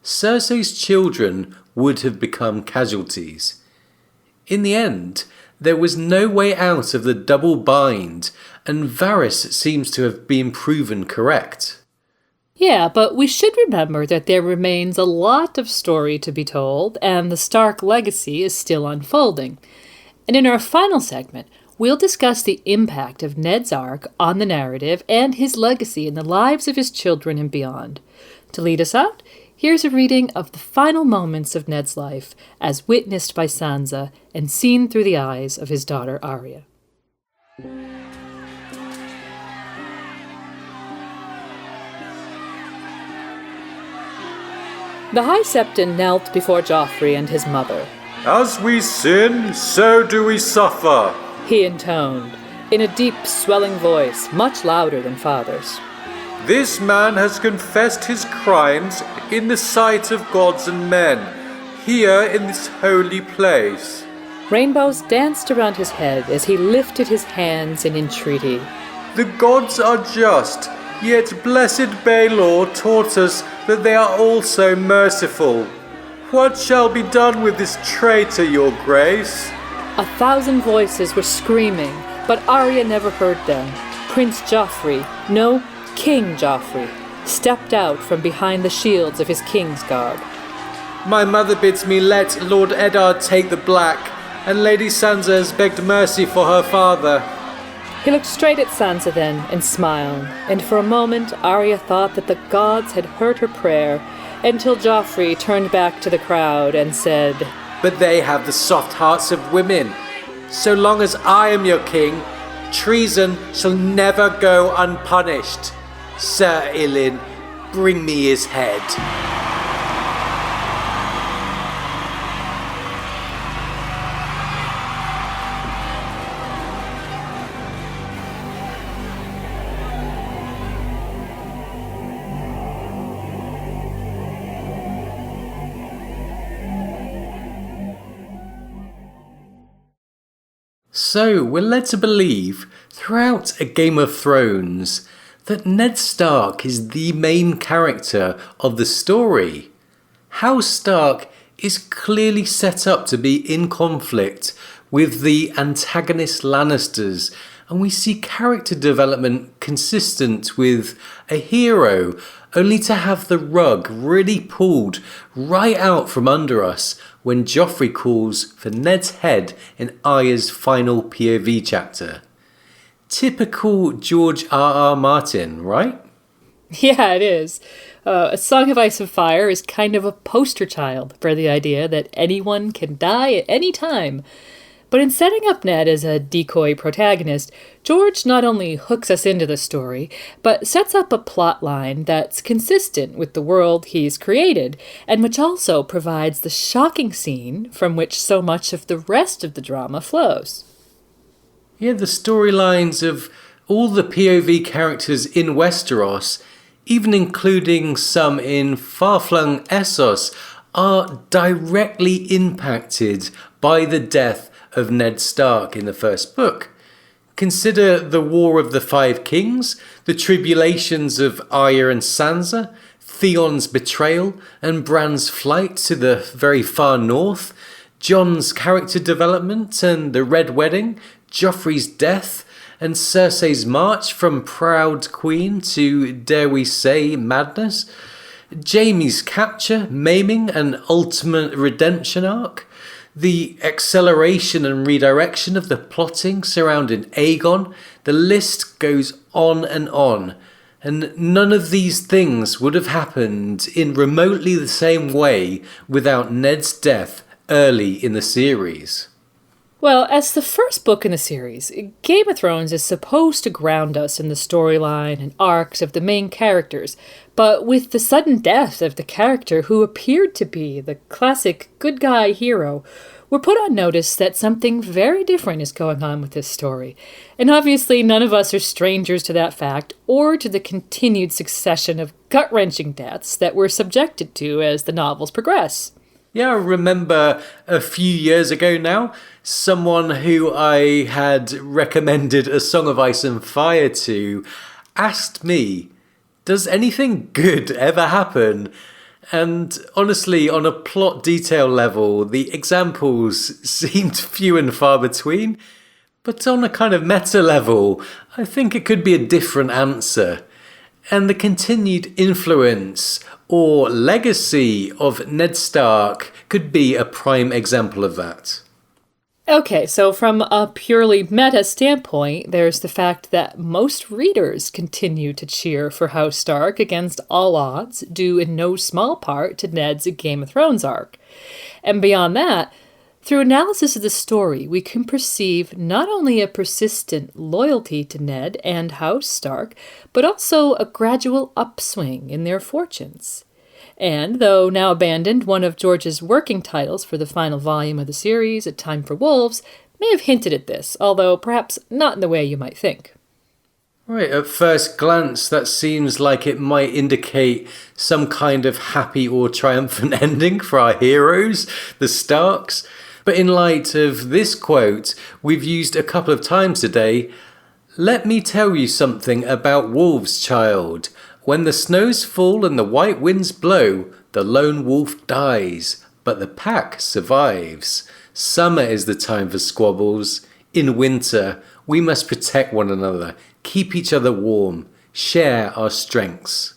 Cersei's children would have become casualties. In the end, there was no way out of the double bind, and Varys seems to have been proven correct. Yeah, but we should remember that there remains a lot of story to be told, and the Stark legacy is still unfolding. And in our final segment, we'll discuss the impact of Ned's arc on the narrative and his legacy in the lives of his children and beyond. To lead us out, here's a reading of the final moments of Ned's life, as witnessed by Sansa and seen through the eyes of his daughter Arya. The High Septon knelt before Joffrey and his mother. As we sin, so do we suffer, He intoned, in a deep, swelling voice, much louder than father's. This man has confessed his crimes in the sight of gods and men, here in this holy place. Rainbows danced around his head as he lifted his hands in entreaty. The gods are just, yet blessed Baelor taught us that they are also merciful. What shall be done with this traitor, your grace? 1,000 voices were screaming, but Arya never heard them. Prince Joffrey, no, King Joffrey, stepped out from behind the shields of his king's guard. My mother bids me let Lord Eddard take the black, and Lady Sansa has begged mercy for her father. He looked straight at Sansa then and smiled, and for a moment Arya thought that the gods had heard her prayer, until Joffrey turned back to the crowd and said, But they have the soft hearts of women. So long as I am your king, treason shall never go unpunished. Sir Ilyn, bring me his head. So we're led to believe, throughout A Game of Thrones, that Ned Stark is the main character of the story. House Stark is clearly set up to be in conflict with the antagonist Lannisters, and we see character development consistent with a hero, only to have the rug really pulled right out from under us when Joffrey calls for Ned's head in Arya's final POV chapter. Typical George R.R. Martin, right? Yeah, it is. A Song of Ice and Fire is kind of a poster child for the idea that anyone can die at any time. But in setting up Ned as a decoy protagonist, George not only hooks us into the story, but sets up a plot line that's consistent with the world he's created, and which also provides the shocking scene from which so much of the rest of the drama flows. Yeah, the storylines of all the POV characters in Westeros, even including some in far-flung Essos, are directly impacted by the death of Ned Stark in the first book. Consider the War of the Five Kings, the tribulations of Arya and Sansa, Theon's betrayal and Bran's flight to the very far north, Jon's character development and the Red Wedding, Joffrey's death, and Cersei's march from proud queen to, dare we say, madness, Jaime's capture, maiming and ultimate redemption arc, the acceleration and redirection of the plotting surrounding Aegon. The list goes on, and none of these things would have happened in remotely the same way without Ned's death early in the series. Well, as the first book in the series, Game of Thrones is supposed to ground us in the storyline and arcs of the main characters, but with the sudden death of the character who appeared to be the classic good guy hero, we're put on notice that something very different is going on with this story. And obviously none of us are strangers to that fact or to the continued succession of gut-wrenching deaths that we're subjected to as the novels progress. Yeah, I remember a few years ago now, someone who I had recommended A Song of Ice and Fire to asked me, does anything good ever happen? And honestly, on a plot detail level, the examples seemed few and far between. But on a kind of meta level, I think it could be a different answer. And the continued influence or legacy of Ned Stark could be a prime example of that. Okay, so from a purely meta standpoint, there's the fact that most readers continue to cheer for House Stark against all odds, due in no small part to Ned's Game of Thrones arc. And beyond that, through analysis of the story, we can perceive not only a persistent loyalty to Ned and House Stark, but also a gradual upswing in their fortunes. And, though now abandoned, one of George's working titles for the final volume of the series, A Time for Wolves, may have hinted at this, although perhaps not in the way you might think. Right, at first glance, that seems like it might indicate some kind of happy or triumphant ending for our heroes, the Starks. But in light of this quote we've used a couple of times today, let me tell you something about wolves, child. When the snows fall and the white winds blow, the lone wolf dies, but the pack survives. Summer is the time for squabbles. In winter, we must protect one another, keep each other warm, share our strengths.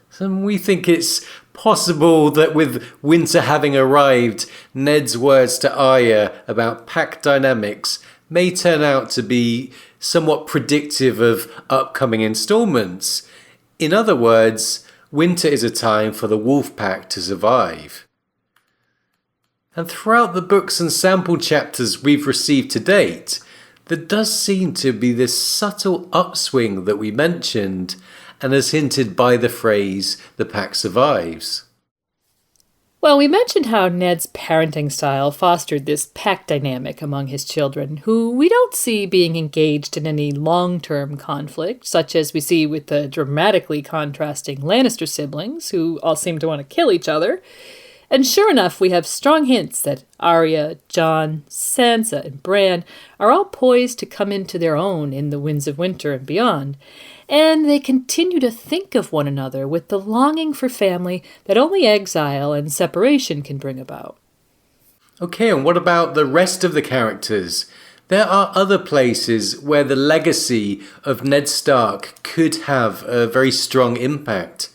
So we think it's possible that with winter having arrived, Ned's words to Arya about pack dynamics may turn out to be somewhat predictive of upcoming installments. In other words, winter is a time for the wolf pack to survive. And throughout the books and sample chapters we've received to date, there does seem to be this subtle upswing that we mentioned, and as hinted by the phrase, the pack survives. Well, we mentioned how Ned's parenting style fostered this pack dynamic among his children, who we don't see being engaged in any long-term conflict, such as we see with the dramatically contrasting Lannister siblings, who all seem to want to kill each other. And sure enough, we have strong hints that Arya, Jon, Sansa, and Bran are all poised to come into their own in the Winds of Winter and beyond. And they continue to think of one another with the longing for family that only exile and separation can bring about. Okay, and what about the rest of the characters? There are other places where the legacy of Ned Stark could have a very strong impact.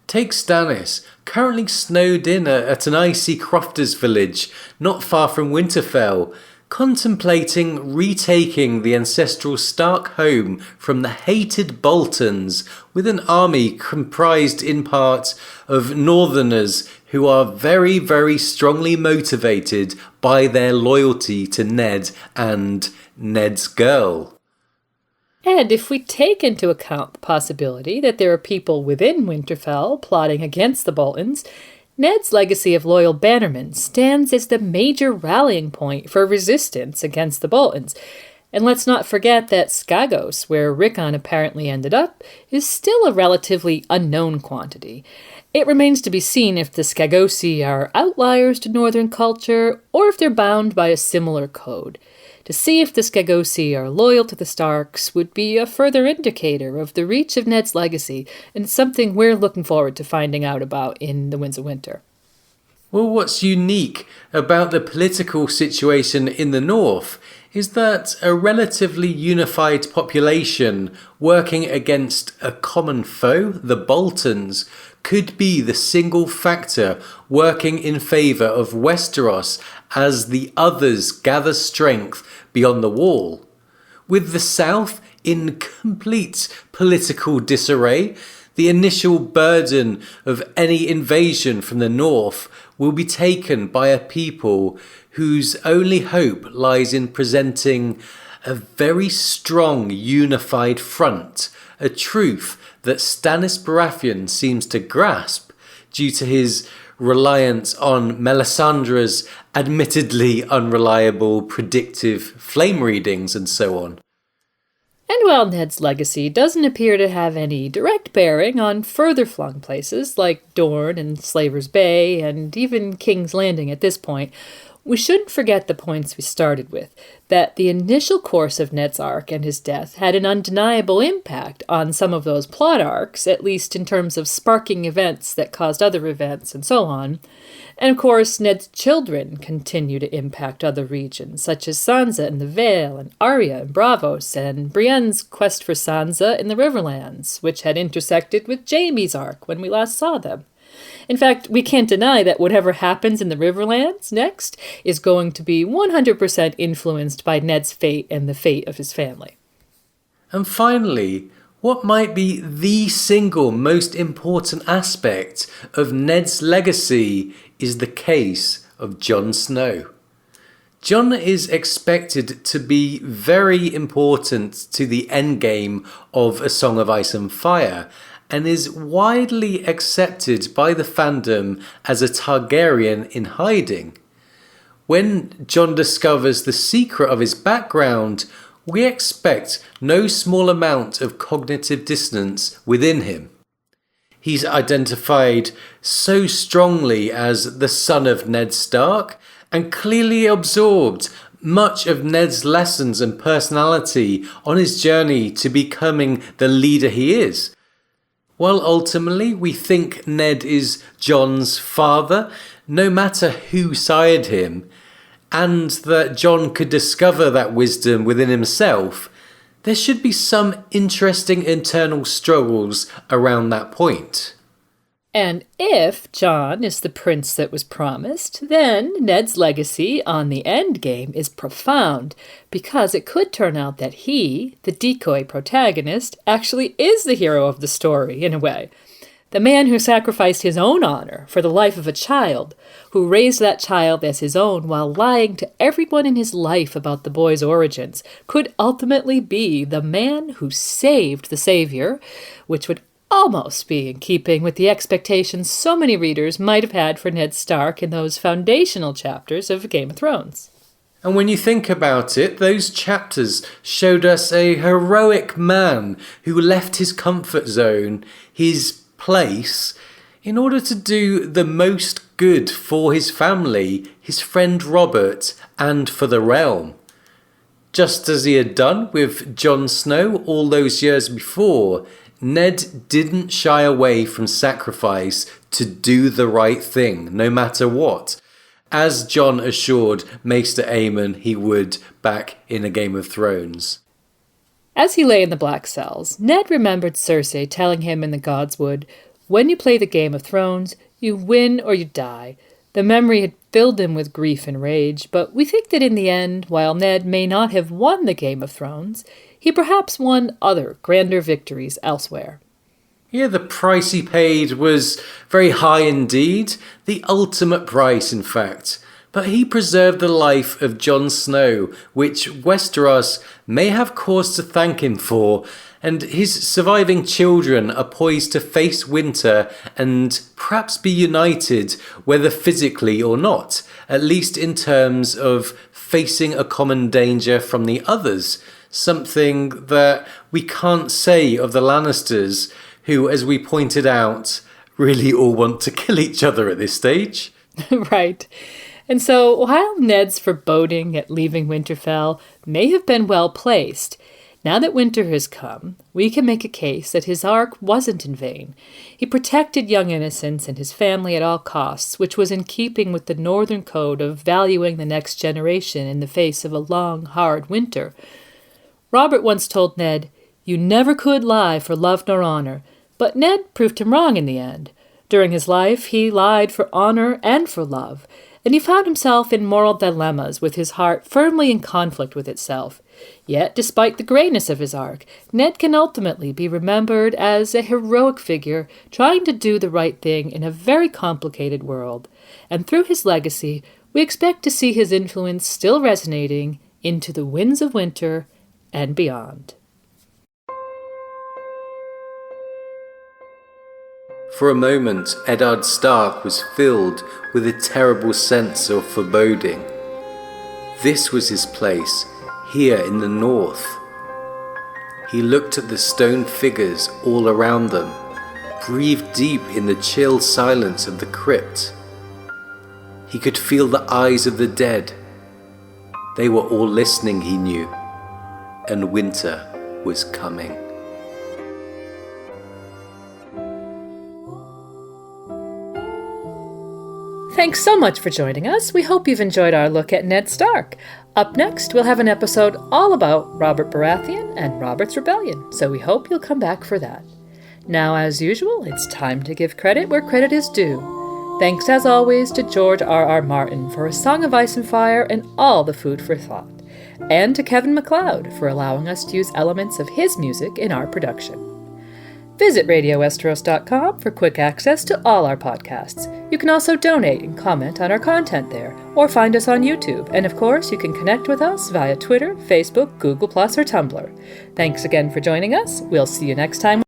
Take Stannis, currently snowed in at an icy crofters village not far from Winterfell, contemplating retaking the ancestral Stark home from the hated Boltons with an army comprised in part of Northerners who are very, very strongly motivated by their loyalty to Ned and Ned's girl. And if we take into account the possibility that there are people within Winterfell plotting against the Boltons, Ned's legacy of loyal bannermen stands as the major rallying point for resistance against the Boltons. And let's not forget that Skagos, where Rickon apparently ended up, is still a relatively unknown quantity. It remains to be seen if the Skagosi are outliers to northern culture or if they're bound by a similar code. To see if the Skagosi are loyal to the Starks would be a further indicator of the reach of Ned's legacy, and something we're looking forward to finding out about in the Winds of Winter. Well, what's unique about the political situation in the north is that a relatively unified population working against a common foe, the Boltons, could be the single factor working in favour of Westeros as the others gather strength beyond the wall. With the south in complete political disarray, the initial burden of any invasion from the north will be taken by a people whose only hope lies in presenting a very strong unified front, a truth that Stannis Baratheon seems to grasp due to his reliance on Melisandre's admittedly unreliable predictive flame readings and so on. And while Ned's legacy doesn't appear to have any direct bearing on further flung places like Dorne and Slaver's Bay and even King's Landing at this point, we shouldn't forget the points we started with, that the initial course of Ned's arc and his death had an undeniable impact on some of those plot arcs, at least in terms of sparking events that caused other events and so on. And of course, Ned's children continue to impact other regions, such as Sansa in the Vale, and Arya in Braavos, and Brienne's quest for Sansa in the Riverlands, which had intersected with Jaime's arc when we last saw them. In fact, we can't deny that whatever happens in the Riverlands next is going to be 100% influenced by Ned's fate and the fate of his family. And finally, what might be the single most important aspect of Ned's legacy is the case of Jon Snow. Jon is expected to be very important to the endgame of A Song of Ice and Fire, and is widely accepted by the fandom as a Targaryen in hiding. When Jon discovers the secret of his background, we expect no small amount of cognitive dissonance within him. He's identified so strongly as the son of Ned Stark and clearly absorbed much of Ned's lessons and personality on his journey to becoming the leader he is. While ultimately we think Ned is Jon's father, no matter who sired him, and that Jon could discover that wisdom within himself, there should be some interesting internal struggles around that point. And if Jon is the prince that was promised, then Ned's legacy on the end game is profound, because it could turn out that he, the decoy protagonist, actually is the hero of the story, in a way. The man who sacrificed his own honor for the life of a child, who raised that child as his own while lying to everyone in his life about the boy's origins, could ultimately be the man who saved the savior, which would almost be in keeping with the expectations so many readers might have had for Ned Stark in those foundational chapters of Game of Thrones. And when you think about it, those chapters showed us a heroic man who left his comfort zone, his place, in order to do the most good for his family, his friend Robert, and for the realm. Just as he had done with Jon Snow all those years before, Ned didn't shy away from sacrifice to do the right thing, no matter what, as Jon assured Maester Aemon he would back in A Game of Thrones. As he lay in the black cells, Ned remembered Cersei telling him in the Godswood, "When you play the Game of Thrones, you win or you die." The memory had filled him with grief and rage, but we think that in the end, while Ned may not have won the Game of Thrones, he perhaps won other, grander victories elsewhere. Yeah, the price he paid was very high indeed, the ultimate price in fact. But he preserved the life of Jon Snow, which Westeros may have cause to thank him for, and his surviving children are poised to face winter and perhaps be united, whether physically or not, at least in terms of facing a common danger from the others, something that we can't say of the Lannisters, who, as we pointed out, really all want to kill each other at this stage. Right. And so, while Ned's foreboding at leaving Winterfell may have been well placed, now that winter has come, we can make a case that his arc wasn't in vain. He protected young innocents and his family at all costs, which was in keeping with the northern code of valuing the next generation in the face of a long, hard winter. Robert once told Ned, "You never could lie for love nor honor," but Ned proved him wrong in the end. During his life, he lied for honor and for love, and he found himself in moral dilemmas with his heart firmly in conflict with itself. Yet, despite the greyness of his arc, Ned can ultimately be remembered as a heroic figure trying to do the right thing in a very complicated world. And through his legacy, we expect to see his influence still resonating into the winds of winter and beyond. For a moment, Eddard Stark was filled with a terrible sense of foreboding. This was his place, here in the north. He looked at the stone figures all around them, breathed deep in the chill silence of the crypt. He could feel the eyes of the dead. They were all listening, he knew, and winter was coming. Thanks so much for joining us. We hope you've enjoyed our look at Ned Stark. Up next, we'll have an episode all about Robert Baratheon and Robert's Rebellion, so we hope you'll come back for that. Now, as usual, it's time to give credit where credit is due. Thanks, as always, to George R.R. Martin for A Song of Ice and Fire and all the food for thought, and to Kevin MacLeod for allowing us to use elements of his music in our production. Visit RadioWesteros.com for quick access to all our podcasts. You can also donate and comment on our content there, or find us on YouTube. And of course, you can connect with us via Twitter, Facebook, Google+, or Tumblr. Thanks again for joining us. We'll see you next time.